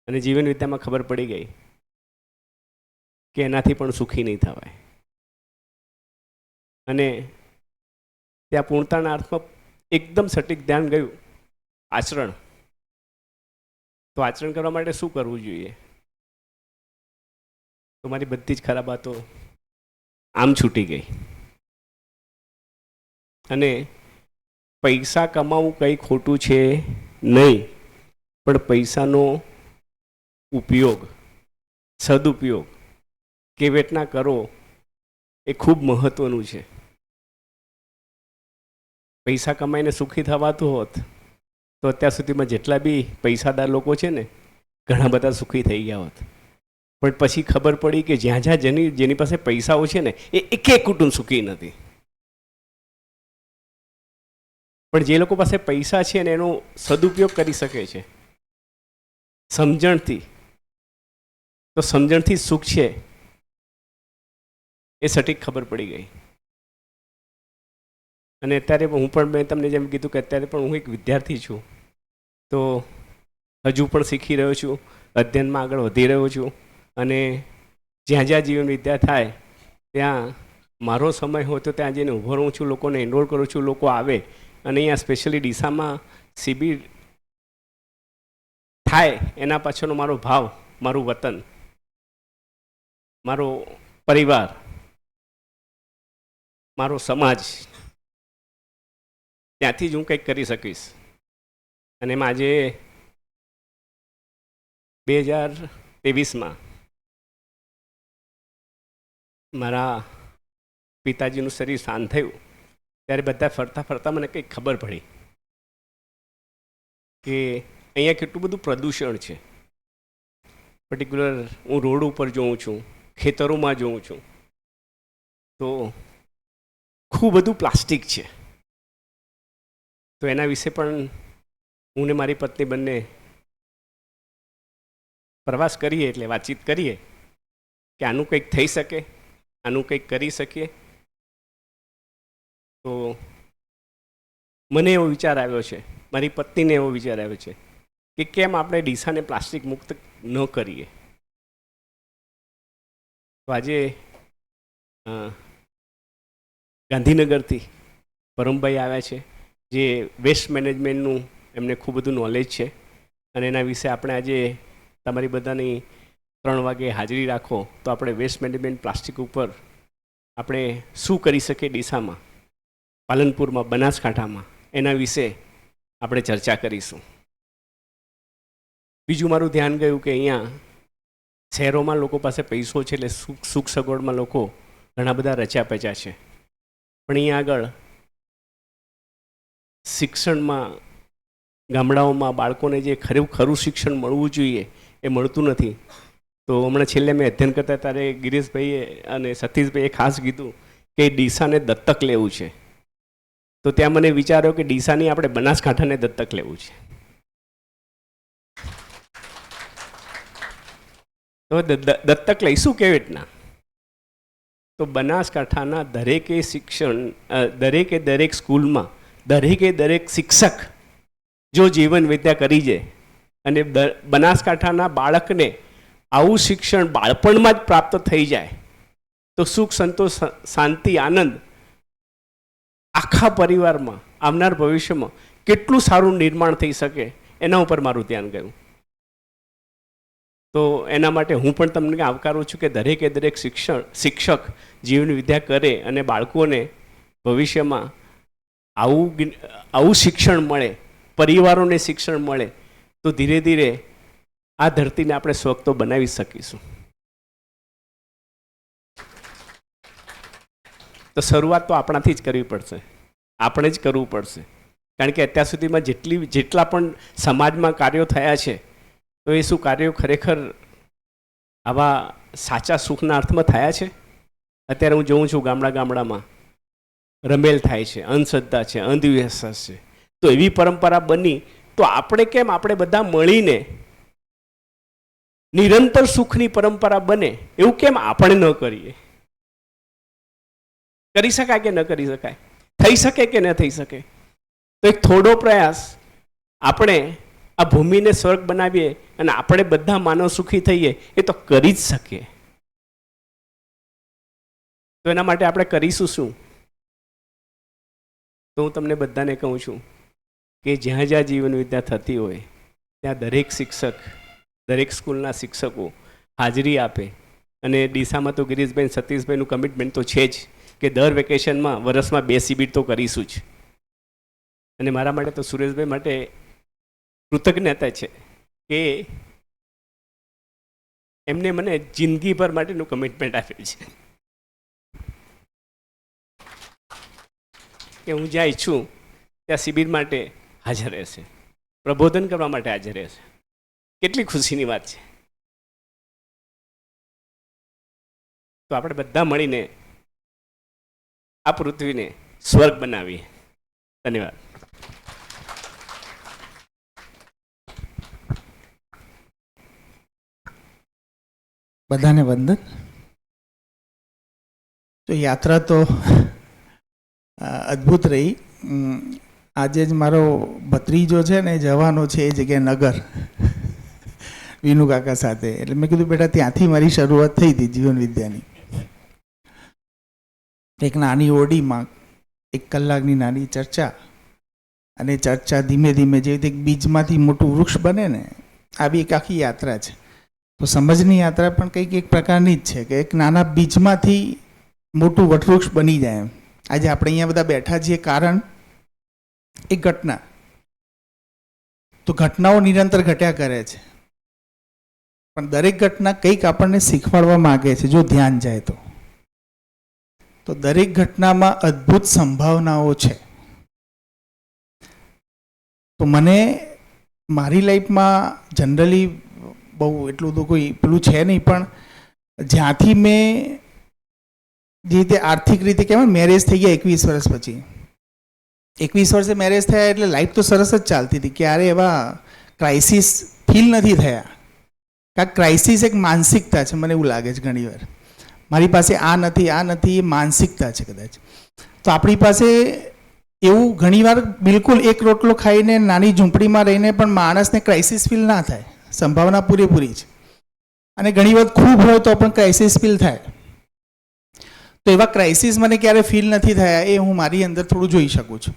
અને જીવન વિદ્યામાં ખબર પડી ગઈ કે એનાથી પણ સુખી નહીં થવાય. અને ત્યાં પૂર્ણતાના અર્થમાં એકદમ સટીક ધ્યાન ગયું આચરણ. તો આચરણ કરવા માટે શું કરવું જોઈએ? તો મારી બધી જ ખરાબ વાતો આમ છૂટી ગઈ. અને પૈસા કમાવું કંઈ ખોટું છે નહીં, પણ પૈસાનો ઉપયોગ, સદુપયોગ કેવી રીતના કરો એ ખૂબ મહત્વનું છે. પૈસા કમાઈને સુખી થવાતું હોત તો અત્યાર સુધીમાં જેટલા બી પૈસાદાર લોકો છે ને ઘણા બધા સુખી થઈ ગયા હોત. પણ પછી ખબર પડી કે જ્યાં જ્યાં જેની પાસે પૈસાઓ છે ને એ એકે કુટુંબ સુખી નથી. પણ જે લોકો પાસે પૈસા છે ને એનો સદુપયોગ કરી શકે છે સમજણથી, તો સમજણથી સુખ છે એ સટીક ખબર પડી ગઈ. અને અત્યારે હું પણ મેં તમને જેમ કીધું કે અત્યારે પણ હું એક વિદ્યાર્થી છું, તો હજુ પણ શીખી રહ્યો છું, અધ્યયનમાં આગળ વધી રહ્યો છું. અને જ્યાં જ્યાં જીવન વિદ્યા થાય ત્યાં મારો સમય હોય તો ત્યાં જઈને ઊભો રહું છું, લોકોને એનરોલ કરું છું, લોકો આવે. અને અહીંયા સ્પેશિયલી ડીસામાં શિબિર થાય એના પાછળનો મારો ભાવ, મારું વતન, મારો પરિવાર, મારો સમાજ, ત્યાંથી જ હું કંઈક કરી શકીશ. અને એમાં આજે 2023માં મારા પિતાજીનું શરીર શાંત થયું ત્યારે બધા ફરતા ફરતા મને કંઈક ખબર પડી કે અહીંયા કેટલું બધું પ્રદૂષણ છે. પર્ટિક્યુલર હું રોડ ઉપર જોઉં છું, ખેતરોમાં જોઉં છું, તો ખૂબ બધું પ્લાસ્ટિક છે. તો એના વિશે પણ હું ને મારી પત્ની બંને પ્રવાસ કરીએ એટલે વાતચીત કરીએ કે આનું કંઈક થઈ શકે, આનું કંઈક કરી શકીએ. તો મને એવો વિચાર આવ્યો છે, મારી પત્નીને એવો વિચાર આવ્યો છે કે કેમ આપણે ડીસાને પ્લાસ્ટિક મુક્ત ન કરીએ. તો આજે ગાંધીનગરથી પરમભાઈ આવ્યા છે, જે વેસ્ટ મેનેજમેન્ટનું એમને ખૂબ બધું નોલેજ છે, અને એના વિશે આપણે આજે તમારી બધાની 3 વાગે હાજરી રાખો તો આપણે વેસ્ટ મેનેજમેન્ટ પ્લાસ્ટિક ઉપર આપણે શું કરી શકીએ ડીસામાં, પાલનપુરમાં, બનાસકાંઠામાં, એના વિશે આપણે ચર્ચા કરીશું. બીજું મારું ધ્યાન ગયું કે અહીંયા શહેરોમાં લોકો પાસે પૈસો છે એટલે સુખ સગવડમાં લોકો ઘણા બધા રચ્યા પચ્યા છે, પણ અહીંયા આગળ શિક્ષણમાં ગામડાઓમાં બાળકોને જે ખરું શિક્ષણ મળવું જોઈએ એ મળતું નથી. તો હમણાં છેલ્લે મેં અધ્યયન કરતા ત્યારે ગિરીશભાઈએ અને સતીશભાઈએ ખાસ કીધું કે ડીસાને દત્તક લેવું છે. તો ત્યાં મને વિચાર્યો કે ડીસાની આપણે બનાસકાંઠાને દત્તક લેવું છે. તો દત્તક લઈશું કેવી રીતના? તો બનાસકાંઠાના દરેક સ્કૂલમાં દરેક શિક્ષક જો જીવન વિદ્યા કરી જાય અને બનાસકાંઠાના બાળકને આવું શિક્ષણ બાળપણમાં જ પ્રાપ્ત થઈ જાય તો સુખ, સંતોષ, શાંતિ, આનંદ આખા પરિવારમાં આવનાર ભવિષ્યમાં કેટલું સારું નિર્માણ થઈ શકે એના ઉપર મારું ધ્યાન ગયું. તો એના માટે હું પણ તમને આવકારું છું કે દરેક શિક્ષક જીવન વિદ્યા કરે અને બાળકોને ભવિષ્યમાં આવું શિક્ષણ મળે, પરિવારોને શિક્ષણ મળે તો ધીરે ધીરે આ ધરતીને આપણે સ્વસ્થ તો બનાવી શકીશું. તો શરૂઆત તો આપણાથી જ કરવી પડશે, આપણે જ કરવું પડશે. કારણ કે અત્યાર સુધીમાં જેટલા પણ સમાજમાં કાર્યો થયા છે તો એ શું કાર્યો ખરેખર આવા સાચા સુખના અર્થમાં થયા છે? અત્યારે હું જોઉં છું ગામડામાં રમેલ થાય છે, અંધશ્રદ્ધા છે, અંધવિશ્વાસ છે. તો એવી પરંપરા બની તો આપણે કેમ આપણે બધા મળીને નિરંતર સુખની પરંપરા બને એવું કેમ આપણે ન કરીએ? કરી શકાય કે ન કરી શકાય? થઈ શકે કે ન થઈ શકે? તો એક થોડો પ્રયાસ આપણે આ ભૂમિને સ્વર્ગ બનાવીએ અને આપણે બધા માનવ સુખી થઈએ એ તો કરી જ શકીએ. તો એના માટે આપણે કરીશું શું? તો હું તમને બધાને કહું છું કે જ્યાં જ્યાં જીવન વિદ્યા થતી હોય ત્યાં દરેક શિક્ષક, દરેક સ્કૂલના શિક્ષકો હાજરી આપે. અને ડીસામાં તો ગિરીશભાઈ, સતીશભાઈનું કમિટમેન્ટ તો છે જ કે દર વેકેશનમાં વર્ષમાં 2 શિબિર તો કરીશું જ. અને મારા માટે તો સુરેશભાઈ માટે કૃતજ્ઞતા છે કે એમને મને જિંદગીભર માટેનું કમિટમેન્ટ આપ્યું છે કે હું જ્યાં ઈચ્છું ત્યાં શિબિર માટે હાજર રહેશે, પ્રબોધન કરવા માટે હાજર રહેશે. કેટલી ખુશીની વાત છે. તો આપણે બધા મળીને આ પૃથ્વીને સ્વર્ગ બનાવીએ. ધન્યવાદ. બધાને વંદન. તો યાત્રા તો અદ્ભુત રહી. આજે જ મારો ભત્રીજો છે ને જવાનો છે એ જગ્યાએ નગર વિનુ કાકા સાથે. એટલે મેં કીધું બેટા ત્યાંથી મારી શરૂઆત થઈ હતી જીવન વિદ્યાની. એક નાની ઓડીમાં 1 કલાકની નાની ચર્ચા, અને ચર્ચા ધીમે ધીમે જેવી રીતે બીજમાંથી મોટું વૃક્ષ બને ને આવી એક આખી યાત્રા છે. તો સમજની યાત્રા પણ કંઈક એક પ્રકારની જ છે કે એક નાના બીજમાંથી મોટું વટવૃક્ષ બની જાય એમ. આજે આપણે અહીંયા બધા બેઠા છીએ કારણ એક ઘટના. તો ઘટનાઓ નિરંતર ઘટ્યા કરે છે, પણ દરેક ઘટના કંઈક આપણને શીખવાડવા માંગે છે જો ધ્યાન જાય તો. તો દરેક ઘટનામાં અદ્ભુત સંભાવનાઓ છે. તો મને મારી લાઈફમાં જનરલી બહુ એટલું તો કોઈ પેલું છે નહીં, પણ જ્યાંથી મેં જે રીતે આર્થિક રીતે કહેવાય મેરેજ થઈ ગયા 21 વર્ષ પછી, 21 વર્ષે મેરેજ થયા એટલે લાઈફ તો સરસ જ ચાલતી હતી, ક્યારે એવા ક્રાઇસિસ ફીલ નથી થયા. કારણ ક્રાઇસિસ એક માનસિકતા છે, મને એવું લાગે છે ઘણી વાર મારી પાસે આ નથી એ માનસિકતા છે કદાચ. તો આપણી પાસે એવું ઘણીવાર બિલકુલ એક રોટલો ખાઈને નાની ઝૂંપડીમાં રહીને પણ માણસને ક્રાઇસિસ ફીલ ના થાય, સંભાવના પૂરેપૂરી છે. અને ઘણી વાર ખૂબ હોય તો પણ ક્રાઇસિસ ફીલ થાય. તો એવા ક્રાઇસિસ મને ક્યારે ફીલ નથી થયા એ હું મારી અંદર થોડું જોઈ શકું છું.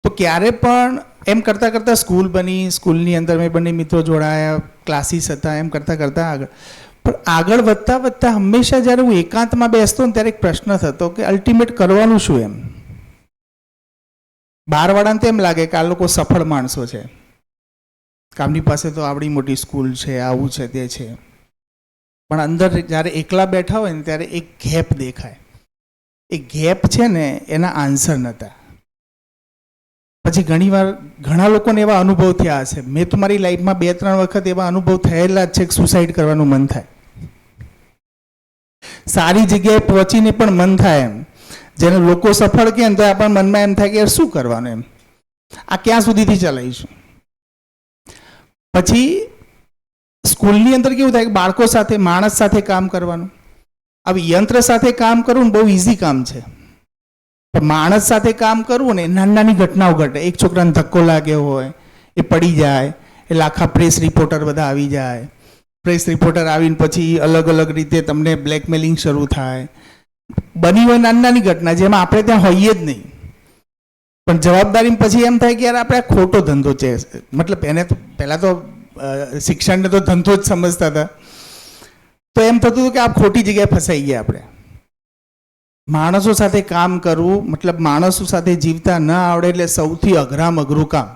તો ક્યારે પણ એમ કરતાં કરતાં સ્કૂલ બની, સ્કૂલની અંદર મેં બંને મિત્રો જોડાયા, ક્લાસીસ હતા, એમ કરતાં કરતાં આગળ વધતા વધતા હંમેશા જ્યારે હું એકાંતમાં બેસતો ને ત્યારે એક પ્રશ્ન થતો કે અલ્ટિમેટ કરવાનું શું એમ. બહારવાળાને તો એમ લાગે કે આ લોકો સફળ માણસો છે, કામની પાસે તો આવડી મોટી સ્કૂલ છે, આવું છે, તે છે. પણ અંદર જ્યારે એકલા બેઠા હોય ને ત્યારે એક ગેપ દેખાય. એ ગેપ છે ને એના આન્સર નહોતા. પછી ઘણીવાર ઘણા લોકોને એવા અનુભવ થયા હશે. મેં તો મારી લાઈફમાં 2-3 વખત એવા અનુભવ થયેલા જ છે કે સુસાઇડ કરવાનું મન થાય, સારી જગ્યાએ પહોંચીને પણ મન થાય એમ. જેને લોકો સફળ કહે ને તો આપણા મનમાં એમ થાય કે યાર શું કરવાનું એમ, આ ક્યાં સુધીથી ચલાવીશું. પછી સ્કૂલની અંદર કેવું થાય કે બાળકો સાથે, માણસ સાથે કામ કરવાનું. હવે યંત્ર સાથે કામ કરવું ને બહુ ઇઝી કામ છે, પણ માણસ સાથે કામ કરવું ને નાની નાની ઘટનાઓ ઘટે. એક છોકરાને ધક્કો લાગ્યો હોય, એ પડી જાય એટલે આખા પ્રેસ રિપોર્ટર બધા આવી જાય. પ્રેસ રિપોર્ટર આવીને પછી અલગ અલગ રીતે તમને બ્લેકમેલિંગ શરૂ થાય. બની હોય નાની નાની ઘટના જેમાં આપણે ત્યાં હોઈએ જ નહીં, પણ જવાબદારી પછી એમ થાય કે યાર આપણે આ ખોટો ધંધો છે. મતલબ એને તો પહેલાં તો શિક્ષણને તો ધંધો જ સમજતા હતા. તો એમ થતું હતું કે આ ખોટી જગ્યાએ ફસાઈ ગયા આપણે. માણસો સાથે કામ કરવું મતલબ માણસો સાથે જીવતા ન આવડે એટલે સૌથી અઘરામાં અઘરું કામ.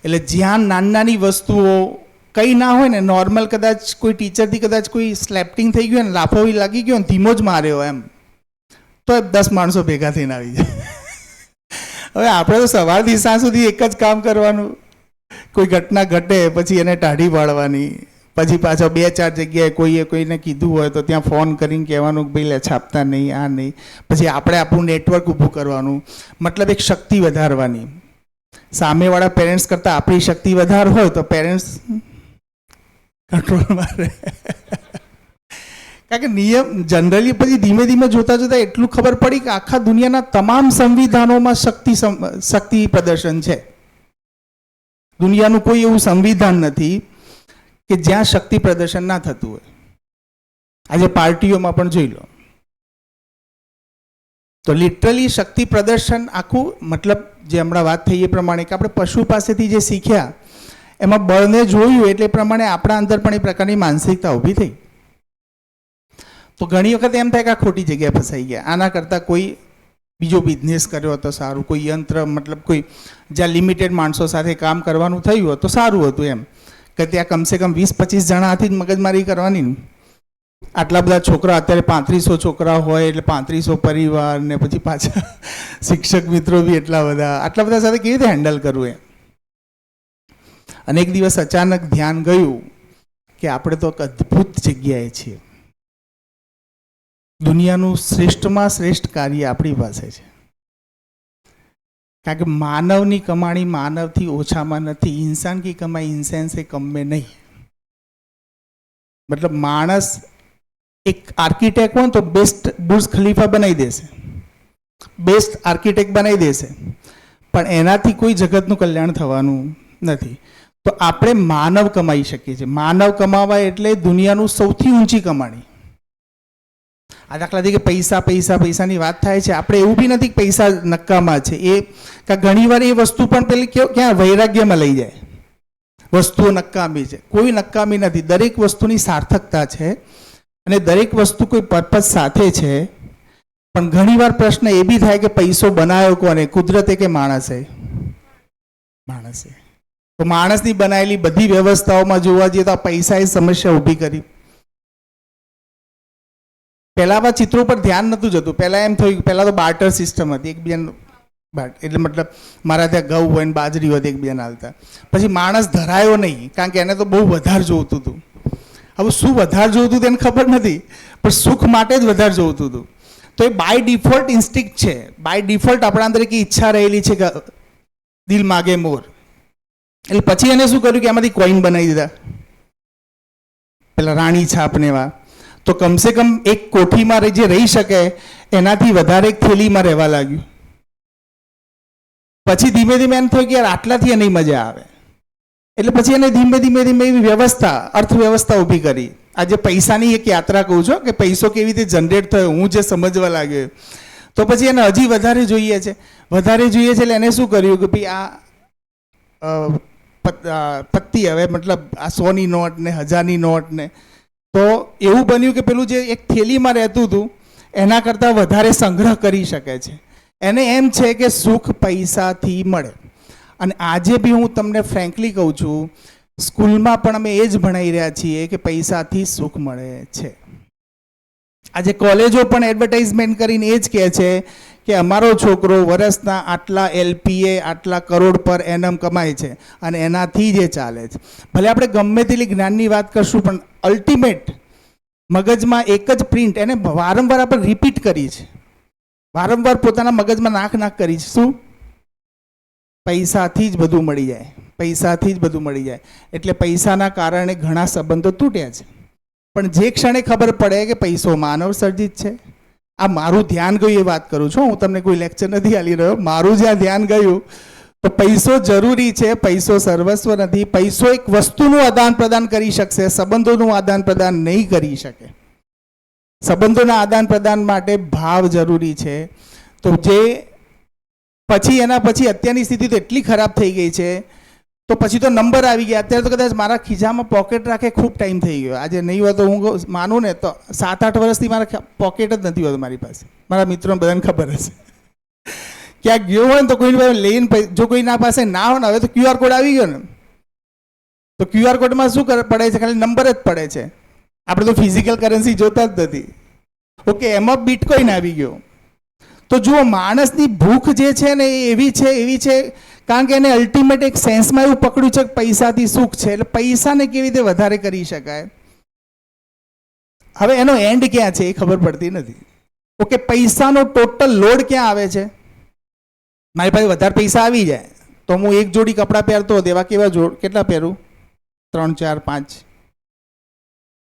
એટલે જ્યાં નાની નાની વસ્તુઓ કંઈ ના હોય ને, નોર્મલ કદાચ કોઈ ટીચરથી કદાચ કોઈ સ્લેપ્ટિંગ થઈ ગયું ને, લાફો લાગી ગયો ને, ધીમો જ માર્યો એમ, તો 10 માણસો ભેગા થઈને આવી જાય. હવે આપણે તો સવારથી સાંજ સુધી એક જ કામ કરવાનું. કોઈ ઘટના ઘટે પછી એને ટાઢી પાડવાની, પછી પાછા 2-4 જગ્યાએ કોઈને કીધું હોય તો ત્યાં ફોન કરીને કહેવાનું કે ભાઈ લે છાપતા નહીં, આ નહીં. પછી આપણે આપણું નેટવર્ક ઊભું કરવાનું, મતલબ એક શક્તિ વધારવાની. સામેવાળા પેરેન્ટ્સ કરતાં આપણી શક્તિ વધારે હોય તો પેરેન્ટ્સ કંટ્રોલમાં રહે. કારણ કે નિયમ જનરલી પછી ધીમે ધીમે જોતા જોતા એટલું ખબર પડી કે આખા દુનિયાના તમામ સંવિધાનોમાં શક્તિ પ્રદર્શન છે. દુનિયાનું કોઈ એવું સંવિધાન નથી કે જ્યાં શક્તિ પ્રદર્શન ના થતું હોય. આજે પાર્ટીઓમાં પણ જોઈ લો તો લિટરલી શક્તિ પ્રદર્શન આખું, મતલબ જે હમણાં વાત થઈ એ પ્રમાણે કે આપણે પશુ પાસેથી જે શીખ્યા એમાં બળને જોયું એટલે પ્રમાણે આપણા અંદર પણ એ પ્રકારની માનસિકતા ઊભી થઈ. તો ઘણી વખત એમ થાય કે આ ખોટી જગ્યાએ ફસાઈ ગયા, આના કરતાં કોઈ બીજો બિઝનેસ કર્યો હતો સારું, કોઈ યંત્ર મતલબ કોઈ જ્યાં લિમિટેડ માણસો સાથે કામ કરવાનું થયું હોય તો સારું હતું એમ, કે ત્યાં કમસે કમ 20-25 જણાથી જ મગજમારી કરવાની. આટલા બધા છોકરા, અત્યારે 3500 છોકરા હોય એટલે 3500 પરિવાર ને પછી પાછા શિક્ષક મિત્રો બી આટલા બધા સાથે કેવી રીતે હેન્ડલ કરવું એમ. અને એક દિવસ અચાનક ધ્યાન ગયું કે આપણે તો એક અદ્ભુત જગ્યાએ છીએ. દુનિયાનું શ્રેષ્ઠમાં શ્રેષ્ઠ કાર્ય આપણી પાસે છે. કારણ કે માનવની કમાણી માનવથી ઓછામાં નથી, ઇન્સાન કી કમાઈ ઇન્સાન સે કમ में નહીં. મતલબ માણસ એક આર્કિટેક્ટ હોય તો બેસ્ટ બુર્જ ખલીફા બનાવી દેશે, બેસ્ટ આર્કિટેક્ટ બનાવી દેશે, પણ એનાથી કોઈ જગતનું કલ્યાણ થવાનું નથી. તો આપણે માનવ કમાઈ શકીએ છીએ. માનવ કમાવા એટલે દુનિયાનું સૌથી ઊંચી કમાણી. આ દાખલા તરીકે પૈસાની વાત થાય છે, આપણે એવું બી નથી કે પૈસા નકામા છે. એ ઘણીવાર એ વસ્તુ પણ પેલી ક્યાં વૈરાગ્યમાં લઈ જાય. વસ્તુઓ નકામી છે. કોઈ નકામી નથી, દરેક વસ્તુની સાર્થકતા છે અને દરેક વસ્તુ કોઈ પર્પઝ સાથે છે. પણ ઘણીવાર પ્રશ્ન એ બી થાય કે પૈસો બનાવ્યો કોને, કુદરતે કે માણસે? માણસે. તો માણસની બનાવેલી બધી વ્યવસ્થાઓમાં જોવા જઈએ તો આ પૈસાએ સમસ્યા ઊભી કરી. પહેલા આવા ચિત્રો પર ધ્યાન નહોતું જતું. પહેલા એમ થયું, પહેલા તો બાર્ટર સિસ્ટમ હતી, એકબીજાનું એટલે મતલબ મારા ત્યાં ઘઉં હોય ને બાજરી હોય તો એકબીજાને હાલતા. પછી માણસ ધરાયો નહીં, કારણ કે એને તો બહુ વધારે જોઈતું હતું. હવે શું વધારે જોઈતું હતું એને ખબર નથી, પણ સુખ માટે જ વધારે જોઈતું હતું. તો એ બાય ડિફોલ્ટ ઇન્સ્ટિક્ટ છે, બાય ડિફોલ્ટ આપણા અંદર એક ઈચ્છા રહેલી છે કે દિલ માગે મોર. એટલે પછી એને શું કર્યું કે એમાંથી કોઈન બનાવી દીધા, પેલા રાણી છાપને એવા. તો કમસે કમ એક કોઠીમાં જે રહી શકે એનાથી વધારે એક થેલીમાં રહેવા લાગ્યું. પછી ધીમે ધીમે એમ થયું કે યાર આટલાથી નહીં મજા આવે, એટલે પછી એને ધીમે ધીમે ધીમે એવી વ્યવસ્થા, અર્થવ્યવસ્થા ઊભી કરી. આજે પૈસાની એક યાત્રા કહું છું કે પૈસો કેવી રીતે જનરેટ થયો, હું જે સમજવા લાગ્યો. તો પછી એને હજી વધારે જોઈએ છે, વધારે જોઈએ છે. એટલે એને શું કર્યું કે ભાઈ આ પત્તી, હવે મતલબ આ 100ની નોટ ને 1000ની નોટ ને, તો એવું બન્યું કે પેલું જે એક થેલીમાં રહેતું હતું એના કરતાં વધારે સંગ્રહ કરી શકે છે. એને એમ છે કે સુખ પૈસાથી મળે. અને આજે બી હું તમને ફ્રેન્કલી કહું છું, સ્કૂલમાં પણ અમે એ જ ભણાવી રહ્યા છીએ કે પૈસાથી સુખ મળે છે. આજે કોલેજો પણ એડવર્ટાઇઝમેન્ટ કરીને એ જ કહે છે કે અમારો છોકરો વર્ષના આટલા LPA આટલા કરોડ પર એનમ કમાય છે અને એનાથી જ એ ચાલે છે. ભલે આપણે ગમે તેટલી જ્ઞાનની વાત કરશું, પણ અલ્ટિમેટ મગજમાં એક જ પ્રિન્ટ એને વારંવાર આપણે રિપીટ કરી છે, વારંવાર પોતાના મગજમાં નાખ કરી છે. શું? પૈસાથી જ બધું મળી જાય, પૈસાથી જ બધું મળી જાય. એટલે પૈસાના કારણે ઘણા સંબંધો તૂટ્યા છે. પણ જે ક્ષણે ખબર પડે કે પૈસો માનવ સર્જિત છે, આ મારું ધ્યાન ગયું એ વાત કરું છું, હું તમને કોઈ લેક્ચર નથી આલી રહ્યો, મારું જ્યાં ધ્યાન ગયું તો પૈસો જરૂરી છે, પૈસો સર્વસ્વ નથી. પૈસો એક વસ્તુનું આદાન પ્રદાન કરી શકશે, સંબંધોનું આદાન પ્રદાન નહીં કરી શકે. સંબંધોના આદાન પ્રદાન માટે ભાવ જરૂરી છે. તો જે પછી એના પછી અત્યારની સ્થિતિ તો એટલી ખરાબ થઈ ગઈ છે, તો પછી તો નંબર આવી ગયા. અત્યારે તો કદાચ મારા ખિસ્સામાં પોકેટ રાખે ખૂબ ટાઈમ થઈ ગયો. આજે નહીં હોય તો હું માનું ને તો 7-8 વર્ષથી મારા પોકેટ જ નથી હોતું મારી પાસે. મારા મિત્રોને બધાને ખબર હશે. ક્યાંક ગયો હોય ને તો કોઈની પાસે લઈને, જો કોઈના પાસે ના હોય ને, હવે તો QR કોડ આવી ગયો ને, તો QR કોડમાં શું પડે છે? ખાલી નંબર જ પડે છે. આપણે તો ફિઝિકલ કરન્સી જોતા જ નથી. ઓકે, એમાં બિટકોઈન આવી ગયો. તો જુઓ, માણસની ભૂખ જે છે ને એ એવી છે કારણ કે એને અલ્ટિમેટ એક સેન્સમાં એવું પકડ્યું છે કે પૈસાથી સુખ છે. એટલે પૈસાને કેવી રીતે વધારે કરી શકાય, હવે એનો એન્ડ ક્યાં છે એ ખબર પડતી નથી. ઓકે, પૈસાનો ટોટલ લોડ ક્યાં આવે છે? મારી પાસે વધારે પૈસા આવી જાય તો હું એક જોડી કપડાં પહેરતો હતો, એવા કેવા કેટલા પહેરું? 3, 4, 5.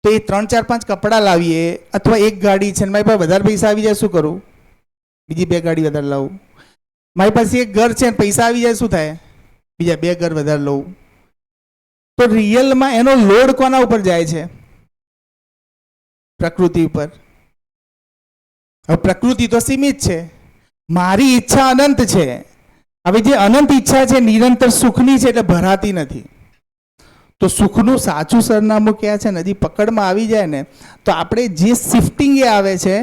તો એ 3, 4, 5 કપડાં લાવીએ, અથવા એક ગાડી છે ને મારી પાસે વધારે પૈસા આવી જાય, શું કરું? બીજી 2 ગાડી વધારે લાવું. મારી પાસે એક ઘર છે ને પૈસા આવી જાય, શું થાય? બીજા 2 ઘર વધારે લઉં. તો રિયલમાં એનો લોડ કોના ઉપર જાય છે? પ્રકૃતિ ઉપર. હવે પ્રકૃતિ તો સીમિત છે, મારી ઈચ્છા અનંત છે. હવે જે અનંત ઈચ્છા છે નિરંતર સુખની છે, એટલે ભરાતી નથી. તો સુખનું સાચું સરનામું ક્યાં છે ને હજી પકડમાં આવી જાય ને, તો આપણે જે શિફ્ટિંગ એ આવે છે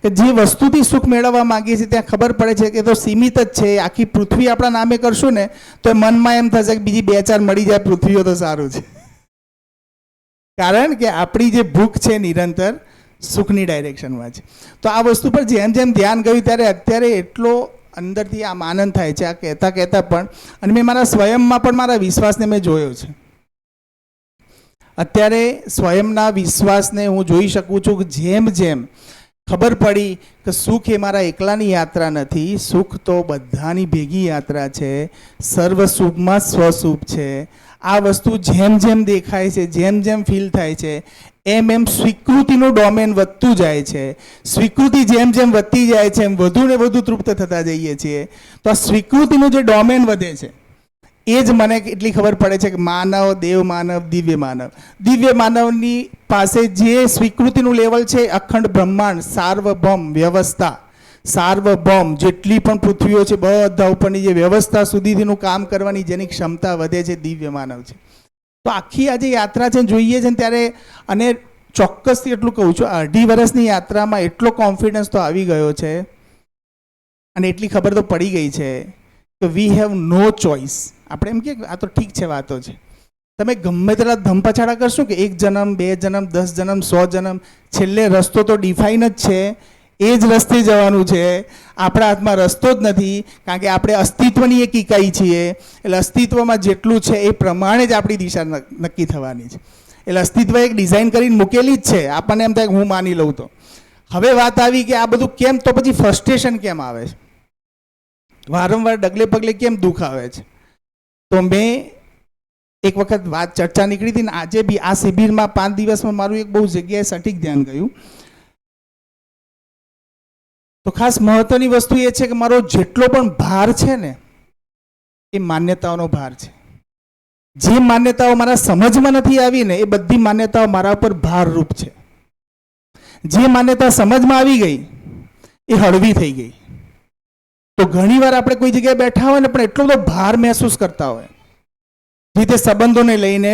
કે જે વસ્તુથી સુખ મેળવવા માંગીએ છીએ ત્યાં ખબર પડે છે કે તો સીમિત જ છે. આખી પૃથ્વી આપણા નામે કરશું ને તો મનમાં એમ થશે કે બીજી 2-4 મળી જાય પૃથ્વીઓ તો સારું છે. કારણ કે આપણી જે ભૂખ છે નિરંતર સુખની ડાયરેક્શનમાં છે. તો આ વસ્તુ પર જેમ જેમ ધ્યાન ગયું ત્યારે અત્યારે એટલો અંદરથી આમ આનંદ થાય છે આ કહેતા પણ. અને મેં મારા સ્વયંમાં પણ મારા વિશ્વાસને મેં જોયો છે. અત્યારે સ્વયંના વિશ્વાસને હું જોઈ શકું છું કે જેમ જેમ ખબર પડી કે સુખ એ મારા એકલાની યાત્રા નથી, સુખ તો બધાની ભેગી યાત્રા છે, સર્વ શુભમાં સ્વશુભ છે. આ વસ્તુ જેમ જેમ દેખાય છે, જેમ જેમ ફીલ થાય છે, એમ સ્વીકૃતિનું ડોમેન વધતું જાય છે. સ્વીકૃતિ જેમ જેમ વધતી જાય છે એમ વધુ ને વધુ તૃપ્ત થતા જઈએ છીએ. તો આ સ્વીકૃતિનું જે ડોમેન વધે છે એ જ મને એટલી ખબર પડે છે કે માનવ, દેવ માનવ, દિવ્ય માનવ. દિવ્ય માનવની પાસે જે સ્વીકૃતિનું લેવલ છે, અખંડ બ્રહ્માંડ, સાર્વભૌમ વ્યવસ્થા, સાર્વભૌમ જેટલી પણ પૃથ્વીઓ છે બધા ઉપરની જે વ્યવસ્થા સુધીનું કામ કરવાની જેની ક્ષમતા વધે છે દિવ્ય માનવ છે. તો આખી આ જે યાત્રા છે જોઈએ છે ને ત્યારે, અને ચોક્કસથી એટલું કહું છું, 2.5 વર્ષની યાત્રામાં એટલો કોન્ફિડન્સ તો આવી ગયો છે અને એટલી ખબર તો પડી ગઈ છે કે વી હેવ નો ચોઇસ. આપણે એમ કે આ તો ઠીક છે, વાતો છે, તમે ગમે તેટલા ધમપછાડા કરશો કે 1 જન્મ 2 જન્મ 10 જન્મ 100 જન્મ, છેલ્લે રસ્તો તો ડિફાઇન જ છે, એ જ રસ્તે જવાનું છે. આપણા હાથમાં રસ્તો જ નથી, કારણ કે આપણે અસ્તિત્વની એક ઇકાઈ છીએ. એટલે અસ્તિત્વમાં જેટલું છે એ પ્રમાણે જ આપણી દિશા નક્કી થવાની છે. એટલે અસ્તિત્વ એક ડિઝાઇન કરીને મૂકેલી જ છે. આપણને એમ થાય કે હું માની લઉં તો. હવે વાત આવી કે આ બધું કેમ, તો પછી ફ્રસ્ટ્રેશન કેમ આવે છે, વારંવાર ડગલે પગલે કેમ દુઃખ આવે છે. તો મેં એક વખત વાત ચર્ચા નીકળી હતી ને આજે બી આ શિબિરમાં 5 દિવસમાં મારું એક બહુ જગ્યાએ સટીક ધ્યાન ગયું. તો ખાસ મહત્વની વસ્તુ એ છે કે મારો જેટલો પણ ભાર છે ને એ માન્યતાઓનો ભાર છે. જે માન્યતાઓ મારા સમજમાં નથી આવી ને એ બધી માન્યતાઓ મારા ઉપર ભારરૂપ છે. જે માન્યતા સમજમાં આવી ગઈ એ હળવી થઈ ગઈ. તો ઘણીવાર આપણે કોઈ જગ્યાએ બેઠા હોય ને પણ એટલો બધો ભાર મહેસૂસ કરતા હોય, જે રીતે સંબંધોને લઈને,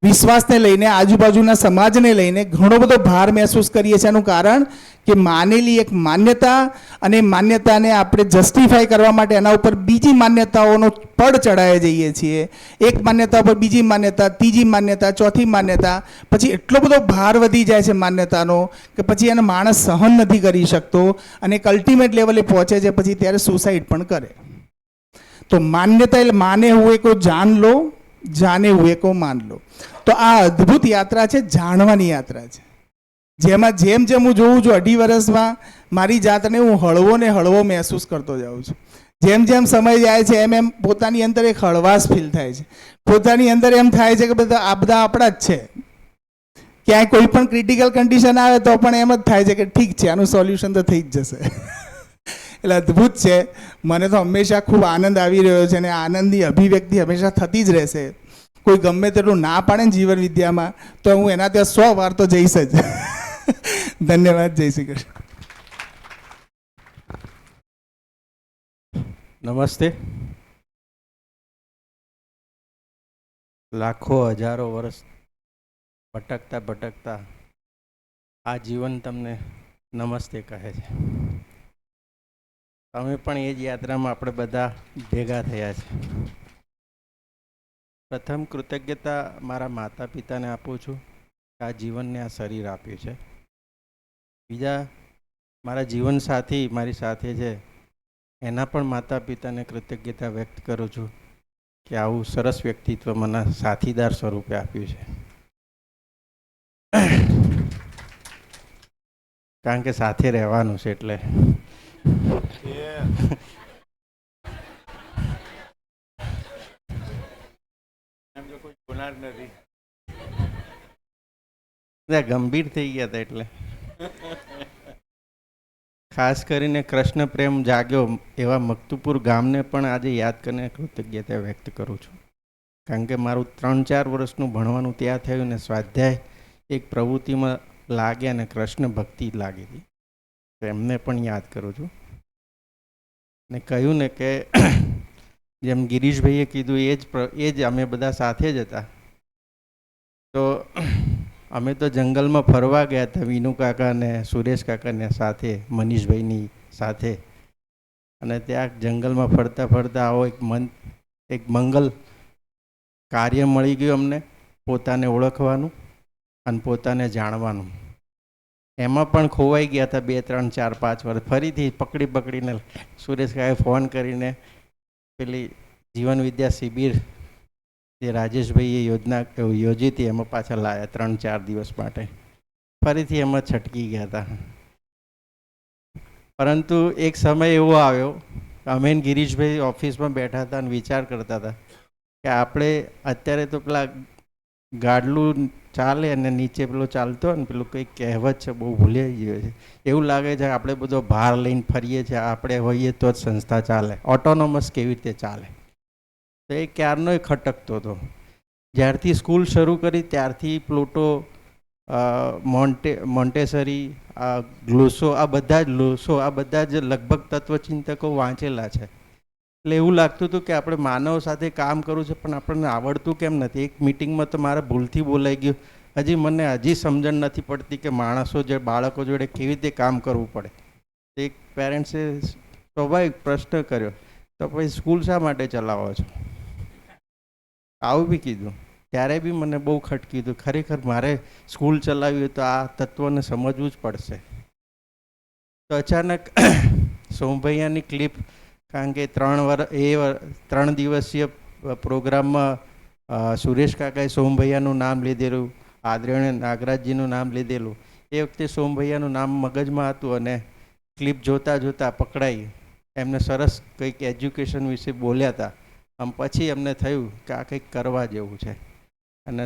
વિશ્વાસને લઈને, આજુબાજુના સમાજને લઈને ઘણો બધો ભાર મહેસૂસ કરીએ છીએ. એનું કારણ કે માનેલી એક માન્યતા, અને માન્યતાને આપણે જસ્ટિફાઈ કરવા માટે એના ઉપર બીજી માન્યતાઓનો પડ ચડાવી જઈએ છીએ. એક માન્યતા ઉપર બીજી માન્યતા, ત્રીજી માન્યતા, ચોથી માન્યતા, પછી એટલો બધો ભાર વધી જાય છે માન્યતાનો કે પછી એને માણસ સહન નથી કરી શકતો અને એક અલ્ટિમેટ લેવલે પહોંચે છે, પછી ત્યારે સુસાઇડ પણ કરે. તો માન્યતા એટલે માને હુએ કો જાન લો, જાને હુએ કો માન લો. તો આ અદ્ભુત યાત્રા છે, જાણવાની યાત્રા છે, જેમાં જેમ જેમ હું જોઉં છું 2.5 વર્ષમાં મારી જાતને હું હળવો ને હળવો મહેસૂસ કરતો જાઉં છું. જેમ જેમ સમય જાય છે એમ એમ પોતાની અંદર એક હળવાશ ફીલ થાય છે. પોતાની અંદર એમ થાય છે કે બધા આપણા જ છે. ક્યાંય કોઈ પણ ક્રિટિકલ કન્ડિશન આવે તો પણ એમ જ થાય છે કે ઠીક છે, આનું સોલ્યુશન તો થઈ જ જશે. એટલે અદ્ભુત છે. મને તો હંમેશા ખૂબ આનંદ આવી રહ્યો છે અને આનંદની અભિવ્યક્તિ હંમેશા થતી જ રહેશે. કોઈ ગમે તેટલું ના પાડે ને જીવન વિદ્યામાં તો હું એના ત્યાં 100 વાર તો જઈશ જ. ધન્યવાદ. જય શ્રી કૃષ્ણ. નમસ્તે. લાખો હજારો વર્ષ ભટકતા ભટકતા આ જીવન તમને નમસ્તે કહે છે. તમે પણ એ જ યાત્રામાં આપણે બધા ભેગા થયા છે. પ્રથમ કૃતજ્ઞતા મારા માતા પિતાને આપું છું, આ જીવનને આ શરીર આપ્યું છે. બીજા મારા જીવનસાથી મારી સાથે છે એના પણ માતા પિતાને કૃતજ્ઞતા વ્યક્ત કરું છું કે આવું સરસ વ્યક્તિત્વ મને સાથીદાર સ્વરૂપે આપ્યું છે. કારણ કે સાથે રહેવાનું છે એટલે. ગંભીર થઈ ગયા હતા એટલે. ખાસ કરીને કૃષ્ણ પ્રેમ જાગ્યો એવા મક્તુપુર ગામને પણ આજે યાદ કરીને કૃતજ્ઞતા વ્યક્ત કરું છું. કારણ કે મારું 3-4 વર્ષનું ભણવાનું ત્યાં થયું ને સ્વાધ્યાય એક પ્રવૃત્તિમાં લાગે અને કૃષ્ણ ભક્તિ લાગી હતી, તો એમને પણ યાદ કરું છું. ને કહ્યું ને કે જેમ ગિરીશભાઈએ કીધું એ જ અમે બધા સાથે જ હતા. તો અમે તો જંગલમાં ફરવા ગયા હતા વિનુ કાકા ને સુરેશ કાકાને સાથે, મનીષભાઈની સાથે. અને ત્યાં જંગલમાં ફરતા ફરતા આવો એક મંગલ કાર્ય મળી ગયું અમને, પોતાને ઓળખવાનું અને પોતાને જાણવાનું. એમાં પણ ખોવાઈ ગયા હતા 2, 3, 4, 5 વર્ષ. ફરીથી પકડીને સુરેશ કાકાએ ફોન કરીને પેલી જીવન વિદ્યા શિબિર જે રાજેશભાઈએ યોજી હતી એમાં પાછા લાયા 3-4 દિવસ માટે. ફરીથી એમાં છટકી ગયા હતા. પરંતુ એક સમય એવો આવ્યો, અમે ગિરીશભાઈ ઓફિસમાં બેઠા હતા અને વિચાર કરતા હતા કે આપણે અત્યારે તો પેલા ગાડલું ચાલે અને નીચે પેલો ચાલતો અને પેલું કંઈક કહેવત છે, બહુ ભૂલાઈ ગયો છે. એવું લાગે છે આપણે બધો ભાર લઈને ફરીએ છીએ, આપણે હોઈએ તો જ સંસ્થા ચાલે, ઓટોનોમસ કેવી રીતે ચાલે. તો એ ક્યારનો ખટકતો હતો. જ્યારથી સ્કૂલ શરૂ કરી ત્યારથી પ્લુટો, મોન્ટેસરી, ગ્લોસો, આ બધા જ લગભગ તત્વચિંતકો વાંચેલા છે. એટલે એવું લાગતું હતું કે આપણે માનવ સાથે કામ કરવું છે પણ આપણને આવડતું કેમ નથી. એક મિટિંગમાં તો મારે ભૂલથી બોલાઈ ગયું. હજી સમજણ નથી પડતી કે માણસો જે બાળકો જોડે કેવી રીતે કામ કરવું પડે. એક પેરેન્ટ્સે સ્વાભાવિક પ્રશ્ન કર્યો, તો પછી સ્કૂલ શા માટે ચલાવો છો? આવું બી કીધું. ત્યારે બી મને બહુ ખટક્યું હતું, ખરેખર મારે સ્કૂલ ચલાવવી હોય તો આ તત્વને સમજવું જ પડશે. તો અચાનક સોમભૈયાની ક્લિપ, કારણ કે 3 દિવસીય પ્રોગ્રામમાં સુરેશ કાકાએ સોમભૈયાનું નામ લીધેલું, આદરણીય નાગરાજજીનું નામ લીધેલું. એ વખતે સોમભૈયાનું નામ મગજમાં હતું અને ક્લિપ જોતાં જોતાં પકડાઈ. એમને સરસ કંઈક એજ્યુકેશન વિશે બોલ્યા હતા. આમ પછી એમને થયું કે આ કંઈક કરવા જેવું છે. અને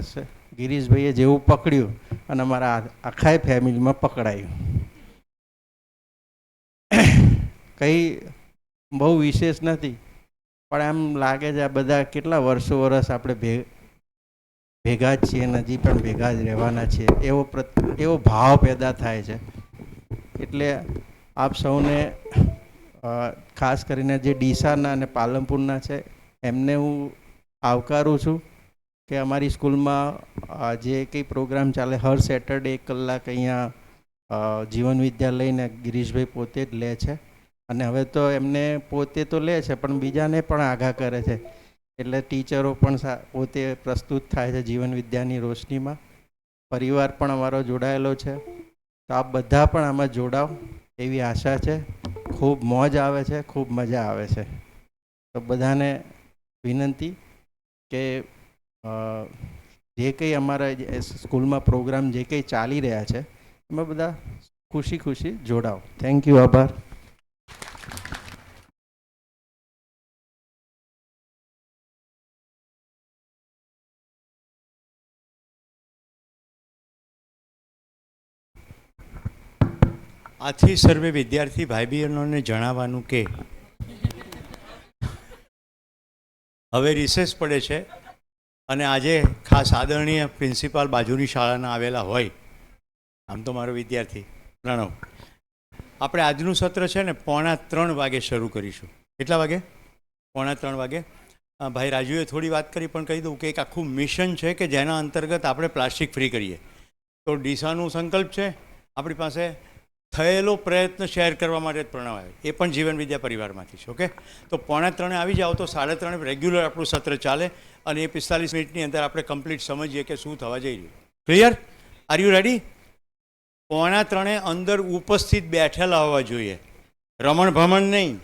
ગિરીશભાઈએ જેવું પકડ્યું અને અમારા આખાય ફેમિલીમાં પકડાયું. કંઈ બહુ વિશેષ નથી, પણ એમ લાગે છે આ બધા કેટલા વર્ષ આપણે ભેગા જ છીએ અને હજી પણ ભેગા જ રહેવાના છીએ એવો ભાવ પેદા થાય છે. એટલે આપ સૌને ખાસ કરીને જે ડીસાના અને પાલનપુરના છે એમને હું આવકારું છું કે અમારી સ્કૂલમાં જે કંઈ પ્રોગ્રામ ચાલે હર સેટરડે 1 કલાક અહીંયા જીવન વિદ્યાલયને ગિરીશભાઈ પોતે જ લે છે. અને હવે તો એમને પોતે તો લે છે પણ બીજાને પણ આગાહ કરે છે. એટલે ટીચરો પણ પોતે પ્રસ્તુત થાય છે જીવન વિદ્યાની રોશનીમાં. પરિવાર પણ અમારો જોડાયેલો છે. તો આપ બધા પણ આમાં જોડાવ એવી આશા છે. ખૂબ મોજ આવે છે, ખૂબ મજા આવે છે. તો બધાને વિનંતી કે જે કંઈ અમારા સ્કૂલમાં પ્રોગ્રામ જે કંઈ ચાલી રહ્યા છે એમાં બધા ખુશી જોડાવ. Thank you. આભાર. આથી સર્વે વિદ્યાર્થી ભાઈ બહેનોને જણાવવાનું કે હવે રિસેસ પડે છે અને આજે ખાસ આદરણીય પ્રિન્સિપાલ બાજુની શાળાના આવેલા હોય, આમ તો મારો વિદ્યાર્થી પ્રણવ, આપણે આજનું સત્ર છે ને 2:45 વાગે શરૂ કરીશું. કેટલા વાગે? 2:45 વાગે. ભાઈ રાજુએ થોડી વાત કરી, પણ કહી દઉં કે એક આખું મિશન છે કે જેના અંતર્ગત આપણે પ્લાસ્ટિક ફ્રી કરીએ. તો ડીસાનું સંકલ્પ છે, આપણી પાસે થયેલો પ્રયત્ન શેર કરવા માટે જ પ્રણવ આવે, એ પણ જીવન વિદ્યા પરિવારમાંથી છે. ઓકે, તો 2:45 આવી જાઓ તો 3:30 રેગ્યુલર આપણું સત્ર ચાલે અને એ 45 મિનિટની અંદર આપણે કમ્પ્લીટ સમજીએ કે શું થવા જઈ રહ્યું. ક્લિયર? Are you ready? 2:45 અંદર ઉપસ્થિત બેઠેલા હોવા જોઈએ, રમણ ભમણ નહીં.